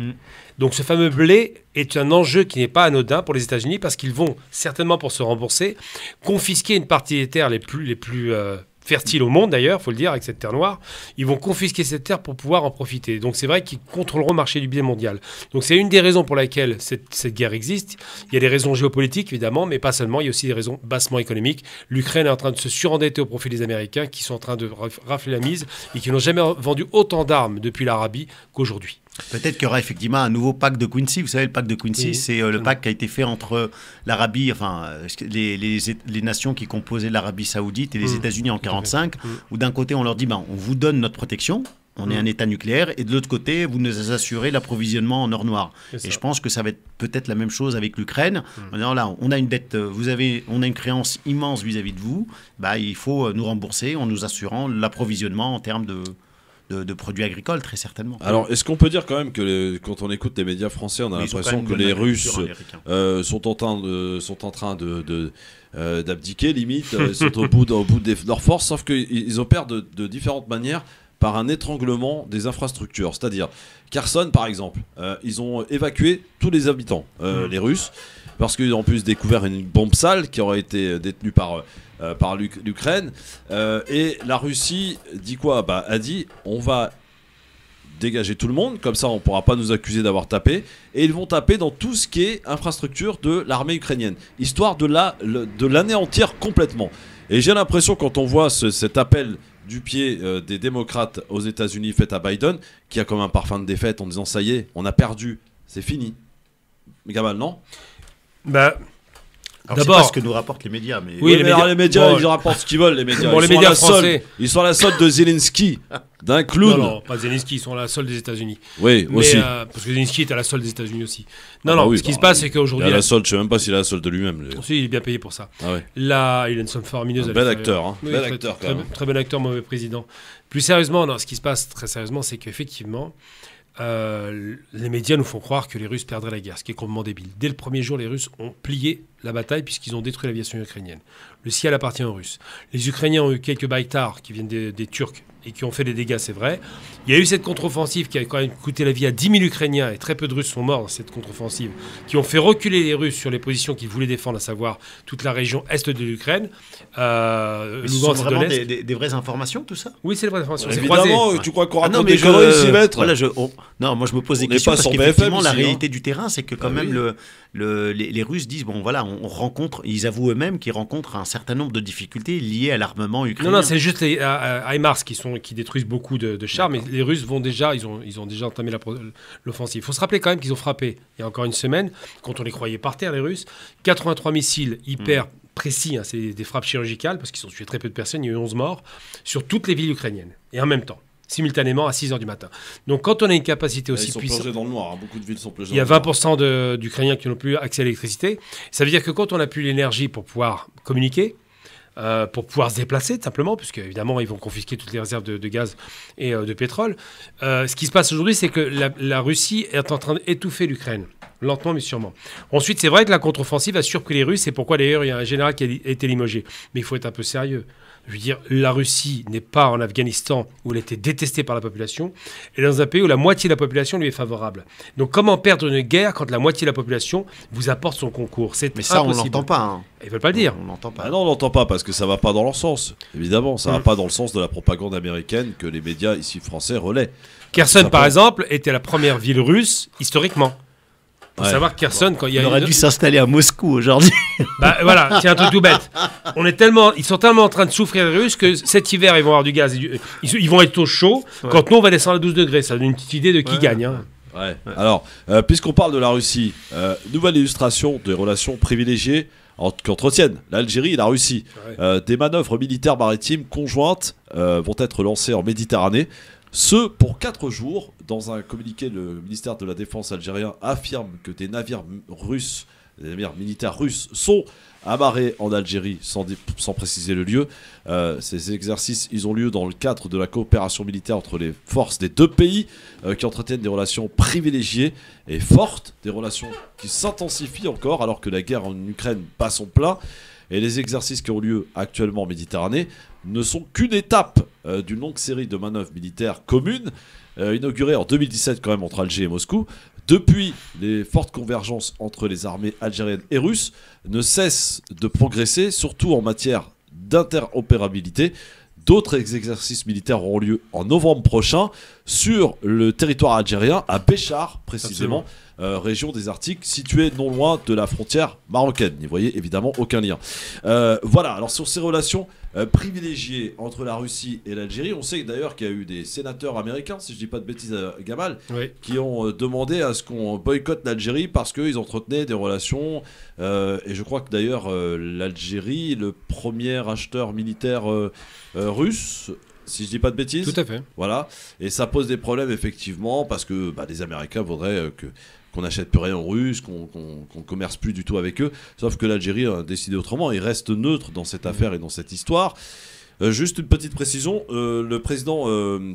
Donc ce fameux blé est un enjeu qui n'est pas anodin pour les États-Unis, parce qu'ils vont, certainement pour se rembourser, confisquer une partie des terres les plus fertiles au monde d'ailleurs, il faut le dire, avec cette terre noire. Ils vont confisquer cette terre pour pouvoir en profiter. Donc c'est vrai qu'ils contrôleront le marché du blé mondial. Donc c'est une des raisons pour laquelle cette guerre existe. Il y a des raisons géopolitiques évidemment, mais pas seulement, il y a aussi des raisons bassement économiques. L'Ukraine est en train de se surendetter au profit des Américains qui sont en train de rafler la mise et qui n'ont jamais vendu autant d'armes depuis l'Arabie qu'aujourd'hui. Peut-être qu'il y aura effectivement un nouveau pacte de Quincy. Vous savez, le pacte de Quincy, c'est le pacte qui a été fait entre l'Arabie, les nations qui composaient l'Arabie Saoudite et les États-Unis en 1945, où d'un côté on leur dit on vous donne notre protection, on est un État nucléaire, et de l'autre côté vous nous assurez l'approvisionnement en or noir. Et je pense que ça va être peut-être la même chose avec l'Ukraine. Là, on a une dette, on a une créance immense vis-à-vis de vous. Il faut nous rembourser en nous assurant l'approvisionnement en termes de produits agricoles, très certainement. Alors, est-ce qu'on peut dire quand même que quand on écoute les médias français, on a l'impression que les Russes sont en train d'abdiquer, limite, ils sont au bout de leurs forces, sauf qu'ils opèrent de différentes manières par un étranglement des infrastructures. C'est-à-dire, Kherson, par exemple, ils ont évacué tous les habitants, les Russes, parce qu'ils ont en plus découvert une bombe sale qui aurait été détenue par l'Ukraine. Et la Russie dit quoi ? A dit on va dégager tout le monde, comme ça on ne pourra pas nous accuser d'avoir tapé, et ils vont taper dans tout ce qui est infrastructure de l'armée ukrainienne, histoire de l'anéantir complètement. Et j'ai l'impression, quand on voit cet appel du pied des démocrates aux États-Unis fait à Biden, qui a comme un parfum de défaite en disant ça y est, on a perdu, c'est fini. Mais Gamal, non ? D'abord, ce que nous rapportent les médias. Mais... Oui, les médias, ils rapportent ce qu'ils veulent, les médias. Les médias français. Ils sont à la solde de Zelensky, d'un clown. Non, pas Zelensky, ils sont à la solde des États-Unis. Oui, aussi. Parce que Zelensky est à la solde des États-Unis aussi. Ce qui se passe, c'est qu'aujourd'hui. Il a la solde, je ne sais même pas s'il a la solde de lui-même. Si, il est bien payé pour ça. Ah ouais. Là, il a une somme faramineuse. Bel acteur, bel acteur quand même. Très bon acteur, mauvais président. Plus sérieusement, ce qui se passe très sérieusement, c'est qu'effectivement, les médias nous font croire que les Russes perdraient la guerre, ce qui est complètement débile. Dès le premier jour, les Russes ont plié la bataille puisqu'ils ont détruit l'aviation ukrainienne. Le ciel appartient aux Russes. Les Ukrainiens ont eu quelques Baytar qui viennent des Turcs et qui ont fait des dégâts, c'est vrai. Il y a eu cette contre-offensive qui a quand même coûté la vie à 10 000 Ukrainiens, et très peu de Russes sont morts dans cette contre-offensive, qui ont fait reculer les Russes sur les positions qu'ils voulaient défendre, à savoir toute la région est de l'Ukraine. Ce sont vraiment des vraies informations, tout ça? Oui, c'est des vraies informations. Évidemment, tu crois qu'on raconte des conneries ici, maître? Voilà, non, moi je me pose des questions parce qu'effectivement, la réalité du terrain, c'est que quand même les Russes disent, bon voilà, on rencontre, ils avouent eux-mêmes qu'ils rencontrent un certain nombre de difficultés liées à l'armement ukrainien. Non, c'est juste les HIMARS qui détruisent beaucoup de chars, mais les Russes vont déjà, ils ont déjà entamé l'offensive. Il faut se rappeler quand même qu'ils ont frappé, il y a encore une semaine, quand on les croyait par terre, les Russes, 83 missiles hyper précis, hein, c'est des frappes chirurgicales, parce qu'ils ont tué très peu de personnes, il y a eu 11 morts, sur toutes les villes ukrainiennes, et en même temps, simultanément à 6h du matin. Donc quand on a une capacité aussi puissante... Ils sont plongés dans le noir, hein. Beaucoup de villes sont plongées dans le noir. Il y a 20% d'Ukrainiens qui n'ont plus accès à l'électricité. Ça veut dire que quand on n'a plus l'énergie pour pouvoir communiquer, pour pouvoir se déplacer, tout simplement, puisque évidemment ils vont confisquer toutes les réserves de gaz et de pétrole. Ce qui se passe aujourd'hui, c'est que la Russie est en train d'étouffer l'Ukraine, lentement mais sûrement. Ensuite, c'est vrai que la contre-offensive a surpris les Russes, c'est pourquoi d'ailleurs il y a un général qui a été limogé. Mais il faut être un peu sérieux. Je veux dire, la Russie n'est pas en Afghanistan où elle était détestée par la population, et dans un pays où la moitié de la population lui est favorable. Donc comment perdre une guerre quand la moitié de la population vous apporte son concours? C'est Mais ça, impossible. On l'entend pas. Hein. Ils veulent pas le dire. On l'entend pas. Ah non, on l'entend pas parce que ça va pas dans leur sens. Évidemment, ça va pas dans le sens de la propagande américaine que les médias ici français relaient. Kherson, par exemple, était la première ville russe historiquement. Il faut savoir que Kherson, quand il y a... On aurait dû s'installer à Moscou aujourd'hui. Bah voilà, c'est un truc tout bête. Ils sont tellement en train de souffrir les Russes que cet hiver, ils vont avoir du gaz. Ils vont être au chaud. Ouais. Quand nous, on va descendre à 12 degrés. Ça donne une petite idée de qui gagne. Hein. Ouais. Alors, puisqu'on parle de la Russie, nouvelle illustration des relations privilégiées qu'entretiennent l'Algérie et la Russie. Ouais. Des manœuvres militaires maritimes conjointes vont être lancées en Méditerranée. Ce, pour 4 jours. Dans un communiqué, le ministère de la Défense algérien affirme que des navires militaires russes sont amarrés en Algérie, sans préciser le lieu. Ces exercices, ils ont lieu dans le cadre de la coopération militaire entre les forces des deux pays qui entretiennent des relations privilégiées et fortes, des relations qui s'intensifient encore alors que la guerre en Ukraine bat son plein. Et les exercices qui ont lieu actuellement en Méditerranée ne sont qu'une étape d'une longue série de manœuvres militaires communes inaugurées en 2017 quand même entre Alger et Moscou. Depuis, les fortes convergences entre les armées algériennes et russes ne cessent de progresser, surtout en matière d'interopérabilité. D'autres exercices militaires auront lieu en novembre prochain sur le territoire algérien, à Béchar précisément, région désertique située non loin de la frontière marocaine. N'y voyez évidemment aucun lien. Voilà, alors sur ces relations privilégiées entre la Russie et l'Algérie, on sait d'ailleurs qu'il y a eu des sénateurs américains, si je ne dis pas de bêtises, Gamal, qui ont demandé à ce qu'on boycotte l'Algérie parce qu'ils entretenaient des relations. Et je crois que d'ailleurs l'Algérie, le premier acheteur militaire russe, si je dis pas de bêtises. Tout à fait. Voilà. Et ça pose des problèmes effectivement parce que les Américains voudraient qu'on n'achète plus rien aux Russes, qu'on commerce plus du tout avec eux. Sauf que l'Algérie a décidé autrement. Il reste neutre dans cette affaire et dans cette histoire. Juste une petite précision, le président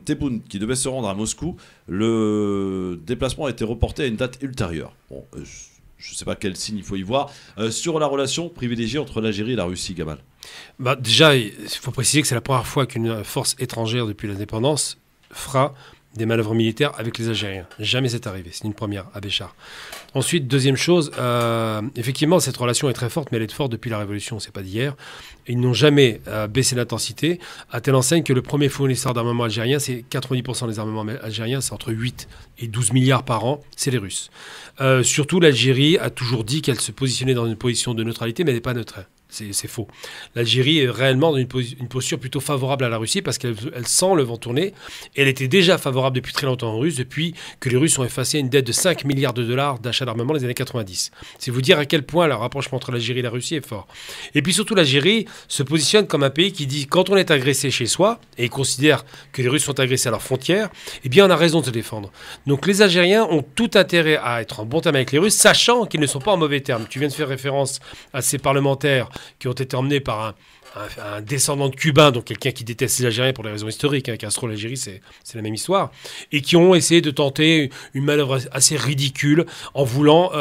Tebboune qui devait se rendre à Moscou, le déplacement a été reporté à une date ultérieure. Bon, je ne sais pas quel signe il faut y voir. Sur la relation privilégiée entre l'Algérie et la Russie, Gamal. Déjà, il faut préciser que c'est la première fois qu'une force étrangère depuis l'indépendance fera des manœuvres militaires avec les Algériens. Jamais c'est arrivé, c'est une première à Béchar. Ensuite, deuxième chose, effectivement, cette relation est très forte, mais elle est forte depuis la Révolution, c'est pas d'hier. Ils n'ont jamais baissé l'intensité, à telle enseigne que le premier fournisseur d'armement algérien, c'est 90% des armements algériens, c'est entre 8 et 12 milliards par an, c'est les Russes. Surtout, l'Algérie a toujours dit qu'elle se positionnait dans une position de neutralité, mais elle n'est pas neutre. C'est faux. L'Algérie est réellement dans une posture plutôt favorable à la Russie parce qu'elle sent le vent tourner. Et elle était déjà favorable depuis très longtemps aux Russes, depuis que les Russes ont effacé une dette de 5 milliards de dollars d'achat d'armement dans les années 90. C'est vous dire à quel point le rapprochement entre l'Algérie et la Russie est fort. Et puis surtout, l'Algérie se positionne comme un pays qui dit quand on est agressé chez soi et considère que les Russes sont agressés à leurs frontières, eh bien on a raison de se défendre. Donc les Algériens ont tout intérêt à être en bon terme avec les Russes, sachant qu'ils ne sont pas en mauvais termes. Tu viens de faire référence à ces parlementaires qui ont été emmenés par un descendant de Cubains, donc quelqu'un qui déteste les Algériens pour des raisons historiques. Castro, l'Algérie, c'est la même histoire. Et qui ont essayé de tenter une manœuvre assez ridicule en voulant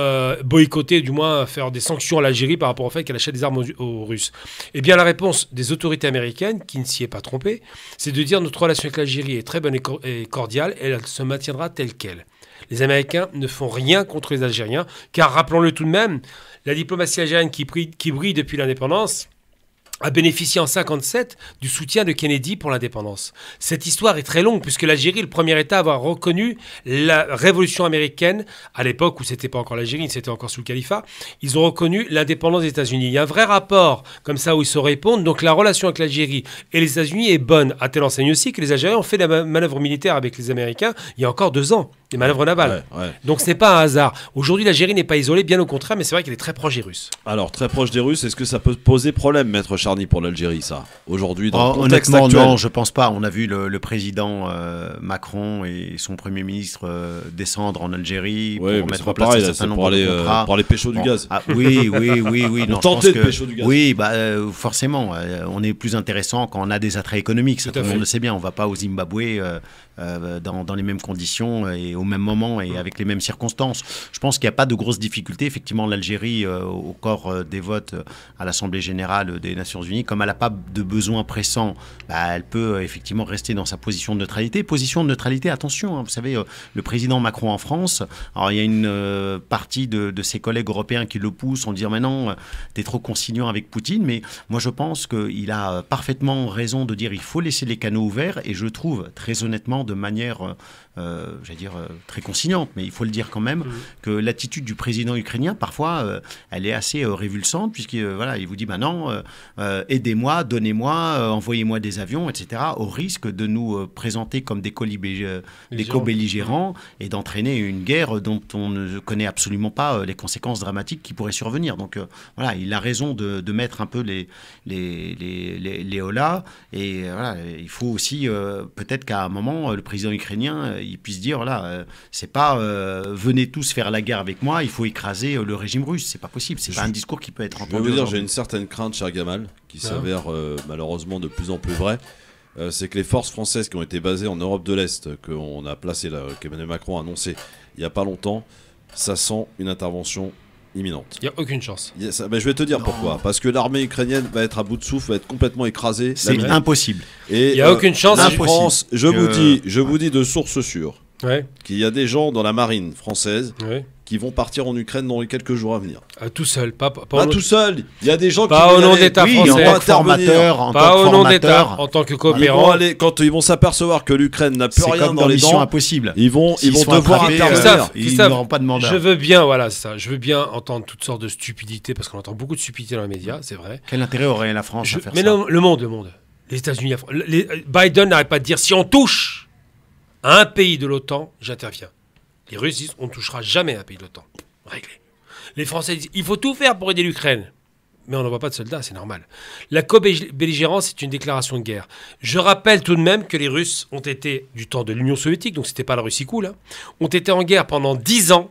boycotter, du moins faire des sanctions à l'Algérie par rapport au fait qu'elle achète des armes aux Russes. Eh bien, la réponse des autorités américaines, qui ne s'y est pas trompée, c'est de dire notre relation avec l'Algérie est très bonne et cordiale, et elle se maintiendra telle qu'elle. Les Américains ne font rien contre les Algériens, car rappelons-le tout de même, la diplomatie algérienne qui brille depuis l'indépendance a bénéficié en 1957 du soutien de Kennedy pour l'indépendance. Cette histoire est très longue, puisque l'Algérie est le premier État à avoir reconnu la révolution américaine, à l'époque où c'était pas encore l'Algérie, c'était encore sous le califat. Ils ont reconnu l'indépendance des États-Unis. Il y a un vrai rapport comme ça où ils se répondent. Donc la relation avec l'Algérie et les États-Unis est bonne. À telle enseigne aussi que les Algériens ont fait la manœuvre militaire avec les Américains il y a encore 2 ans. Des manœuvres navales. Ouais. Donc ce n'est pas un hasard. Aujourd'hui, l'Algérie n'est pas isolée, bien au contraire, mais c'est vrai qu'elle est très proche des Russes. Alors, très proche des Russes, est-ce que ça peut poser problème, Maître Charny, pour l'Algérie, ça, aujourd'hui, dans le contexte actuel? Non, je pense pas. On a vu le président Macron et son Premier ministre descendre en Algérie pour mettre en place un certain nombre de contrats. Pour aller pécho du gaz. Oui. Pour tenter de pécho du gaz. Oui, forcément. On est plus intéressant quand on a des attraits économiques. Ça, tout le monde le sait bien. On ne va pas au Zimbabwe dans les mêmes conditions et au même moment et avec les mêmes circonstances. Je pense qu'il n'y a pas de grosses difficultés. Effectivement, l'Algérie, au corps des votes à l'Assemblée générale des Nations Unies, comme elle n'a pas de besoin pressant, elle peut effectivement rester dans sa position de neutralité. Position de neutralité, attention, vous savez, le président Macron en France, alors il y a une partie de ses collègues européens qui le poussent en disant mais non, t'es trop conciliant avec Poutine, mais moi je pense qu'il a parfaitement raison de dire il faut laisser les canaux ouverts, et je trouve très honnêtement de manière j'allais dire très conciliante, mais il faut le dire quand même, que l'attitude du président ukrainien parfois elle est assez révulsante, puisqu'il il vous dit non, aidez-moi, donnez-moi, envoyez-moi des avions, etc., au risque de nous présenter comme des co-belligérants et d'entraîner une guerre dont on ne connaît absolument pas les conséquences dramatiques qui pourraient survenir. Donc il a raison de mettre un peu les holà, et il faut aussi peut-être qu'à un moment le président ukrainien il puisse dire c'est pas venez tous faire la guerre avec moi, il faut écraser le régime russe. C'est pas possible, c'est pas un discours qui peut être entendu. Je veux vous dire, j'ai une certaine crainte, cher Gamal, qui s'avère malheureusement de plus en plus vraie. C'est que les forces françaises qui ont été basées en Europe de l'Est, qu'on a placées là, qu'Emmanuel Macron a annoncé il n'y a pas longtemps, ça sent une intervention imminente. Il n'y a aucune chance. Je vais te dire pourquoi. Parce que l'armée ukrainienne va être à bout de souffle, va être complètement écrasée. C'est impossible. Et il n'y a aucune chance. France, je vous dis de sources sûres qu'il y a des gens dans la marine française qui vont partir en Ukraine dans les quelques jours à venir. Tout seul, pas tout seul. Il y a des gens pas qui au nom d'État français, en tant que formateur, pas au nom d'État, en tant que coopérant. Quand ils vont s'apercevoir que l'Ukraine n'a plus rien dans les dents, impossible. Ils vont devoir intervenir. Ils n'auront pas de mandat. Je veux bien, je veux bien entendre toutes sortes de stupidités, parce qu'on entend beaucoup de stupidités dans les médias, c'est vrai. Quel intérêt aurait la France à faire ça? Mais non, le monde. Les États-Unis, Biden n'arrête pas de dire si on touche à un pays de l'OTAN, j'interviens. Les Russes disent on ne touchera jamais à un pays de l'OTAN. Réglé. Les Français disent il faut tout faire pour aider l'Ukraine. Mais on n'envoie pas de soldats, c'est normal. La co-belligérance, c'est une déclaration de guerre. Je rappelle tout de même que les Russes ont été, du temps de l'Union soviétique, donc c'était pas la Russie cool, ont été en guerre pendant 10 ans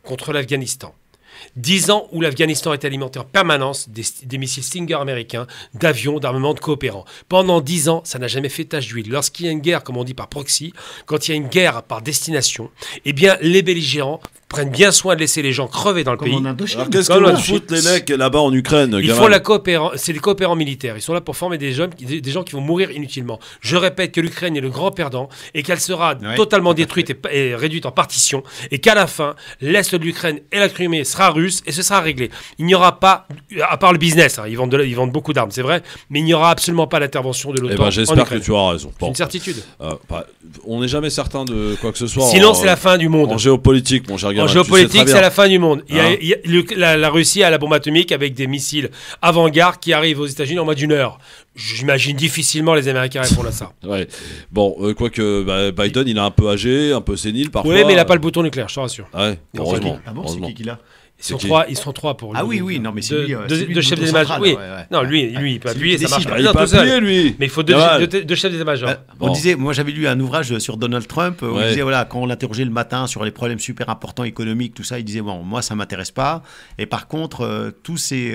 contre l'Afghanistan. 10 ans où l'Afghanistan était alimenté en permanence des missiles Stinger américains, d'avions, d'armements de coopérants. Pendant 10 ans, ça n'a jamais fait tache d'huile. Lorsqu'il y a une guerre, comme on dit, par proxy, quand il y a une guerre par destination, eh bien, les belligérants prennent bien soin de laisser les gens crever dans le pays. Alors qu'est-ce que vont foutre les mecs là-bas en Ukraine? Ils font c'est des coopérants militaires. Ils sont là pour former des gens qui vont mourir inutilement. Je répète que l'Ukraine est le grand perdant et qu'elle sera totalement détruite et réduite en partitions, et qu'à la fin, l'Est de l'Ukraine et la Crimée sera russe et ce sera réglé. Il n'y aura pas, à part le business, ils vendent beaucoup d'armes, c'est vrai, mais il n'y aura absolument pas l'intervention de l'OTAN. J'espère que tu auras raison. C'est une certitude. On n'est jamais certain de quoi que ce soit. Sinon, c'est la fin du monde. En géopolitique, mon cher Gamal. En géopolitique, c'est la fin du monde. La Russie a la bombe atomique avec des missiles avant-garde qui arrivent aux États-Unis en moins d'1 heure. J'imagine difficilement les Américains répondre à ça. Bon, quoique Biden, il est un peu âgé, un peu sénile parfois. Oui, mais il n'a pas le bouton nucléaire, je te rassure. Heureusement. Ah bon, c'est qui l'a? Ils sont trois pour lui. Ah oui, non, mais c'est lui. Deux chefs d'état-major. Oui. Non, lui, il peut appuyer, ça marche pas. Il peut appuyer, lui. Mais il faut deux chefs d'état-major. On disait, moi j'avais lu un ouvrage sur Donald Trump où il disait, voilà, quand on l'interrogeait le matin sur les problèmes super importants économiques, tout ça, il disait, bon, moi ça m'intéresse pas. Et par contre, tous ses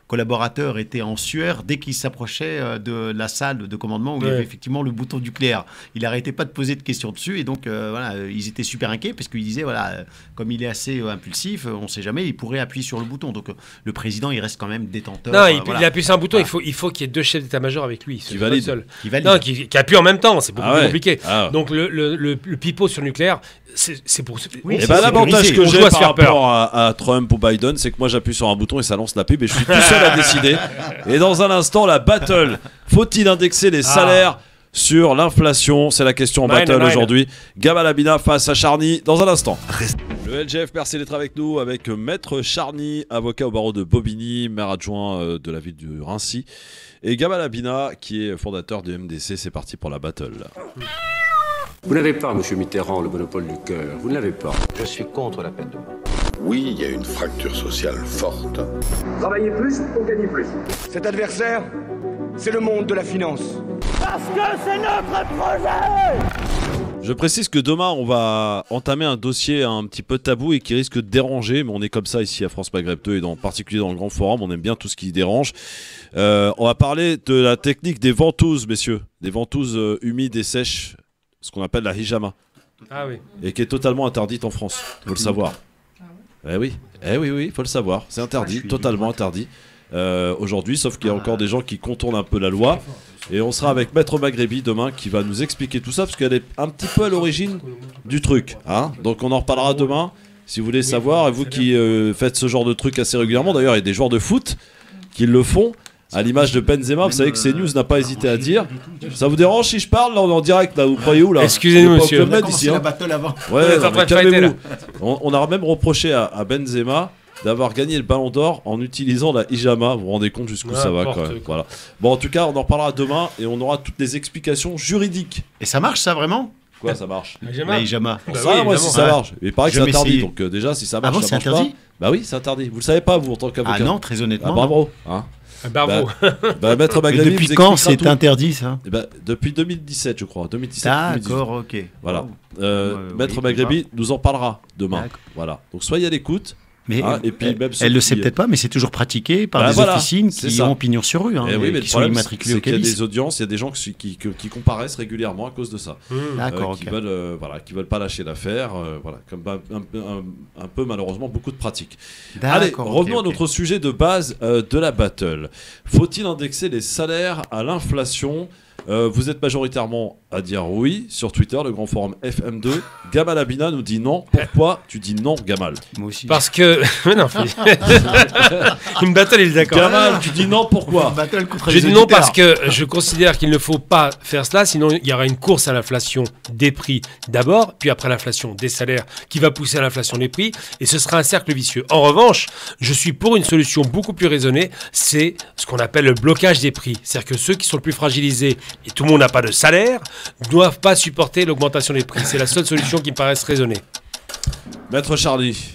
collaborateurs étaient en sueur dès qu'ils s'approchaient de la salle de commandement où il y avait effectivement le bouton nucléaire. Il n'arrêtait pas de poser de questions dessus et donc voilà, ils étaient super inquiets parce qu'il disait, voilà, comme il est assez impulsif, on ne sait jamais, il pourrait appuyer sur le bouton. Donc le président, il reste quand même détenteur. Non, il appuie sur un bouton, il faut qu'il y ait deux chefs d'état-major avec lui. Qui valide. Non, qui appuie en même temps, c'est beaucoup plus compliqué. Donc le pipeau sur le nucléaire, c'est pour... Oui, et l'avantage que j'ai par rapport à Trump ou Biden, c'est que moi j'appuie sur un bouton et ça lance la pub et je suis tout seul à décider. Et dans un instant, la battle. Faut-il indexer les salaires sur l'inflation? C'est la question en battle aujourd'hui. Gamal Abina face à Charny dans un instant. Le LGF, merci d'être avec nous avec Maître Charny, avocat au barreau de Bobigny, maire adjoint de la ville de Rincy, et Gamal Abina qui est fondateur du MDC. C'est parti pour la battle. Vous n'avez pas, monsieur Mitterrand, le monopole du cœur. Vous ne l'avez pas. Je suis contre la peine de mort. Oui, il y a une fracture sociale forte. Travailler plus pour gagner plus. Cet adversaire, c'est le monde de la finance. Parce que c'est notre projet! Je précise que demain, on va entamer un dossier un petit peu tabou et qui risque de déranger, mais on est comme ça ici à France Maghreb 2 et en particulier dans le Grand Forum, on aime bien tout ce qui dérange. On va parler de la technique des ventouses, messieurs, des ventouses humides et sèches, ce qu'on appelle la hijama, et qui est totalement interdite en France, il faut le savoir. Oui, il faut le savoir, c'est interdit, totalement interdit aujourd'hui, sauf qu'il y a encore des gens qui contournent un peu la loi. Et on sera avec Maître Maghrebi demain qui va nous expliquer tout ça parce qu'elle est un petit peu à l'origine du truc. Donc on en reparlera demain si vous voulez savoir. Et vous qui faites ce genre de truc assez régulièrement, d'ailleurs il y a des joueurs de foot qui le font. À l'image de Benzema, vous savez que CNews n'a pas hésité à dire. Ça vous dérange si je parle? Là on est en direct, là, vous croyez où là? Excusez-nous monsieur. On a commencé la battle avant. Calmez-vous. On a même reproché à Benzema d'avoir gagné le ballon d'or en utilisant la hijama. Vous vous rendez compte jusqu'où ça va quand même. Voilà. Bon, en tout cas, on en reparlera demain et on aura toutes les explications juridiques. Et ça marche ça vraiment? Quoi, ça marche? La hijama. Moi, si ça marche. Il paraît que c'est interdit. Donc déjà, si ça marche, ça marche pas. Bah oui, c'est interdit. Vous le savez pas, vous, en tant qu'avocat? Ah non, très honnêtement. Bravo. Bravo. Maître Maghrebi, depuis quand c'est interdit ça? Depuis 2017, je crois. 2017. D'accord, ok. Voilà. Maître Maghrebi nous en parlera demain. Voilà. Donc soyez à l'écoute. Mais et puis même elle le sait peut-être pas, mais c'est toujours pratiqué par des officines qui ont pignon sur rue, qui sont immatriculés au qu'il y a CABIS. des audiences, il y a des gens qui comparaissent régulièrement à cause de ça. D'accord, qui veulent pas lâcher l'affaire, comme un peu malheureusement beaucoup de pratiques. Allez, revenons à notre sujet de base de la battle. Faut-il indexer les salaires à l'inflation? Vous êtes majoritairement à dire oui sur Twitter, le Grand Forum FM2. Gamal Abina nous dit non. Pourquoi tu dis non, Gamal? Moi aussi. Parce que... non, une battle, il est d'accord. Gamal, tu dis non, pourquoi? Je dis non parce que je considère qu'il ne faut pas faire cela, sinon il y aura une course à l'inflation des prix d'abord, puis après l'inflation des salaires qui va pousser à l'inflation des prix, et ce sera un cercle vicieux. En revanche, je suis pour une solution beaucoup plus raisonnée, c'est ce qu'on appelle le blocage des prix. C'est-à-dire que ceux qui sont le plus fragilisés, et tout le monde n'a pas de salaire, ne doivent pas supporter l'augmentation des prix. C'est la seule solution qui me paraisse raisonnée. Maître Charny.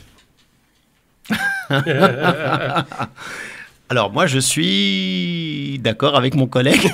Alors moi je suis d'accord avec mon collègue.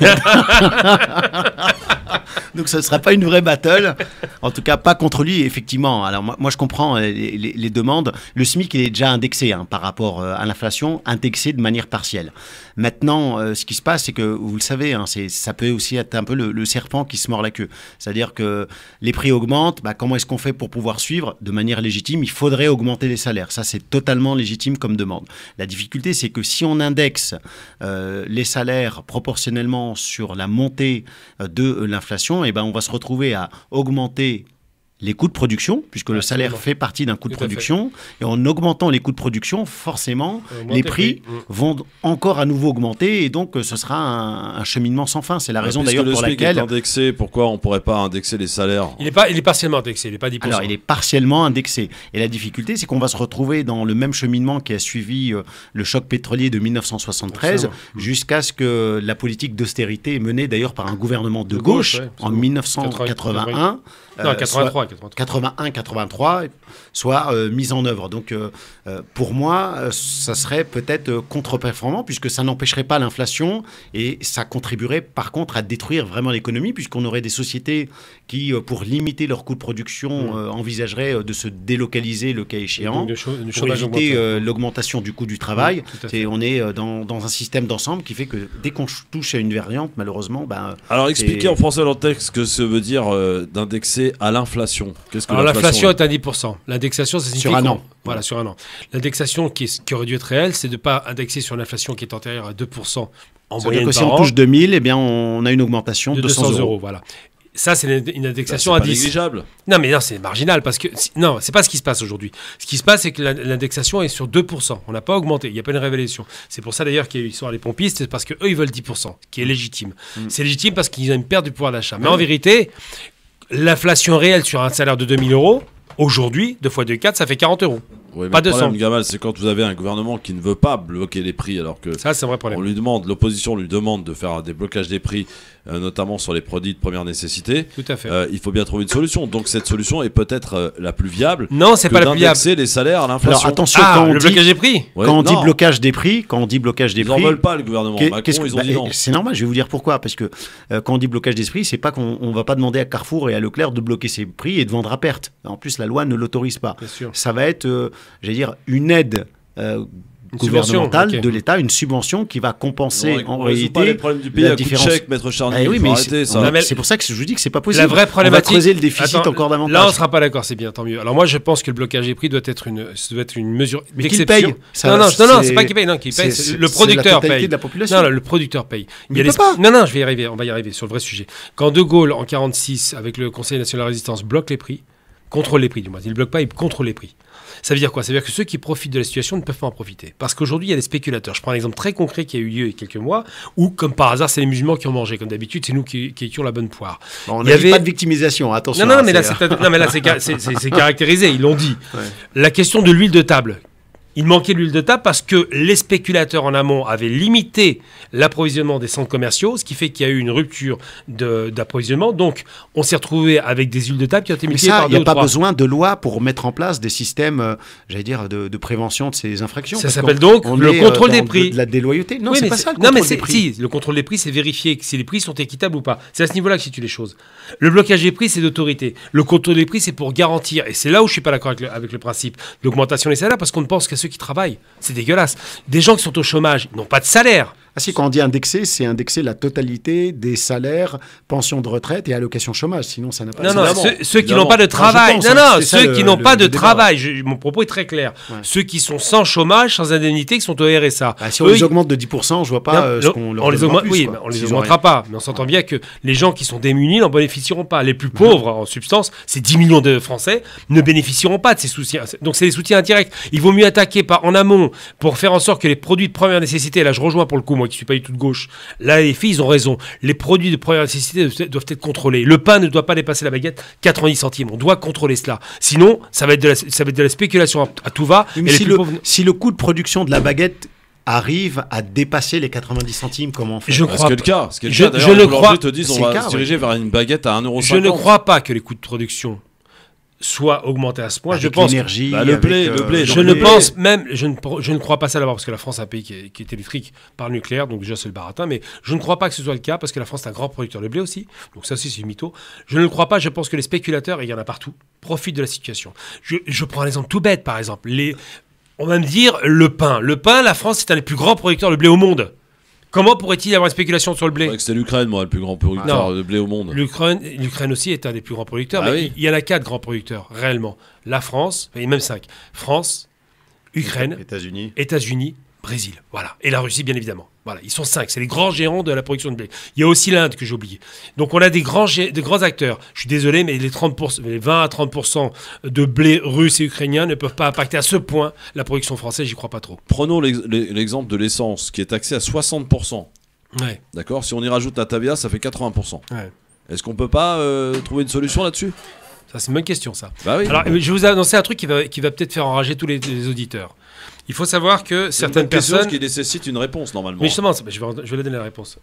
Donc ce ne sera pas une vraie battle, en tout cas pas contre lui, effectivement. Alors moi je comprends les demandes. Le SMIC il est déjà indexé par rapport à l'inflation, indexé de manière partielle. Maintenant, ce qui se passe, c'est que, vous le savez, ça peut aussi être un peu le serpent qui se mord la queue. C'est-à-dire que les prix augmentent, comment est-ce qu'on fait pour pouvoir suivre? De manière légitime, il faudrait augmenter les salaires. Ça, c'est totalement légitime comme demande. La difficulté, c'est que si on indexe les salaires proportionnellement sur la montée de l'inflation, on va se retrouver à augmenter les coûts de production, puisque le salaire fait partie d'un coût de production, et en augmentant les coûts de production, forcément, les prix vont encore à nouveau augmenter, et donc ce sera un cheminement sans fin. C'est la raison d'ailleurs pour laquelle... Est indexé, pourquoi on ne pourrait pas indexer les salaires? Il est partiellement indexé, il n'est pas 10%. Alors, il est partiellement indexé. Et la difficulté, c'est qu'on va se retrouver dans le même cheminement qui a suivi le choc pétrolier de 1973, jusqu'à ce que la politique d'austérité menée d'ailleurs par un gouvernement de gauche en 1981... Non, 83. 81-83 soit mise en œuvre. Donc pour moi, ça serait peut-être contre-performant puisque ça n'empêcherait pas l'inflation et ça contribuerait par contre à détruire vraiment l'économie puisqu'on aurait des sociétés qui, pour limiter leurs coûts de production, envisageraient de se délocaliser le cas échéant pour éviter l'augmentation du coût du travail. On est dans un système d'ensemble qui fait que dès qu'on touche à une variante, malheureusement... Alors expliquez en français dans le texte ce que ça veut dire d'indexer à l'inflation. Qu'est-ce que l'inflation est à 10%. L'indexation, ça signifie sur un an. Voilà, sur un an. L'indexation qui aurait dû être réelle, c'est de ne pas indexer sur l'inflation qui est antérieure à 2% en moyenne par an. Si on touche 2000, eh bien, on a une augmentation de 200 euros. Voilà. Ça, c'est une indexation à 10. C'est négligeable. Non, mais non, c'est marginal parce que non, c'est pas ce qui se passe aujourd'hui. Ce qui se passe, c'est que l'indexation est sur 2%. On n'a pas augmenté. Il n'y a pas une révélation. C'est pour ça d'ailleurs qu'il y a eu l'histoire des pompistes, c'est parce qu'eux, ils veulent 10%, qui est légitime. C'est légitime parce qu'ils ont une perte du pouvoir d'achat. Mais en vérité, l'inflation réelle sur un salaire de 2000 euros, aujourd'hui, 2 fois 2, 4, ça fait 40 euros. Oui, pas le 200. problème, Gamal, c'est quand vous avez un gouvernement qui ne veut pas bloquer les prix, alors que ça, c'est un vrai problème. L'opposition lui demande de faire des blocages des prix, notamment sur les produits de première nécessité. Tout à fait. Il faut bien trouver une solution. Donc cette solution est peut-être la plus viable. Non, c'est pas la plus viable. D'indexer les salaires à l'inflation. Alors attention, quand on le dit blocage des prix. Quand on dit blocage des prix, ils n'en veulent pas le gouvernement. Macron, ils ont dit non. C'est normal. Je vais vous dire pourquoi. Parce que quand on dit blocage des prix, c'est pas qu'on va pas demander à Carrefour et à Leclerc de bloquer ses prix et de vendre à perte. En plus, la loi ne l'autorise pas. Ça va être, j'allais dire, une aide gouvernementale de l'État, une subvention qui va compenser en réalité les problèmes du pays la à différence. Coup de chèque, Maître Charny, oui, mais c'est pour ça que je vous dis que c'est pas possible. La vraie problématique, on va creuser le déficit encore davantage. Là, on sera pas d'accord, c'est bien, tant mieux. Alors moi, je pense que le blocage des prix doit être une mesure mais d'exception. Qui paye non, c'est pas qui paye, non, qui paye, le producteur paye. De la population. Non, le producteur paye. Il peut pas. Non, je vais y arriver, on va y arriver sur le vrai sujet. Quand De Gaulle, en 46, avec le Conseil national de la résistance, bloque les prix, contrôle les prix, du moins, il ne bloque pas, il contrôle les prix. Ça veut dire quoi? Ça veut dire que ceux qui profitent de la situation ne peuvent pas en profiter. Parce qu'aujourd'hui, il y a des spéculateurs. Je prends un exemple très concret qui a eu lieu il y a quelques mois, où, comme par hasard, c'est les musulmans qui ont mangé. Comme d'habitude, c'est nous qui étions la bonne poire. Bon, on n'a pas de victimisation, attention. Non, mais là, c'est caractérisé, ils l'ont dit. Ouais. La question de l'huile de table. Il manquait l'huile de table parce que les spéculateurs en amont avaient limité l'approvisionnement des centres commerciaux, ce qui fait qu'il y a eu une rupture d'approvisionnement. Donc, on s'est retrouvé avec des huiles de table qui ont été multipliées par 2 ou 3. Il n'y a pas besoin de loi pour mettre en place des systèmes, j'allais dire, de prévention de ces infractions. Ça s'appelle donc le contrôle des prix. De la déloyauté. Non, oui, c'est pas ça le contrôle des prix. Si, le contrôle des prix, c'est vérifier si les prix sont équitables ou pas. C'est à ce niveau-là que se situent les choses. Le blocage des prix, c'est d'autorité. Le contrôle des prix, c'est pour garantir. Et c'est là où je ne suis pas d'accord avec le principe de l'augmentation des salaires, parce qu'on ne pense qu'à ceux qui travaillent. C'est dégueulasse. Des gens qui sont au chômage, ils n'ont pas de salaire. Ah si, quand on dit indexer, c'est indexer la totalité des salaires, pensions de retraite et allocations chômage. Sinon, ça n'a pas de sens. Non, ceux qui n'ont pas de travail. Ceux qui n'ont pas de travail. Mon propos est très clair. Ouais. Ceux qui sont sans chômage, sans indemnité, qui sont au RSA. Si on les augmente de 10%, je vois pas ce qu'on leur demande plus. Oui, on les augmentera pas. Mais on s'entend bien que les gens qui sont démunis n'en bénéficieront pas. Les plus pauvres, en substance, ces 10 millions de Français, ne bénéficieront pas de ces soutiens. Donc, c'est des soutiens indirects. Il vaut mieux attaquer en amont pour faire en sorte que les produits de première nécessité, là, je rejoins pour le coup, moi qui ne suis pas du tout de gauche, là, les filles, ils ont raison. Les produits de première nécessité doivent être contrôlés. Le pain ne doit pas dépasser la baguette 90 centimes. On doit contrôler cela. Sinon, ça va être de la spéculation à tout va. Oui, mais si le coût de production de la baguette arrive à dépasser les 90 centimes, comment on fait? Je crois. Je ne crois. Te disent, on va se diriger vers une baguette à 1,50 €. Je ne crois pas que les coûts de production soit augmenté à ce point. Avec l'énergie, le blé. Je ne crois pas ça d'abord parce que la France est un pays qui est électrique par le nucléaire, donc déjà c'est le baratin, mais je ne crois pas que ce soit le cas parce que la France est un grand producteur de blé aussi, donc ça aussi c'est mytho. Je ne le crois pas, je pense que les spéculateurs, et il y en a partout, profitent de la situation. Je prends un exemple tout bête par exemple, on va me dire le pain. Le pain, la France est un des plus grands producteurs de blé au monde. Comment pourrait-il y avoir une spéculation sur le blé? C'est l'Ukraine, moi, le plus grand producteur de blé au monde. L'Ukraine aussi est un des plus grands producteurs, mais il y en a 4 grands producteurs, réellement. La France, et même 5. France, Ukraine, États-Unis, Brésil. Voilà. Et la Russie, bien évidemment. Voilà. Ils sont 5. C'est les grands géants de la production de blé. Il y a aussi l'Inde que j'ai oublié. Donc on a des grands acteurs. Je suis désolé, mais les 20 à 30% de blé russe et ukrainien ne peuvent pas impacter à ce point la production française. J'y crois pas trop. Prenons l'exemple de l'essence qui est taxée à 60%. Ouais. D'accord. Si on y rajoute la TVA, ça fait 80%. Ouais. Est-ce qu'on peut pas trouver une solution là-dessus? Ça, c'est une bonne question, ça. Bah oui. Alors, je vais vous annoncer un truc qui va peut-être faire enrager tous les auditeurs. Il faut savoir que certaines personnes... qui nécessite une réponse, normalement. Mais justement, je vais leur donner la réponse.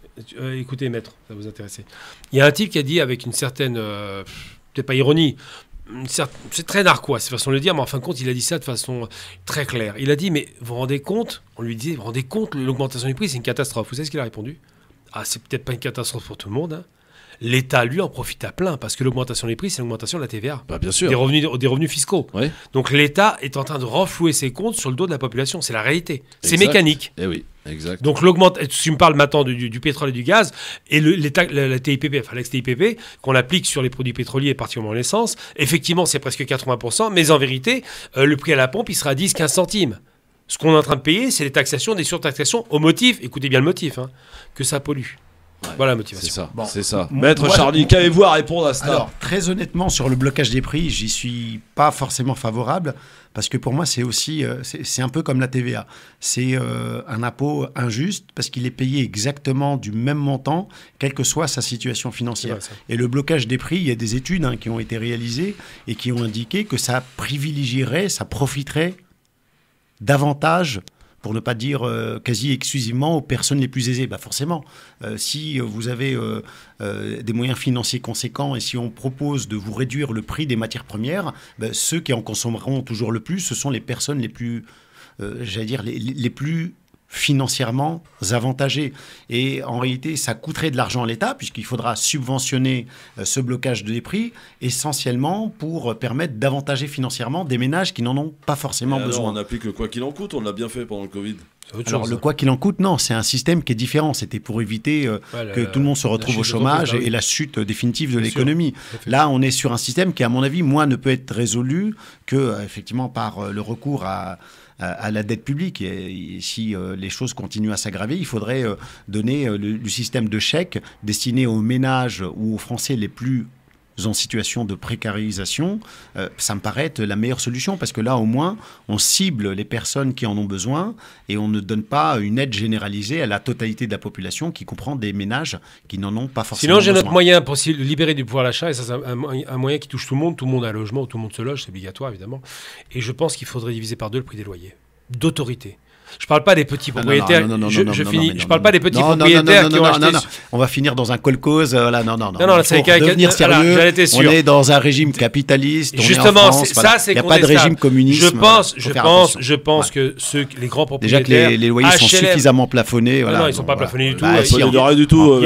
Écoutez, maître, ça va vous intéresser. Il y a un type qui a dit avec une certaine... peut-être pas ironie, c'est très narquois, cette façon de le dire, mais en fin de compte, il a dit ça de façon très claire. Il a dit, mais vous vous rendez compte, on lui disait, vous vous rendez compte, l'augmentation du prix, c'est une catastrophe. Vous savez ce qu'il a répondu? Ah, c'est peut-être pas une catastrophe pour tout le monde, hein. L'État, lui, en profite à plein, parce que l'augmentation des prix, c'est l'augmentation de la TVA. Bah, bien sûr. Des revenus fiscaux. Ouais. Donc l'État est en train de renflouer ses comptes sur le dos de la population. C'est la réalité. C'est mécanique. Eh oui, exact. Donc tu me parles maintenant du pétrole et du gaz, et la TIPP, enfin l'ex-TIPP, qu'on applique sur les produits pétroliers, particulièrement l'essence, effectivement, c'est presque 80%, mais en vérité, le prix à la pompe, il sera 10-15 centimes. Ce qu'on est en train de payer, c'est les taxations, des surtaxations au motif, écoutez bien le motif, hein, que ça pollue. Ouais. Voilà la motivation. C'est ça. Bon. C'est ça. Maître Charny, qu'avez-vous à répondre à ça? Alors, très honnêtement, sur le blocage des prix, j'y suis pas forcément favorable, parce que pour moi, c'est aussi, c'est un peu comme la TVA. C'est un impôt injuste, parce qu'il est payé exactement du même montant, quelle que soit sa situation financière. Vrai, et le blocage des prix, il y a des études qui ont été réalisées et qui ont indiqué que ça privilégierait, ça profiterait davantage, pour ne pas dire quasi exclusivement, aux personnes les plus aisées. Bah forcément, si vous avez des moyens financiers conséquents et si on propose de vous réduire le prix des matières premières, bah, ceux qui en consommeront toujours le plus, ce sont les personnes les plus, j'allais dire, les plus financièrement avantagés. Et en réalité, ça coûterait de l'argent à l'État, puisqu'il faudra subventionner ce blocage des prix, essentiellement pour permettre d'avantager financièrement des ménages qui n'en ont pas forcément besoin. On applique le quoi qu'il en coûte, on l'a bien fait pendant le Covid. Alors, le quoi qu'il en coûte, non, c'est un système qui est différent. C'était pour éviter que tout le monde se retrouve au chômage et la chute définitive de l'économie. Là, on est sur un système qui, à mon avis, ne peut être résolu que, effectivement, par le recours à la dette publique. Et si les choses continuent à s'aggraver, il faudrait donner le système de chèques destiné aux ménages ou aux Français les plus en situation de précarisation. Ça me paraît être la meilleure solution, parce que là, au moins, on cible les personnes qui en ont besoin et on ne donne pas une aide généralisée à la totalité de la population, qui comprend des ménages qui n'en ont pas forcément besoin. Sinon, j'ai notre moyen pour libérer du pouvoir d'achat, et ça, c'est un moyen qui touche tout le monde a un logement, où tout le monde se loge, c'est obligatoire, évidemment. Et je pense qu'il faudrait diviser par 2 le prix des loyers. D'autorité. Je parle pas des petits propriétaires. Je finis. Je parle pas des petits propriétaires qui ont acheté. On va finir dans un kolkhoz. Là, non. C'est devenir sérieux. On est dans un régime capitaliste. Justement, ça, c'est contestable. Il n'y a pas de régime communiste. Je pense que les grands propriétaires. Déjà que les loyers sont suffisamment plafonnés. Non, ils sont pas plafonnés du tout. Pas du tout.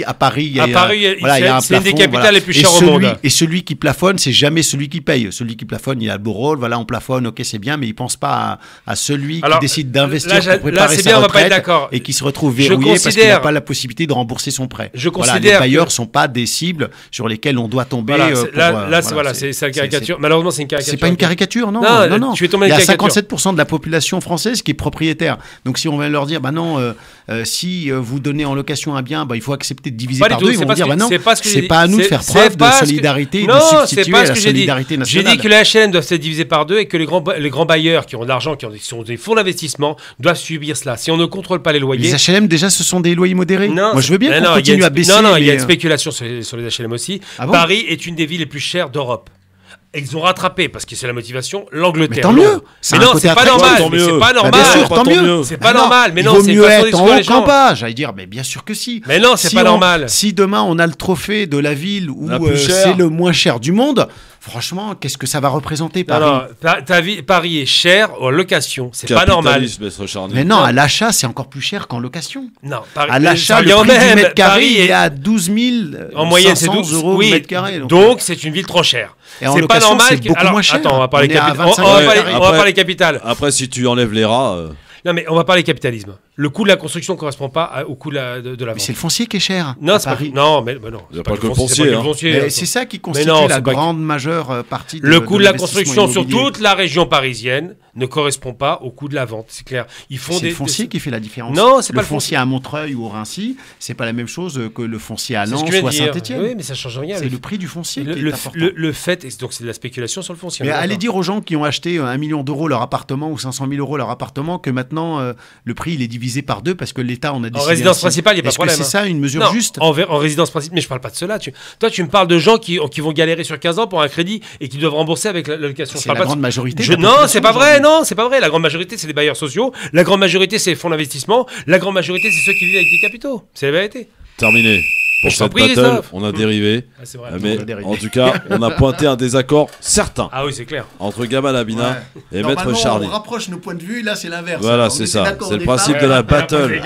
À Paris, il y a un plafond. C'est une des capitales les plus chères au monde. Et celui qui plafonne, c'est jamais celui qui paye. Celui qui plafonne, il a le beau rôle. Voilà, on plafonne. Ok, c'est bien, mais il pense pas à celui qui décide d'investir pour préparer sa retraite et qui se retrouve verrouillé parce qu'il n'a pas la possibilité de rembourser son prêt. Les bailleurs ne sont pas des cibles sur lesquelles on doit tomber. C'est la caricature. Malheureusement, c'est une caricature. C'est pas une caricature, non. Tu es tombé il y a 57% de la population française qui est propriétaire. Donc si on va leur dire, bah non, si vous donnez en location un bien, il faut accepter de diviser par 2, ils vont dire, bah non, c'est pas à nous de faire preuve de solidarité et de substituer à la solidarité nationale. J'ai dit que les HLM doivent être divisés par 2 et que les grands bailleurs qui ont de l'argent, qui sont des fonds d'investissement, doivent subir cela. Si on ne contrôle pas les loyers... Les HLM, déjà, ce sont des loyers modérés. Non, moi, je veux bien qu'on continue à baisser. Non, il y a une spéculation sur les HLM aussi. Paris est une des villes les plus chères d'Europe. Ils ont rattrapé, parce que c'est la motivation, l'Angleterre. Mais tant mieux. Mais non, c'est pas normal. C'est pas normal. Bien sûr, tant mieux. C'est pas normal. Mais non, c'est une façon d'exclure les gens. J'allais dire, mais bien sûr que si. Mais non, c'est pas normal. Si demain on a le trophée de la ville où c'est le moins cher du monde, franchement, qu'est-ce que ça va représenter Paris? Paris est cher en location. C'est pas normal. Mais non, à l'achat, c'est encore plus cher qu'en location. Non, à l'achat, le prix du mètre carré est à 12 500 euros le mètre carré. Donc c'est une ville trop chère. C'est pas normal. C'est beaucoup moins cher. Attends, on va parler capitales. Après, si tu enlèves les rats. Non, mais on va parler capitalisme. Le coût de la construction ne correspond pas au coût de la vente. Mais c'est le foncier qui est cher. Non, c'est Paris. Non, mais non. Il n'y a pas que le foncier. C'est ça qui constitue la grande majeure partie de le coût de la construction sur toute la région parisienne ne correspond pas au coût de la vente, c'est clair. C'est le foncier qui fait la différence. Non, c'est pas le foncier à Montreuil ou au Rinci, c'est pas la même chose que le foncier à Lens ou à Saint-Étienne. Oui, mais ça change rien. C'est le prix du foncier qui est important. Le fait, donc c'est de la spéculation sur le foncier. Mais allez dire aux gens qui ont acheté 1 million d'euros leur appartement ou 500 000 euros leur appartement que maintenant le prix il est divisé par 2 parce que l'État en a décidé. En résidence principale, il n'y a pas de problème. C'est ça une mesure juste? En résidence principale, mais je parle pas de cela. Toi, tu me parles de gens qui vont galérer sur 15 ans pour un crédit et qui doivent rembourser avec la location. C'est la grande majorité. Non, c'est pas vrai. Non, c'est pas vrai. La grande majorité, c'est des bailleurs sociaux. La grande majorité, c'est les fonds d'investissement. La grande majorité, c'est ceux qui vivent avec des capitaux. C'est la vérité. Terminé. pour cette battle. On a dérivé. Ah, c'est vrai, mais en tout cas, on a pointé un désaccord certain. Ah oui, c'est clair. Entre Gamal Abina et Maître Charny. On rapproche nos points de vue, là c'est l'inverse. Voilà, c'est ça. C'est le principe de la battle.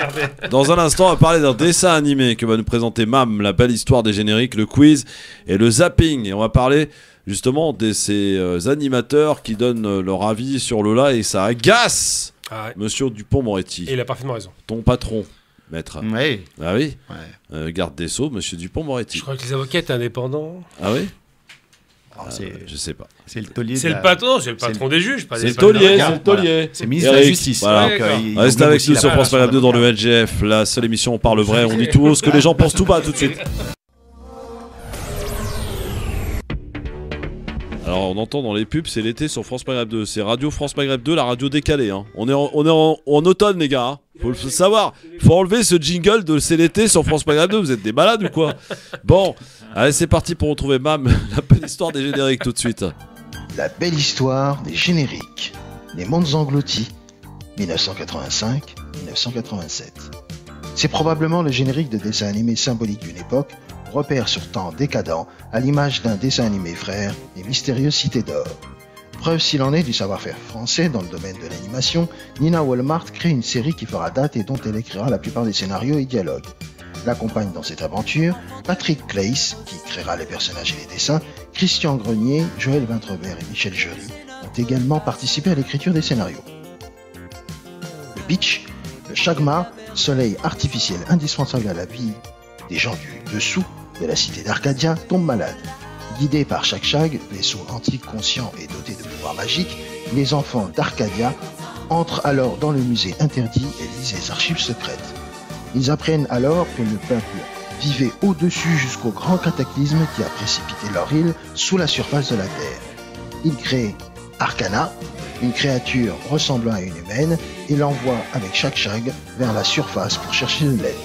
Dans un instant, on va parler d'un dessin animé que va nous présenter Mam, la belle histoire des génériques, le quiz et le zapping. Et on va parler justement de ces animateurs qui donnent leur avis sur Lola et ça agace Monsieur Dupond-Moretti. Et il a parfaitement raison. Ton patron. Maître. Oui. Ah oui. Garde des Sceaux, Monsieur Dupond-Moretti. Je crois que les avocats étaient indépendants. Ah oui. Je sais pas. C'est le taulier. C'est le patron, c'est le patron des juges. C'est le taulier, C'est ministre de la Justice. Voilà. Restez avec nous sur France Maghreb 2 dans le LGF, la seule émission où on parle vrai, on dit tout haut ce que les gens pensent tout bas, tout de suite. Alors on entend dans les pubs, c'est l'été sur France Maghreb 2, c'est Radio France Maghreb 2, la radio décalée. Hein. On est en automne les gars, hein. Faut le savoir. Faut enlever ce jingle de c'est l'été sur France Maghreb 2, vous êtes des malades ou quoi? Bon, allez c'est parti pour retrouver Mam, la belle histoire des génériques tout de suite. La belle histoire des génériques. Les mondes engloutis, 1985-1987. C'est probablement le générique de dessin animé symbolique d'une époque, repère sur temps décadent, à l'image d'un dessin animé frère, Les Mystérieuses Cités d'Or. Preuve s'il en est du savoir-faire français dans le domaine de l'animation, Nina Walmart crée une série qui fera date et dont elle écrira la plupart des scénarios et dialogues. L'accompagnent dans cette aventure Patrick Claes, qui créera les personnages et les dessins, Christian Grenier, Joël Vintrebert et Michel Joly ont également participé à l'écriture des scénarios. Le pitch, le Shagma, soleil artificiel indispensable à la vie des gens du dessous de la cité d'Arcadia, tombe malade. Guidés par Shag, vaisseau antique conscient et doté de pouvoirs magiques, les enfants d'Arcadia entrent alors dans le musée interdit et lisent les archives secrètes. Ils apprennent alors que le peuple vivait au-dessus jusqu'au grand cataclysme qui a précipité leur île sous la surface de la Terre. Ils créent Arcana, une créature ressemblant à une humaine, et l'envoient avec Shag vers la surface pour chercher de l'aide.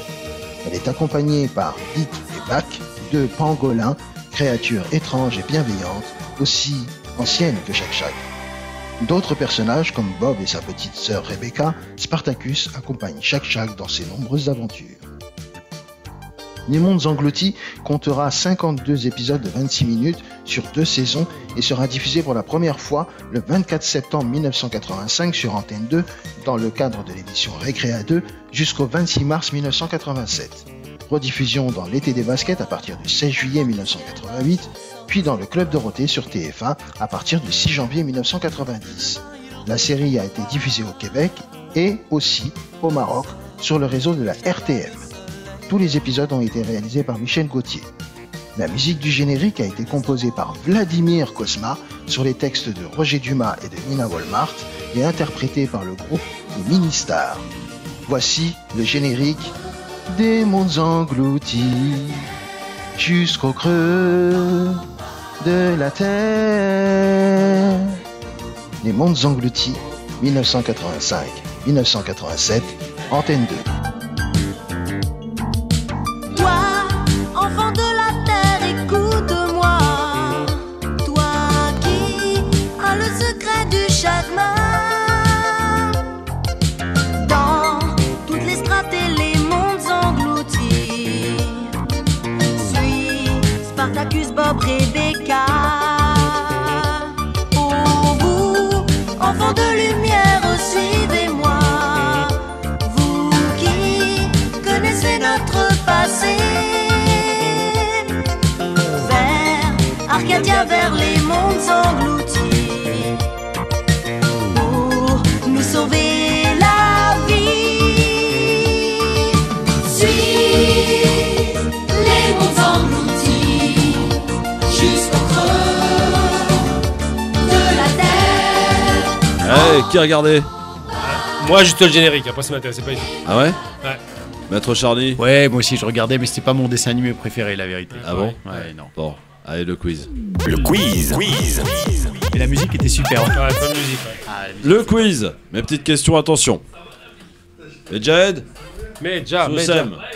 Elle est accompagnée par Hit et Bac, deux pangolins, créatures étranges et bienveillantes, aussi anciennes que Shag. D'autres personnages comme Bob et sa petite sœur Rebecca, Spartacus accompagnent Shag dans ses nombreuses aventures. Les Mondes Engloutis comptera 52 épisodes de 26 minutes sur 2 saisons et sera diffusé pour la première fois le 24 septembre 1985 sur Antenne 2 dans le cadre de l'émission Récréa 2 jusqu'au 26 mars 1987. Rediffusion dans l'été des baskets à partir du 16 juillet 1988, puis dans le Club Dorothée sur TF1 à partir du 6 janvier 1990. La série a été diffusée au Québec et aussi au Maroc sur le réseau de la RTM. Tous les épisodes ont été réalisés par Michel Gauthier. La musique du générique a été composée par Vladimir Cosma sur les textes de Roger Dumas et de Nina Walmart et interprétée par le groupe Les Ministars. Voici le générique des mondes engloutis jusqu'au creux de la terre. Les mondes engloutis, 1985-1987, Antenne 2. Enfant de la terre, écoute-moi. Toi qui as le secret du Shagma. Dans toutes les strates et les mondes engloutis. Suis Spartacus, Bob, Rebecca. Au bout, enfant de lumière, suivez-moi. Vous qui connaissez notre passé. Arcadia vers les mondes engloutis pour nous sauver la vie. Suis les mondes engloutis jusqu'au creux de la terre. Hey, qui a regardé? Moi, juste le générique, après ça m'intéressait pas du tout. Ah ouais? Ouais. Maître Charny? Ouais, moi aussi je regardais, mais c'était pas mon dessin animé préféré, la vérité. Ah bon? Ouais, non. Bon, allez, le quiz. Le quiz. Et la musique était super. Ouais, pas de musique. Ouais. Le quiz. Mes petites questions, attention. Medjahed?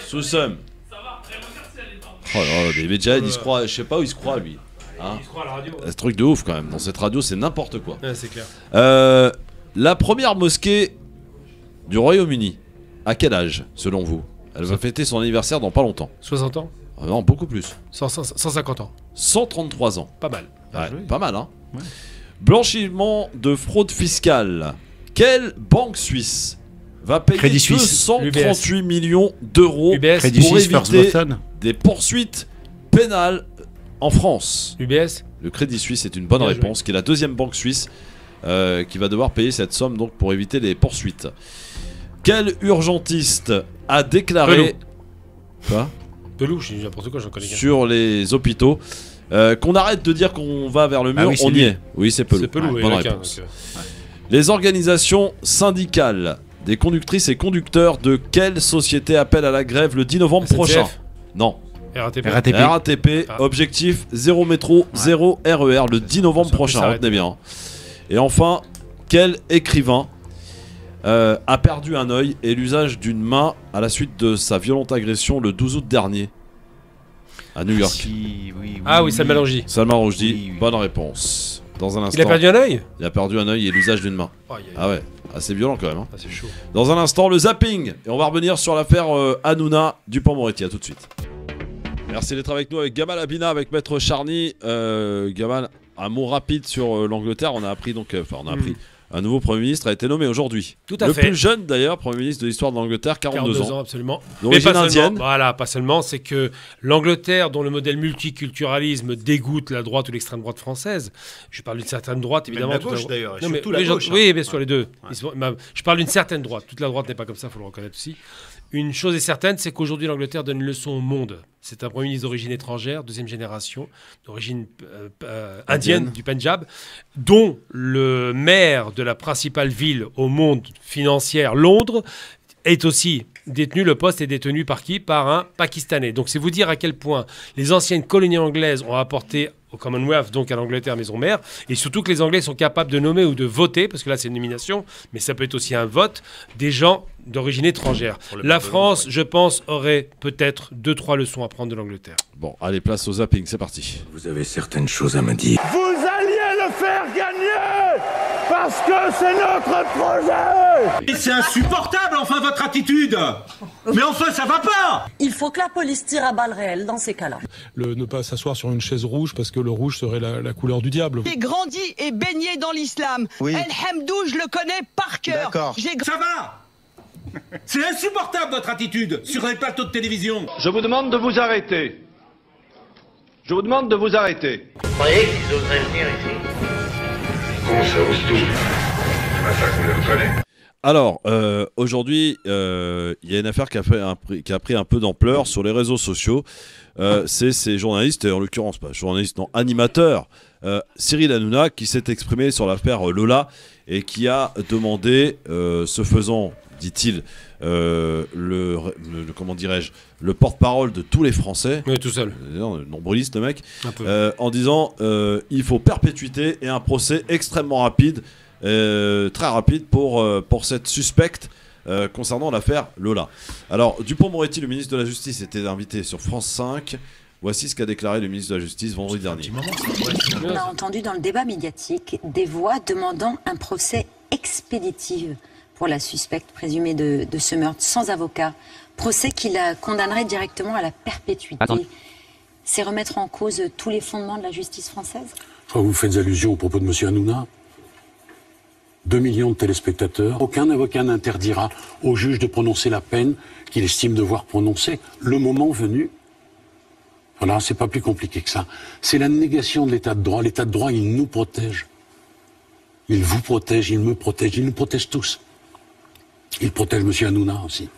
Soussem. Oh là, mais Medjahed, il se croit, je sais pas où il se croit lui. Hein, il se croit à la radio. C'est un truc de ouf quand même. Dans cette radio, c'est n'importe quoi. Ouais, c'est clair. La première mosquée du Royaume-Uni, à quel âge, selon vous? Elle va fêter son anniversaire dans pas longtemps. 60 ans. Non, beaucoup plus. 150 ans. 133 ans. Pas mal. Ouais, pas mal, hein. Ouais. Blanchiment de fraude fiscale. Quelle banque suisse va payer 238 millions d'euros pour éviter des poursuites pénales en France? UBS. Le Crédit Suisse est une bonne réponse, qui est la deuxième banque suisse qui va devoir payer cette somme donc pour éviter les poursuites. Quel urgentiste a déclaré... Quoi? Pelou, je dis n'importe quoi, j'en connais qu'un. Sur les hôpitaux, qu'on arrête de dire qu'on va vers le mur, oui, on y lui. est. Oui, c'est Pelou. C'est Pelou, bonne réponse. Les organisations syndicales des conductrices et conducteurs de quelle société appellent à la grève le 10 novembre prochain? Non. RATP. Objectif 0 métro, 0 RER le 10 novembre prochain, retenez bien. Et enfin, quel écrivain a perdu un œil et l'usage d'une main à la suite de sa violente agression le 12 août dernier à New York? Salman Rushdie. Salman Rushdie, bonne réponse. Dans un instant. Il a perdu un œil? Il a perdu un œil et l'usage d'une main. Ah ouais, assez violent quand même. Hein. C'est chaud. Dans un instant, le zapping. Et on va revenir sur l'affaire Hanouna Dupond-Moretti. À tout de suite. Merci d'être avec nous avec Gamal Abina, avec Maître Charny. Gamal, un mot rapide sur l'Angleterre. On a appris donc, un nouveau Premier ministre a été nommé aujourd'hui. Tout à fait. Le plus jeune d'ailleurs Premier ministre de l'histoire de l'Angleterre, 42 ans. Absolument. D'origine indienne. Voilà, pas seulement. C'est que l'Angleterre, dont le modèle multiculturalisme dégoûte la droite ou l'extrême droite française. Je parle d'une certaine droite, évidemment. Même la gauche d'ailleurs. Non, mais la gauche, oui, bien sûr, les deux. Ouais. Je parle d'une certaine droite. Toute la droite n'est pas comme ça, il faut le reconnaître aussi. Une chose est certaine, c'est qu'aujourd'hui l'Angleterre donne une leçon au monde. C'est un Premier ministre d'origine étrangère, deuxième génération, d'origine indienne, du Pendjab, dont le maire de la principale ville au monde financière, Londres, est aussi détenu. Le poste est détenu par qui? Par un Pakistanais. Donc c'est vous dire à quel point les anciennes colonies anglaises ont apporté au Commonwealth, donc à l'Angleterre maison mère, et surtout que les Anglais sont capables de nommer ou de voter, parce que là c'est une nomination, mais ça peut être aussi un vote, des gens d'origine étrangère. La France, je pense, aurait peut-être 2-3 leçons à prendre de l'Angleterre. Bon, allez, place au zapping, c'est parti. Vous avez certaines choses à me dire. Vous alliez le faire gagner parce que c'est notre projet. Et c'est insupportable, enfin, votre attitude. Mais enfin, ça va pas. Il faut que la police tire à balles réelles dans ces cas-là. Ne pas s'asseoir sur une chaise rouge parce que le rouge serait la couleur du diable. J'ai grandi et baigné dans l'islam. Oui. El Hamdou, je le connais par cœur. D'accord. Ça va. C'est insupportable votre attitude sur les plateaux de télévision. Je vous demande de vous arrêter. Je vous demande de vous arrêter. Vous croyez qu'ils oseraient venir ici? Comment ça ose tout? C'est pas ça qu'on les reconnaît. Alors, aujourd'hui, il y a une affaire qui a pris un peu d'ampleur sur les réseaux sociaux. C'est ces journalistes, et en l'occurrence pas journalistes, non, animateurs, Cyril Hanouna, qui s'est exprimé sur l'affaire Lola et qui a demandé, se faisant, dit-il, comment dirais-je, le porte-parole de tous les Français, oui, tout seul, nombriliste le mec, en disant il faut perpétuité et un procès extrêmement rapide, très rapide pour cette suspecte concernant l'affaire Lola. Alors, Dupond-Moretti, le ministre de la Justice, était invité sur France 5. Voici ce qu'a déclaré le ministre de la Justice vendredi dernier. On a entendu dans le débat médiatique des voix demandant un procès expéditif pour la suspecte présumée de ce meurtre sans avocat. Procès qui la condamnerait directement à la perpétuité. Attends. C'est remettre en cause tous les fondements de la justice française? Vous faites allusion au propos de M. Hanouna. 2 millions de téléspectateurs. Aucun avocat n'interdira au juge de prononcer la peine qu'il estime devoir prononcer le moment venu. Voilà, c'est pas plus compliqué que ça. C'est la négation de l'état de droit. L'état de droit, il nous protège. Il vous protège, il me protège, il nous protège tous. Il protège M. Hanouna aussi.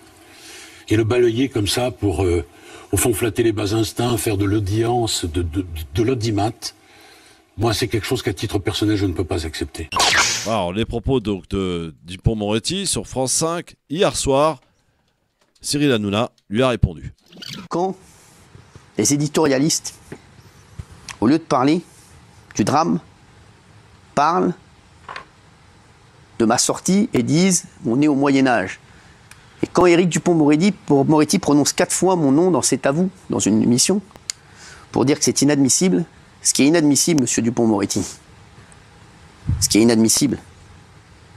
Et le balayer comme ça pour, au fond, flatter les bas instincts, faire de l'audience, de l'audimat, moi, c'est quelque chose qu'à titre personnel, je ne peux pas accepter. Alors, les propos donc de Dupond-Moretti sur France 5, hier soir, Cyril Hanouna lui a répondu. Quand les éditorialistes, au lieu de parler du drame, parlent de ma sortie et disent « on est au Moyen-Âge ». Et quand Éric Dupond-Moretti prononce 4 fois mon nom dans C'est à vous, dans une émission, pour dire que c'est inadmissible, ce qui est inadmissible, monsieur Dupond-Moretti, ce qui est inadmissible,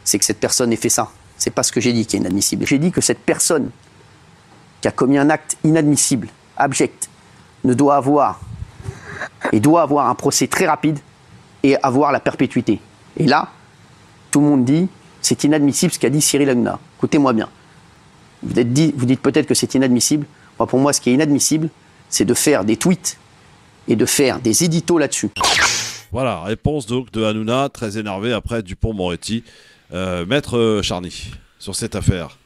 c'est que cette personne ait fait ça. C'est pas ce que j'ai dit qui est inadmissible. J'ai dit que cette personne qui a commis un acte inadmissible, abject, doit avoir un procès très rapide et avoir la perpétuité. Et là, tout le monde dit, c'est inadmissible ce qu'a dit Cyril Hanouna. Écoutez-moi bien. Vous dites peut-être que c'est inadmissible. Moi, pour moi, ce qui est inadmissible, c'est de faire des tweets et de faire des éditos là-dessus. Voilà, réponse donc de Hanouna, très énervé après Dupond-Moretti. Maître Charny, sur cette affaire.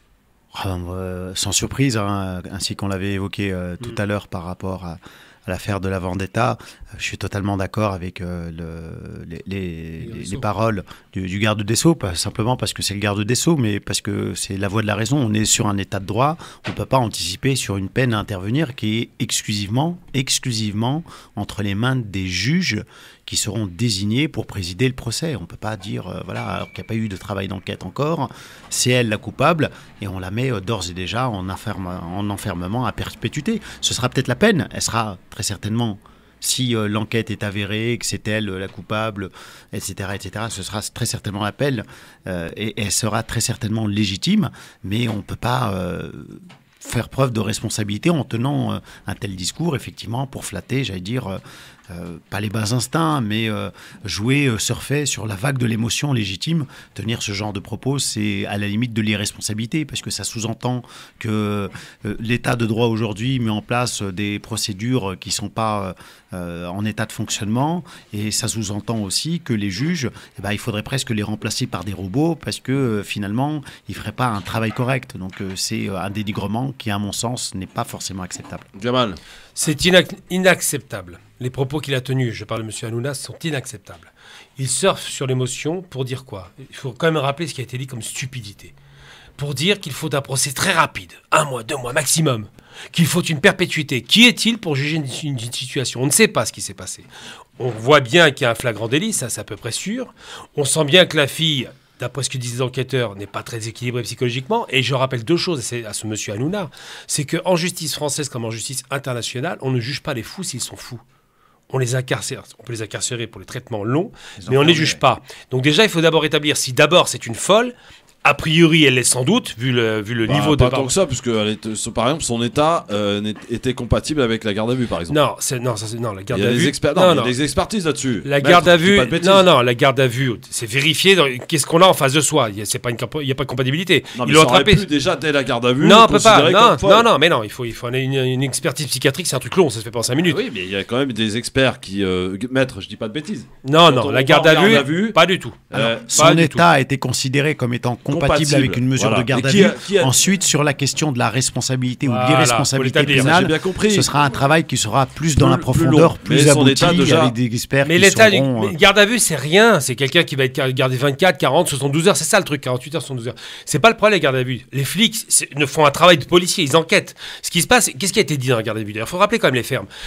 Sans surprise, hein, ainsi qu'on l'avait évoqué tout à l'heure par rapport à l'affaire de la Vendetta, je suis totalement d'accord avec les paroles du garde des Sceaux, pas simplement parce que c'est le garde des Sceaux, mais parce que c'est la voie de la raison. On est sur un état de droit, on ne peut pas anticiper sur une peine à intervenir qui est exclusivement entre les mains des juges qui seront désignés pour présider le procès. On ne peut pas dire, voilà, alors qu'il n'y a pas eu de travail d'enquête encore, c'est elle la coupable, et on la met d'ores et déjà en enfermement à perpétuité. Ce sera peut-être la peine, elle sera très certainement, si l'enquête est avérée, que c'est elle la coupable, etc., ce sera très certainement la peine, et elle sera très certainement légitime, mais on ne peut pas faire preuve de responsabilité en tenant un tel discours, effectivement, pour flatter, j'allais dire, pas les bas instincts, mais surfer sur la vague de l'émotion légitime. Tenir ce genre de propos, c'est à la limite de l'irresponsabilité, parce que ça sous-entend que l'état de droit aujourd'hui met en place des procédures qui ne sont pas en état de fonctionnement, et ça sous-entend aussi que les juges, il faudrait presque les remplacer par des robots, parce que finalement, ils ne feraient pas un travail correct. Donc c'est un dénigrement qui, à mon sens, n'est pas forcément acceptable. Jamal. C'est inacceptable. Les propos qu'il a tenus, je parle de M. Hanouna, sont inacceptables. Il surfe sur l'émotion pour dire quoi? Il faut quand même rappeler ce qui a été dit comme stupidité. Pour dire qu'il faut un procès très rapide, 1 mois, 2 mois maximum, qu'il faut une perpétuité. Qui est-il pour juger une situation? On ne sait pas ce qui s'est passé. On voit bien qu'il y a un flagrant délit, ça c'est à peu près sûr. On sent bien que la fille, d'après ce que disent les enquêteurs, n'est pas très équilibrée psychologiquement. Et je rappelle 2 choses à ce monsieur Hanouna, c'est qu'en justice française comme en justice internationale, on ne juge pas les fous s'ils sont fous. On les incarcère, on peut les incarcérer pour les traitements longs, mais on ne les juge pas. Donc déjà, il faut d'abord établir si d'abord c'est une folle. A priori, elle l'est sans doute, vu le niveau de... Pas tant que ça, puisque par exemple, son état était compatible avec la garde à vue, par exemple. Non, la garde à vue... Il y a des expertises là-dessus. La garde à vue... la garde à vue, c'est vérifié qu'est-ce qu'on a en face de soi. Il n'y a pas de compatibilité. Non, mais ça aurait pu déjà, dès la garde à vue... Non, on peut pas. Mais non, il faut une expertise psychiatrique, c'est un truc long, ça se fait pas en 5 minutes. Oui, mais il y a quand même des experts qui... Maître, je dis pas de bêtises. Non, la garde à vue, pas du tout. Son état a été considéré comme étant compatible avec une mesure de garde à vue. Ensuite, sur la question de la responsabilité ou l'irresponsabilité pénale, ce sera un travail qui sera plus dans la profondeur, plus abouti, avec des experts mais l'état du garde à vue, c'est rien. C'est quelqu'un qui va être gardé 24, 40, 72 heures. C'est ça le truc, 48 heures, 72 heures. C'est pas le problème, les gardes à vue. Les flics ne font un travail de policier, ils enquêtent. Ce qui se passe, qu'est-ce qui a été dit dans la garde à vue? D'ailleurs, il faut rappeler quand même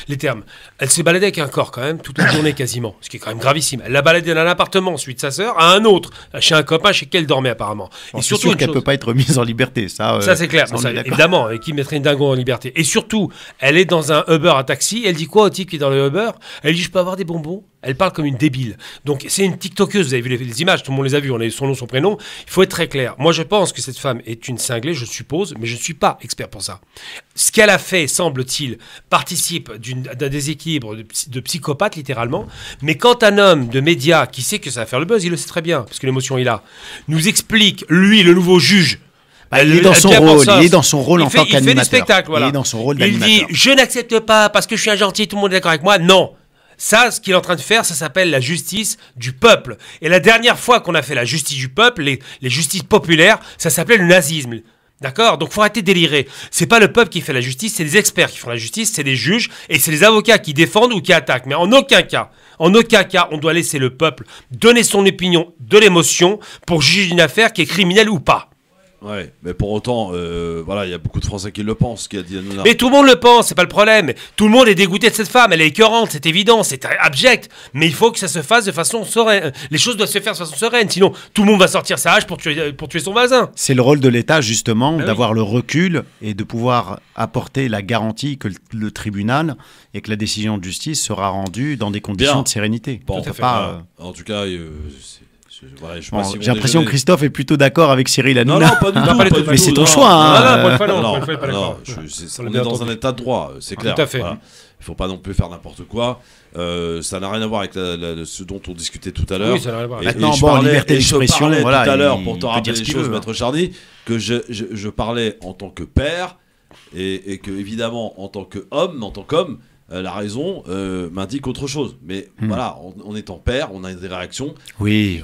les termes. Elle s'est baladée avec un corps quand même, toute la journée quasiment, ce qui est quand même gravissime. Elle l'a baladé dans un appartement, ensuite sa sœur, à un autre, chez un copain chez qui elle dormait apparemment. Et surtout qu'elle ne peut pas être mise en liberté. Ça c'est clair. Évidemment, qui mettrait une dingo en liberté. Et surtout, elle est dans un Uber à taxi. Elle dit quoi au type qui est dans le Uber? Elle dit, je peux avoir des bonbons? Elle parle comme une débile. Donc c'est une TikTokeuse. Vous avez vu les images, tout le monde les a vues. On a son nom, son prénom. Il faut être très clair. Moi, je pense que cette femme est une cinglée, je suppose, mais je ne suis pas expert pour ça. Ce qu'elle a fait, semble-t-il, participe d'un déséquilibre de psychopathe, littéralement. Mais quand un homme de médias qui sait que ça va faire le buzz, il le sait très bien, parce que l'émotion est là, nous explique, lui, le nouveau juge, il est dans son rôle en tant qu'animateur. Il fait des spectacles, voilà. Il est dans son rôle d'animateur. Il dit, je n'accepte pas parce que je suis un gentil, tout le monde est d'accord avec moi. Non. Ça, ce qu'il est en train de faire, ça s'appelle la justice du peuple. Et la dernière fois qu'on a fait la justice du peuple, les justices populaires, ça s'appelait le nazisme. D'accord? Donc, faut arrêter de délirer. C'est pas le peuple qui fait la justice, c'est les experts qui font la justice, c'est des juges et c'est les avocats qui défendent ou qui attaquent. Mais en aucun cas, on doit laisser le peuple donner son opinion de l'émotion pour juger une affaire qui est criminelle ou pas. Ouais, mais pour autant, il y a beaucoup de Français qui le pensent, qui a dit Hanouna. Mais tout le monde le pense, c'est pas le problème. Tout le monde est dégoûté de cette femme, elle est écœurante, c'est évident, c'est abject. Mais il faut que ça se fasse de façon sereine. Les choses doivent se faire de façon sereine, sinon tout le monde va sortir sa hache pour tuer son voisin. C'est le rôle de l'État, justement, d'avoir le recul et de pouvoir apporter la garantie que le tribunal et que la décision de justice sera rendue dans des conditions de sérénité. Bon, en tout cas, Ouais, j'ai l'impression que Christophe est plutôt d'accord avec Cyril Hanouna. Non, pas du tout. Mais c'est ton choix. On est dans un état de droit, c'est clair. Tout à fait. Voilà. Il ne faut pas non plus faire n'importe quoi. Ça n'a rien à voir avec ce dont on discutait tout à l'heure. Oui, ça n'a rien à voir. Maintenant, bon, liberté d'expression, voilà. Tout à l'heure, pour te rappeler les choses, Maître Charny, que je parlais en tant que père et que, évidemment, en tant qu'homme, la raison m'indique autre chose. Mais voilà, en étant père, on a des réactions. Oui.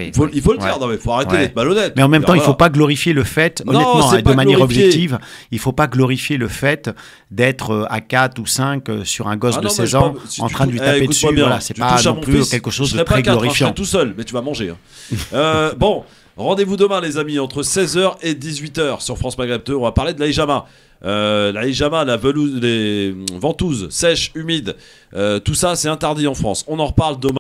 Il faut le dire, non, mais il faut arrêter d'être malhonnête. Mais en même temps, il ne faut pas glorifier le fait, honnêtement, de manière objective, il ne faut pas glorifier le fait d'être à 4 ou 5 sur un gosse de 16 ans en train de lui taper dessus. Voilà, c'est pas non plus quelque chose de très glorifiant. Je serai tout seul, mais tu vas manger. Bon, rendez-vous demain, les amis, entre 16h et 18h sur France Maghreb 2. On va parler de la hijama. La hijama, les ventouses sèches, humides, tout ça c'est interdit en France. On en reparle demain.